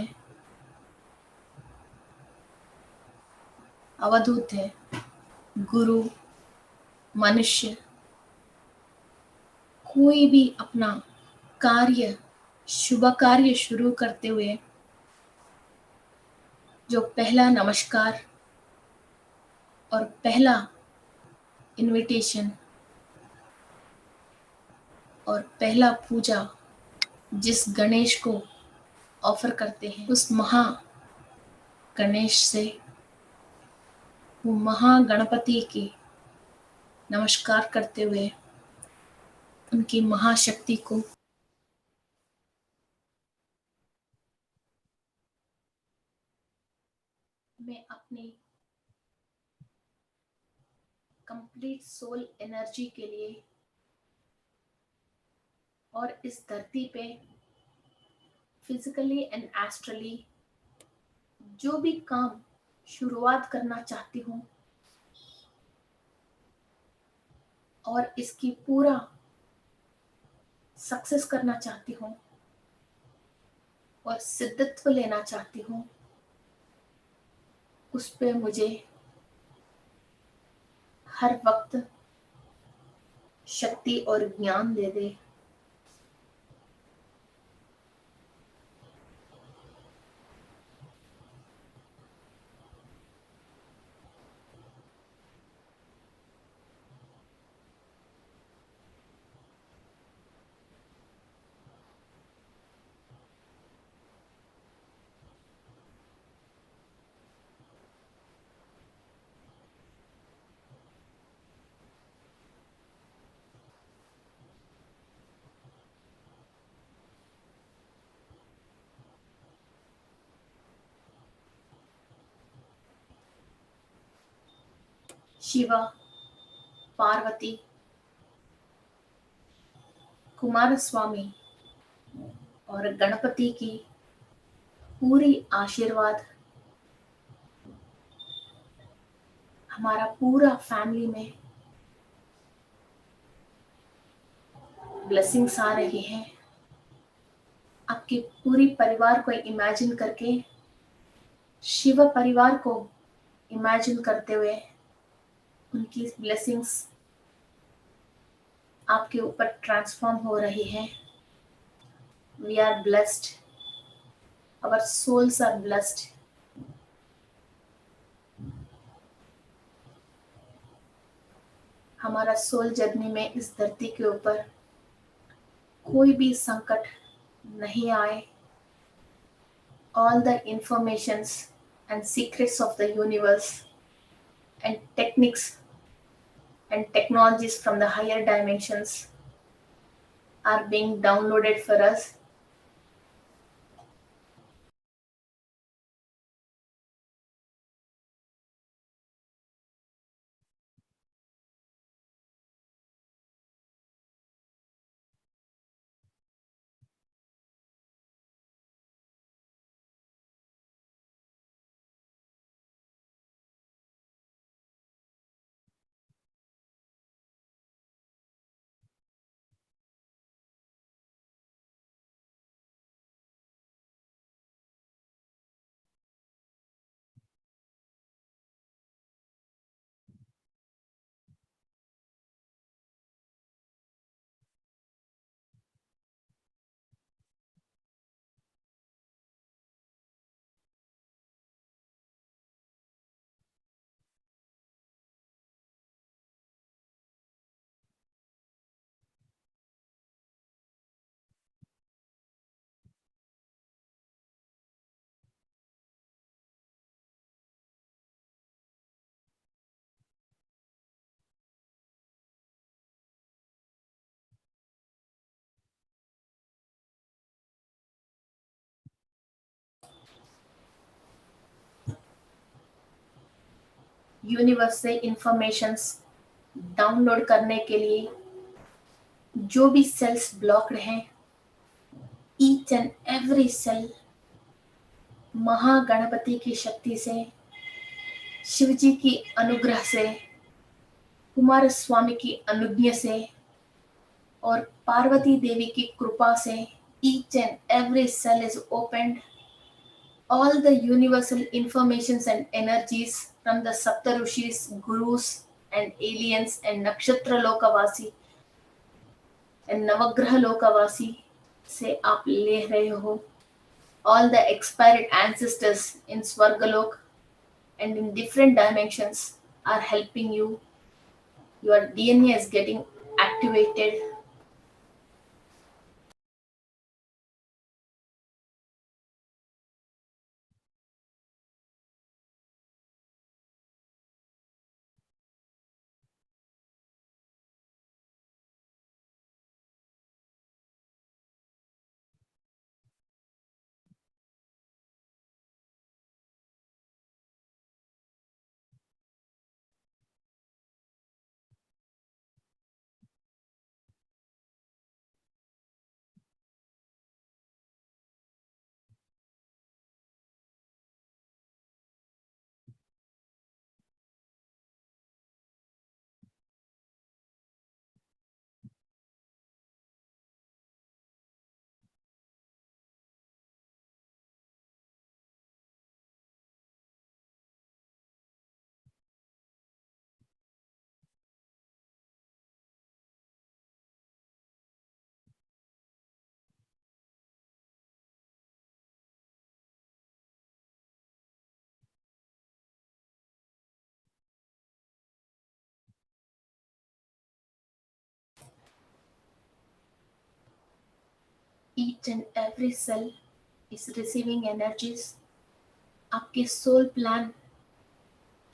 अवधूत है, गुरु, मनुष्य, कोई भी अपना कार्य, शुभ कार्य शुरू करते हुए जो पहला नमस्कार और पहला इनविटेशन और पहला पूजा जिस गणेश को ऑफर करते हैं, उस महा गणेश से, वो महागणपति की नमस्कार करते हुए उनकी महाशक्ति को मैं अपनी कंप्लीट सोल एनर्जी के लिए और इस धरती पे फिजिकली एंड एस्ट्रली जो भी काम शुरुआत करना चाहती हूँ और इसकी पूरा सक्सेस करना चाहती हूँ, और सिद्धत्व लेना चाहती हूँ, उस पे मुझे हर वक्त शक्ति और ज्ञान दे दे। शिवा, पार्वती, कुमार स्वामी और गणपति की पूरी आशीर्वाद हमारा पूरा फैमिली में ब्लेसिंग्स आ रही हैं। आपके पूरी परिवार को इमेजिन करके, शिव परिवार को इमेजिन करते हुए उनकी ब्लेसिंग्स आपके ऊपर ट्रांसफॉर्म हो रही है। We are blessed, our souls are blessed. हमारा सोल जर्नी में इस धरती के ऊपर कोई भी संकट नहीं आए। All the informations and secrets of the universe and techniques and technologies from the higher dimensions are being downloaded for us. Universe से इंफॉर्मेशंस डाउनलोड करने के लिए जो भी सेल्स ब्लॉक्ड हैं, each and every cell Mahaganpati की शक्ति से, शिवजी की अनुग्रह से, कुमार स्वामी की अनुज्ञा से और पार्वती देवी की कृपा से each and every cell is opened. All the universal informations and energies from the Saptarushis, Gurus and aliens and Nakshatra Lokavasi and Navagraha Lokavasi से आप ले रहे हो. All the expired ancestors in Swargalok and in different dimensions are helping you. Your DNA is getting activated. each and every cell is receiving energies. आपके सोल प्लान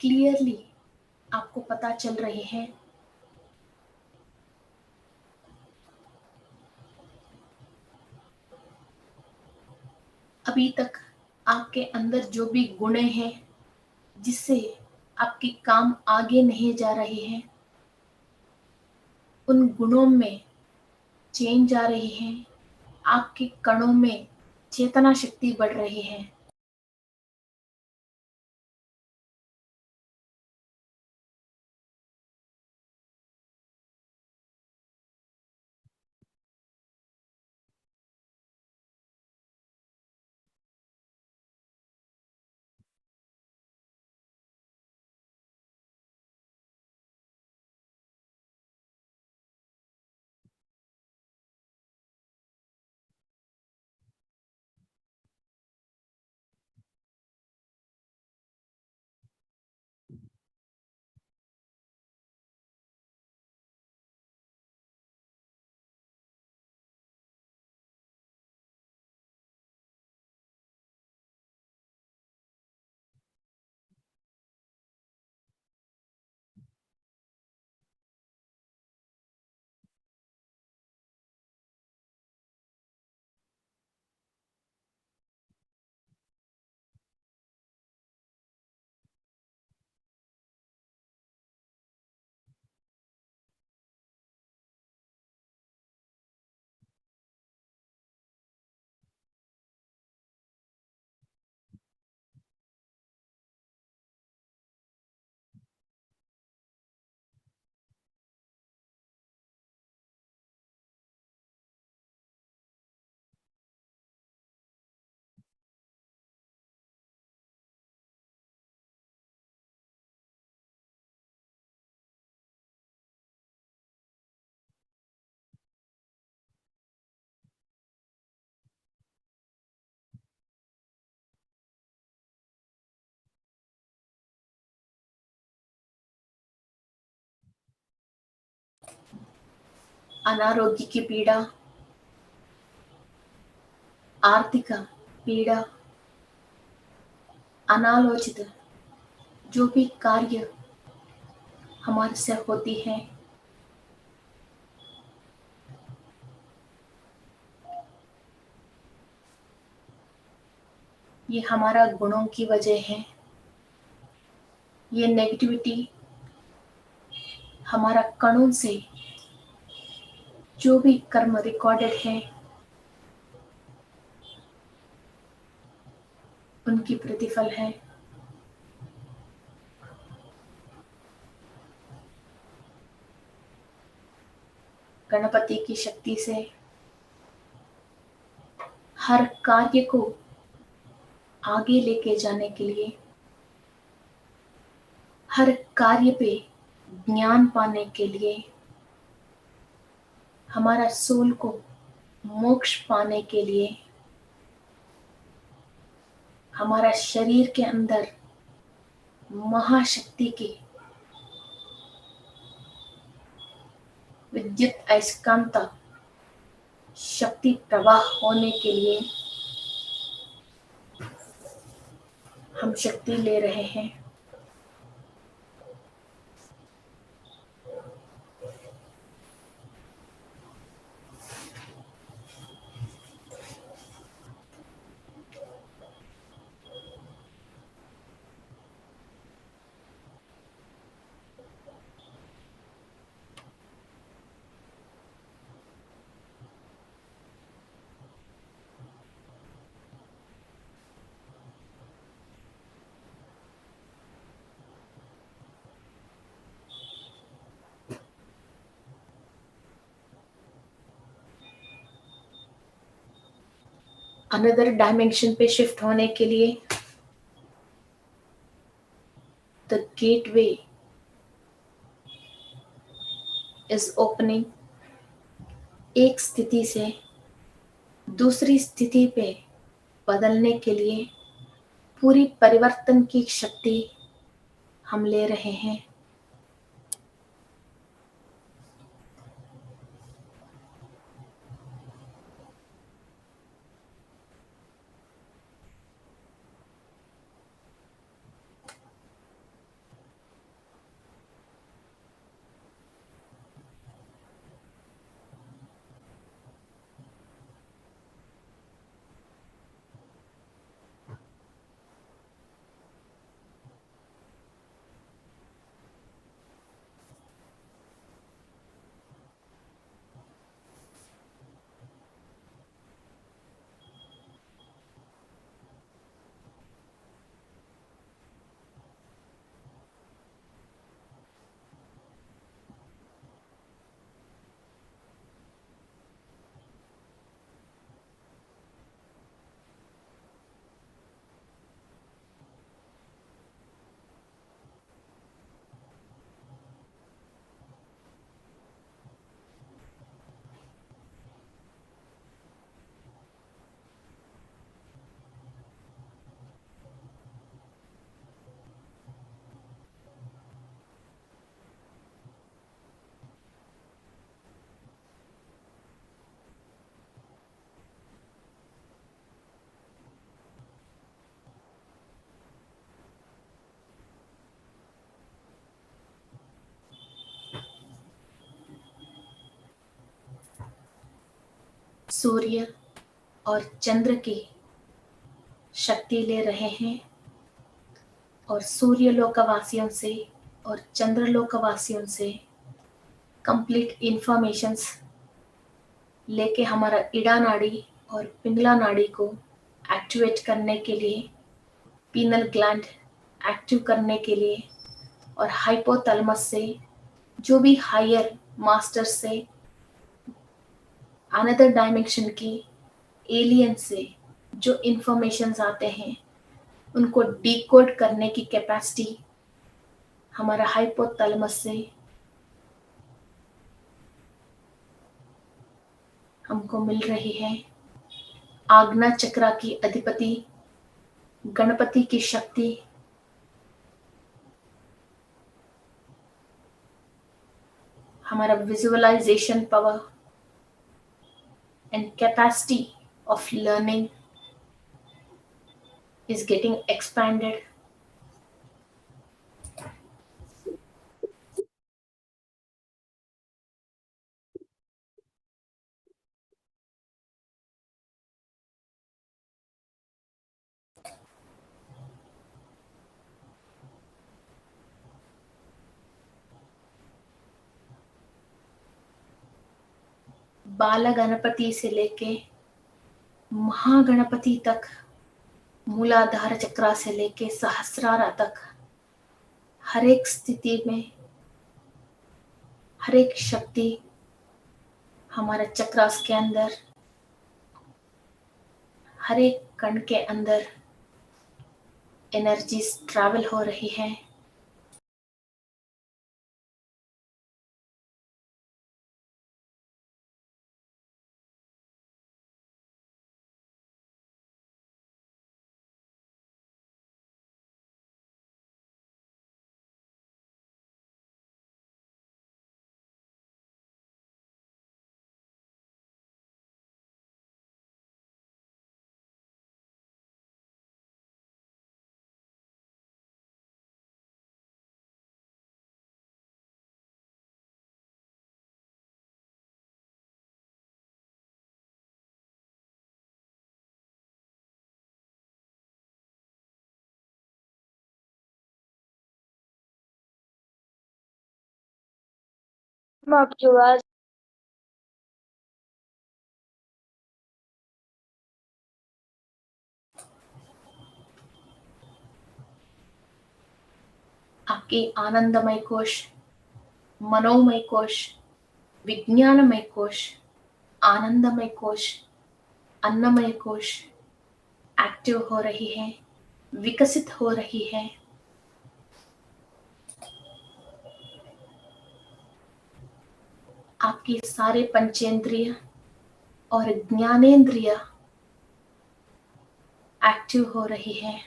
क्लियरली आपको पता चल रहे हैं। अभी तक आपके अंदर जो भी गुण हैं जिससे आपके काम आगे नहीं जा रहे हैं, उन गुणों में चेंज आ रही है। आपके कणों में चेतना शक्ति बढ़ रही है। अनारोग्य की पीड़ा, आर्थिक पीड़ा, अनालोचित जो भी कार्य हमारे से होती है, ये हमारा गुणों की वजह है। ये नेगेटिविटी हमारा कणों से जो भी कर्म रिकॉर्डेड है उनकी प्रतिफल है। गणपति की शक्ति से हर कार्य को आगे लेके जाने के लिए, हर कार्य पे ज्ञान पाने के लिए, हमारा सोल को मोक्ष पाने के लिए, हमारा शरीर के अंदर महाशक्ति की विद्युत अयस्कांता शक्ति प्रवाह होने के लिए हम शक्ति ले रहे हैं। अनदर डायमेंशन पे शिफ्ट होने के लिए द गेटवे इज ओपनिंग। एक स्थिति से दूसरी स्थिति पे बदलने के लिए पूरी परिवर्तन की शक्ति हम ले रहे हैं। सूर्य और चंद्र की शक्ति ले रहे हैं और सूर्य लोकवासियों से और चंद्र लोकवासियों से कंप्लीट इंफॉर्मेशंस लेके हमारा इड़ा नाड़ी और पिंगला नाड़ी को एक्टिवेट करने के लिए, पीनल ग्लैंड एक्टिव करने के लिए और हाइपोथैलेमस से जो भी हायर मास्टर से, अनदर डायमेंशन की एलियन से जो इंफॉर्मेशंस आते हैं उनको डिकोड करने की कैपेसिटी हमारा हाइपोथैलेमस से हमको मिल रही है। आज्ञा चक्रा की अधिपति गणपति की शक्ति हमारा visualization power and capacity of learning is getting expanded. बाल गणपति से लेके महागणपति तक, मूलाधार चक्रा से लेके सहस्रारा तक, हर एक स्थिति में हर एक शक्ति हमारे चक्रास के अंदर, हर एक कण के अंदर एनर्जीज ट्रैवल हो रही है। आपकी आवाज आपकी आनंदमय कोश, मनोमय कोश, विज्ञानमय कोश, आनंदमय कोश, अन्नमय कोश एक्टिव हो रही है, विकसित हो रही है। आपकी सारे पंचेंद्रिय और ज्ञानेंद्रिय एक्टिव हो रही है।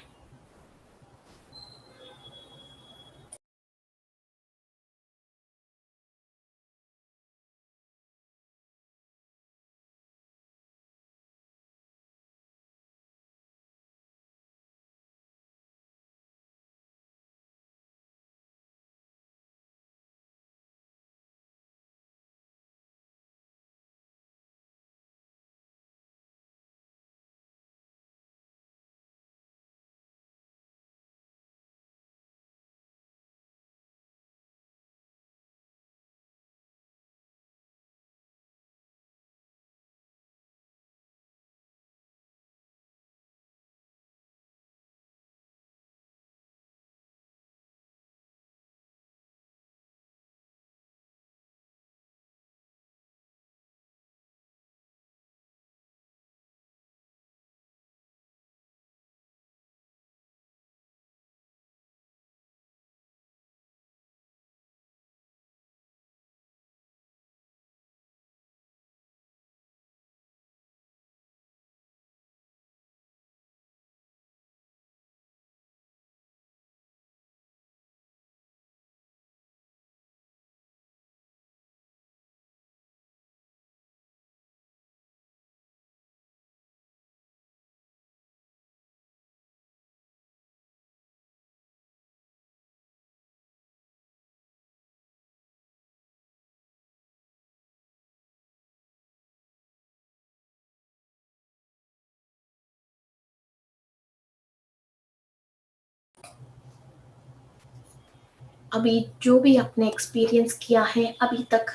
अभी जो भी आपने एक्सपीरियंस किया है अभी तक,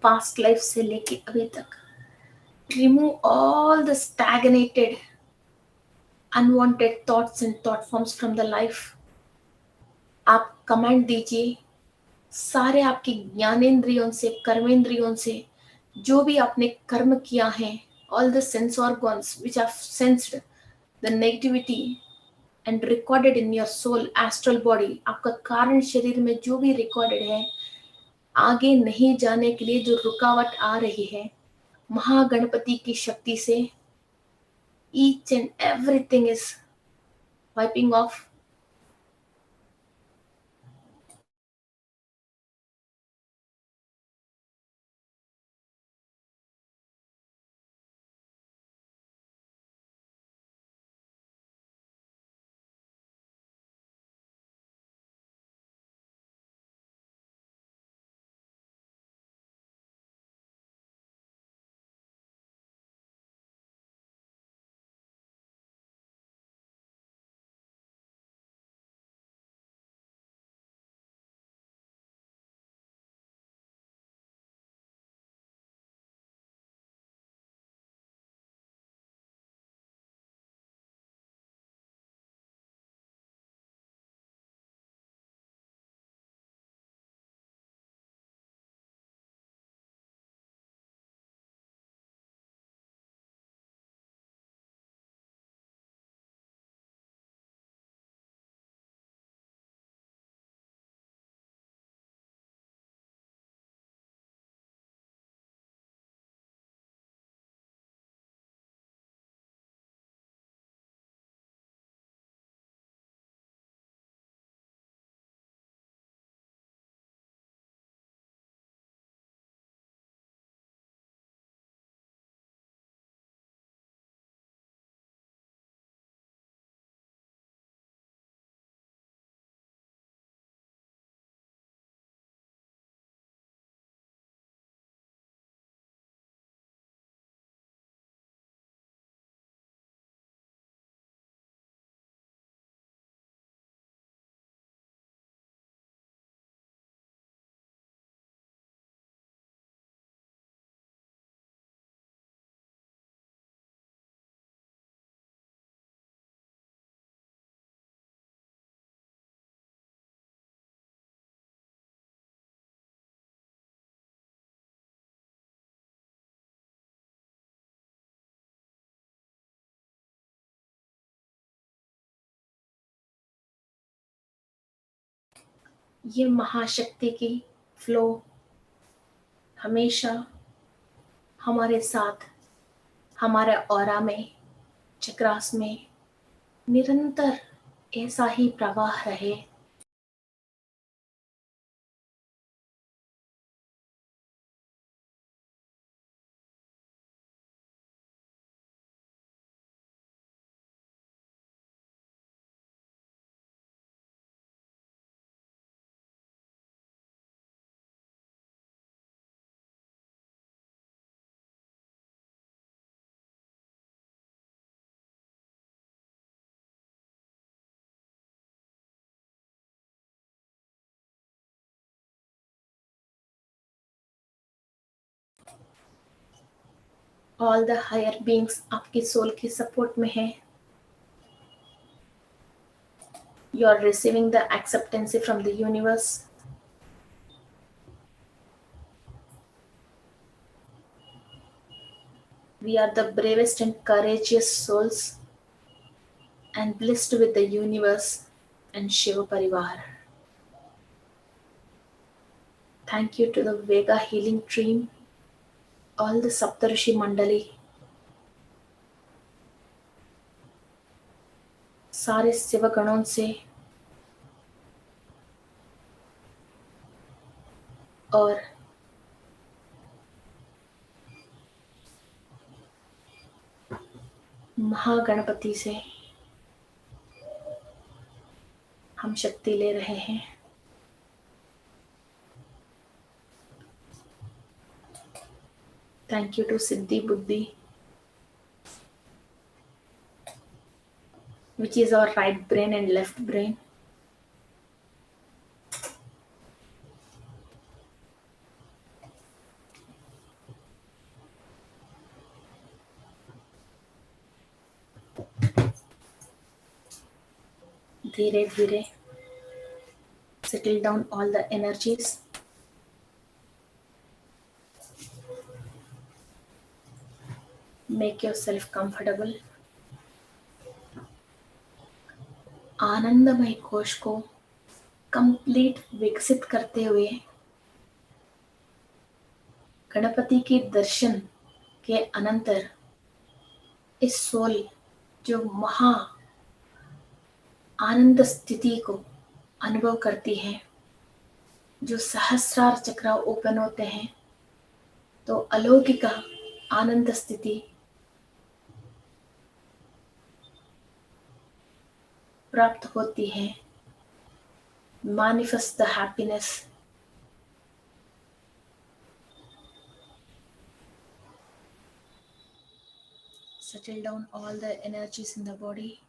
पास्ट लाइफ से लेके अभी तक, remove all the stagnated unwanted thoughts and thought forms from the life. आप कमांड दीजिए सारे आपके ज्ञानेंद्रियों से, कर्मेंद्रियों से, जो भी आपने कर्म किया है, all the sense organs which have sensed the negativity and recorded in your soul astral body, आपका कारण शरीर में जो भी रिकॉर्डेड है, आगे नहीं जाने के लिए जो रुकावट आ रही है, महागणपति की शक्ति से each and everything is wiping off. ये महाशक्ति की फ्लो हमेशा हमारे साथ, हमारे ऑरा में, चक्रास में निरंतर ऐसा ही प्रवाह रहे। ऑल द हायर बीइंग्स आपकी सोल के सपोर्ट में है। You are receiving the acceptance from the universe. We are the bravest and courageous souls and blessed with the universe and Shiva Parivar. Thank you to the Vega healing team, all the Saptarishi Mandali, सारे शिवगणों से और महागणपति से हम शक्ति ले रहे हैं। थैंक यू टू सिद्धि बुद्धि, which is our right brain and left brain. धीरे धीरे settle down all the energies. Make yourself comfortable. आनंदमय कोश को कंप्लीट विकसित करते हुए गणपति के दर्शन के अनंतर इस सोल जो महा आनंद स्थिति को अनुभव करती है, जो सहस्रार चक्र ओपन होते हैं तो अलौकिक आनंद स्थिति प्राप्त होती है. Manifest the happiness. Settle down all the energies in the body.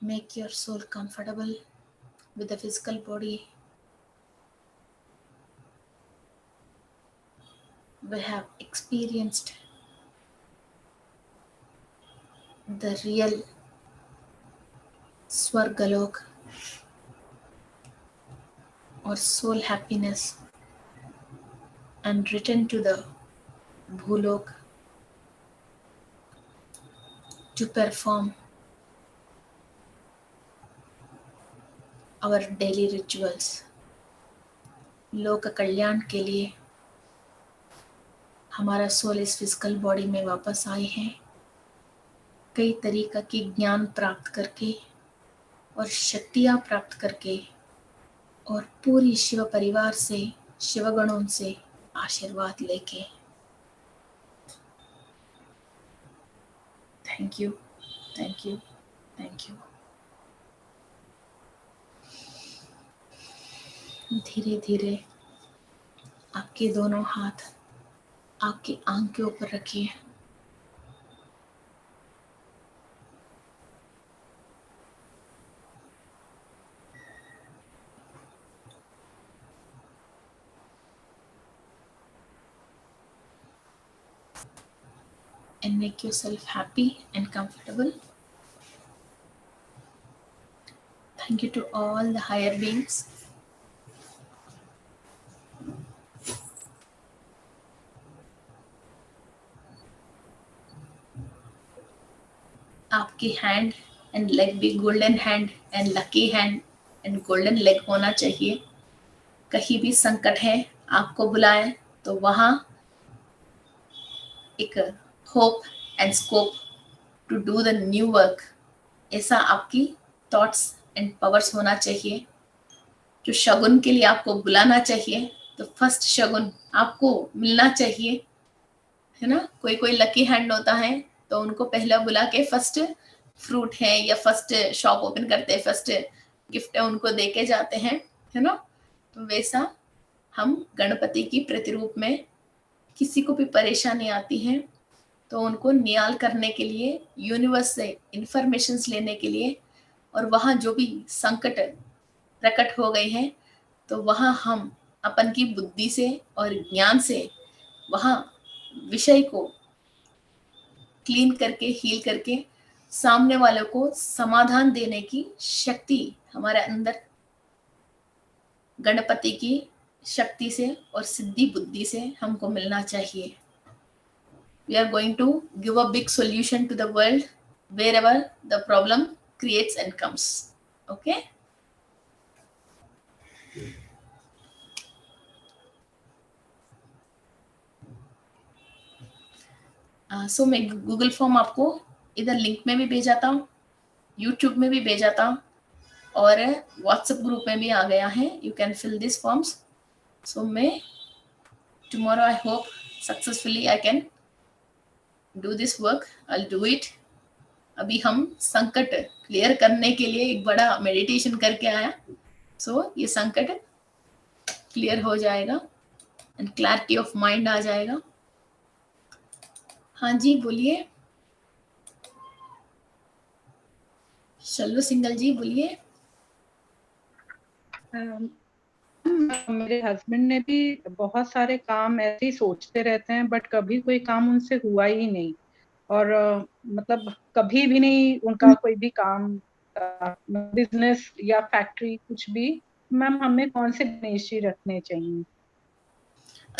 Make your soul comfortable with the physical body. We have experienced the real Swargalok or soul happiness and return to the Bhulok to perform our daily rituals. लोक कल्याण के लिए हमारा सोल इस फिजिकल बॉडी में वापस आए हैं, कई तरीका की ज्ञान प्राप्त करके और शक्तियाँ प्राप्त करके और पूरी शिव परिवार से, शिवगणों से आशीर्वाद लेके. Thank you, thank you, thank you. धीरे धीरे आपके दोनों हाथ आपकी आंख के ऊपर रखिए. And make yourself happy and comfortable. Thank you to all the higher beings. आपकी हैंड एंड लेग भी golden hand and lucky hand and golden leg होना चाहिए. कहीं भी संकट है आपको बुलाए तो वहाँ एक hope and scope to do the new work, ऐसा आपकी थॉट्स एंड पावर्स होना चाहिए. जो शगुन के लिए आपको बुलाना चाहिए तो फर्स्ट शगुन आपको मिलना चाहिए, है ना. कोई कोई लकी हैंड होता है तो उनको पहला बुला के फर्स्ट फ्रूट है या फर्स्ट शॉप ओपन करते हैं, फर्स्ट गिफ्ट है उनको दे के जाते हैं, है ना. तो वैसा हम गणपति की प्रतिरूप में किसी को भी परेशानी आती है तो उनको नियाल करने के लिए, यूनिवर्स से इंफॉर्मेशंस लेने के लिए, और वहाँ जो भी संकट प्रकट हो गए हैं तो वहाँ हम अपन की बुद्धि से और ज्ञान से वहाँ विषय को क्लीन करके, हील करके सामने वालों को समाधान देने की शक्ति हमारे अंदर गणपति की शक्ति से और सिद्धि बुद्धि से हमको मिलना चाहिए. We are going to give a big solution to the world wherever the problem creates and comes. Okay? So मैं गूगल फॉर्म आपको इधर लिंक में भी भेजाता हूँ, यूट्यूब में भी भेजाता हूँ और व्हाट्सएप ग्रुप में भी आ गया है. You can fill this forms. So मैं tomorrow I hope successfully I can do this work. I'll do it. अभी हम संकट क्लियर करने के लिए एक बड़ा मेडिटेशन करके आया. सो ये संकट क्लियर हो जाएगा एंड क्लैरिटी ऑफ माइंड आ जाएगा. हाँ जी बोलिए. शल्लू सिंगल जी बोलिए. मेरे हस्बैंड ने भी बहुत सारे काम ऐसे ही सोचते रहते हैं बट कभी कोई काम उनसे हुआ ही नहीं, और मतलब कभी भी नहीं उनका कोई भी काम बिजनेस या फैक्ट्री कुछ भी, मैम हमें कौन से गणेश जी रखने चाहिए?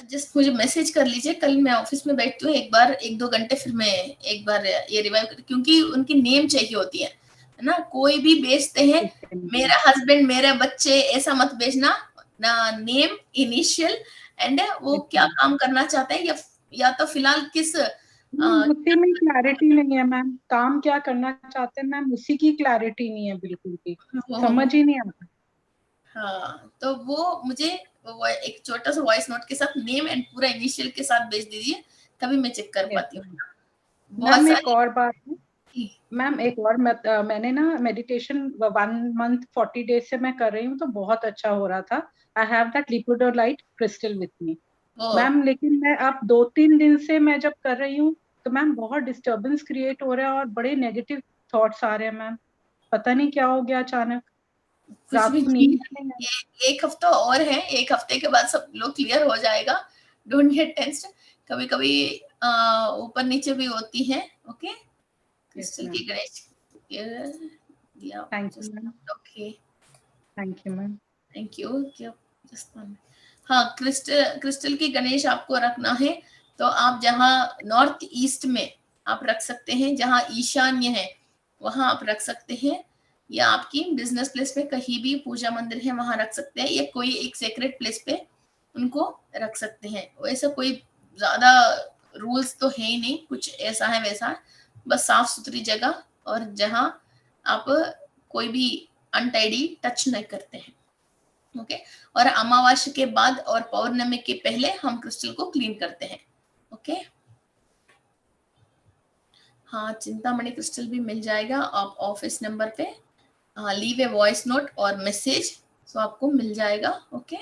जस्ट मुझे मैसेज कर लीजिए, कल मैं ऑफिस में बैठती हूँ एक बार 1-2 घंटे, फिर मैं एक बार ये रिवाइव कर, क्योंकि उनकी नेम चाहिए होती है ना। कोई भी बेचते हैं मेरा हस्बैंड मेरे बच्चे, ऐसा मत बेचना ना, नेम इनिशियल एंड वो क्या काम करना चाहते हैं या तो फिलहाल किस उसी में क्लैरिटी नहीं है मैम, काम क्या करना चाहते हैं मैम, उसी की क्लैरिटी नहीं है बिल्कुल भी, समझ ही नहीं आता। हाँ, तो वो मुझे वो एक छोटा सा वॉइस नोट के साथ नेम एंड पूरा इनिशियल के साथ भेज दीजिए, तभी मैं चेक कर पाती हूँ। बहुत मैम एक सारी और बात है मैम, एक और मैंने ना मेडिटेशन 1 मंथ 40 डेज से मैं कर रही हूँ, तो बहुत अच्छा हो रहा था। I have that lepidolite crystal with me ma'am, लेकिन मैं अब 2-3 दिन से मैं जब कर रही हूँ तो मैम बहुत डिस्टर्बेंस क्रिएट हो रहा है और बड़े नेगेटिव थॉट्स आ रहे हैं मैम, पता नहीं क्या हो गया अचानक, कुछ भी रात को नहीं, नींद नहीं है। ये 1 हफ्ता और है, 1 हफ्ते के बाद सब लोग क्लियर हो जाएगा, डोंट गेट टेंस्ड। कभी कभी ऊपर नीचे भी होती है। ओके, क्रिस्टल की Ganesh thank you ma'am, okay, thank you ma'am, thank you. Just हाँ, क्रिस्टल की गणेश आपको रखना है तो आप जहाँ नॉर्थ ईस्ट में आप रख सकते हैं, जहाँ ईशान्य है वहां आप रख सकते हैं, या आपकी बिजनेस प्लेस पे कहीं भी पूजा मंदिर है वहां रख सकते हैं, या कोई एक सेक्रेट प्लेस पे उनको रख सकते हैं। वैसा कोई ज्यादा रूल्स तो है ही नहीं, कुछ ऐसा है वैसा, बस साफ सुथरी जगह और जहाँ आप कोई भी अनटाइडी टच नहीं करते हैं। ओके, और अमावस्या के बाद और पौर्णमी के पहले हम क्रिस्टल को क्लीन करते हैं। ओके, हाँ, चिंतामणि क्रिस्टल भी मिल जाएगा, आप ऑफिस नंबर पे लीव ए वॉइस नोट और मैसेज, सो आपको मिल जाएगा। ओके।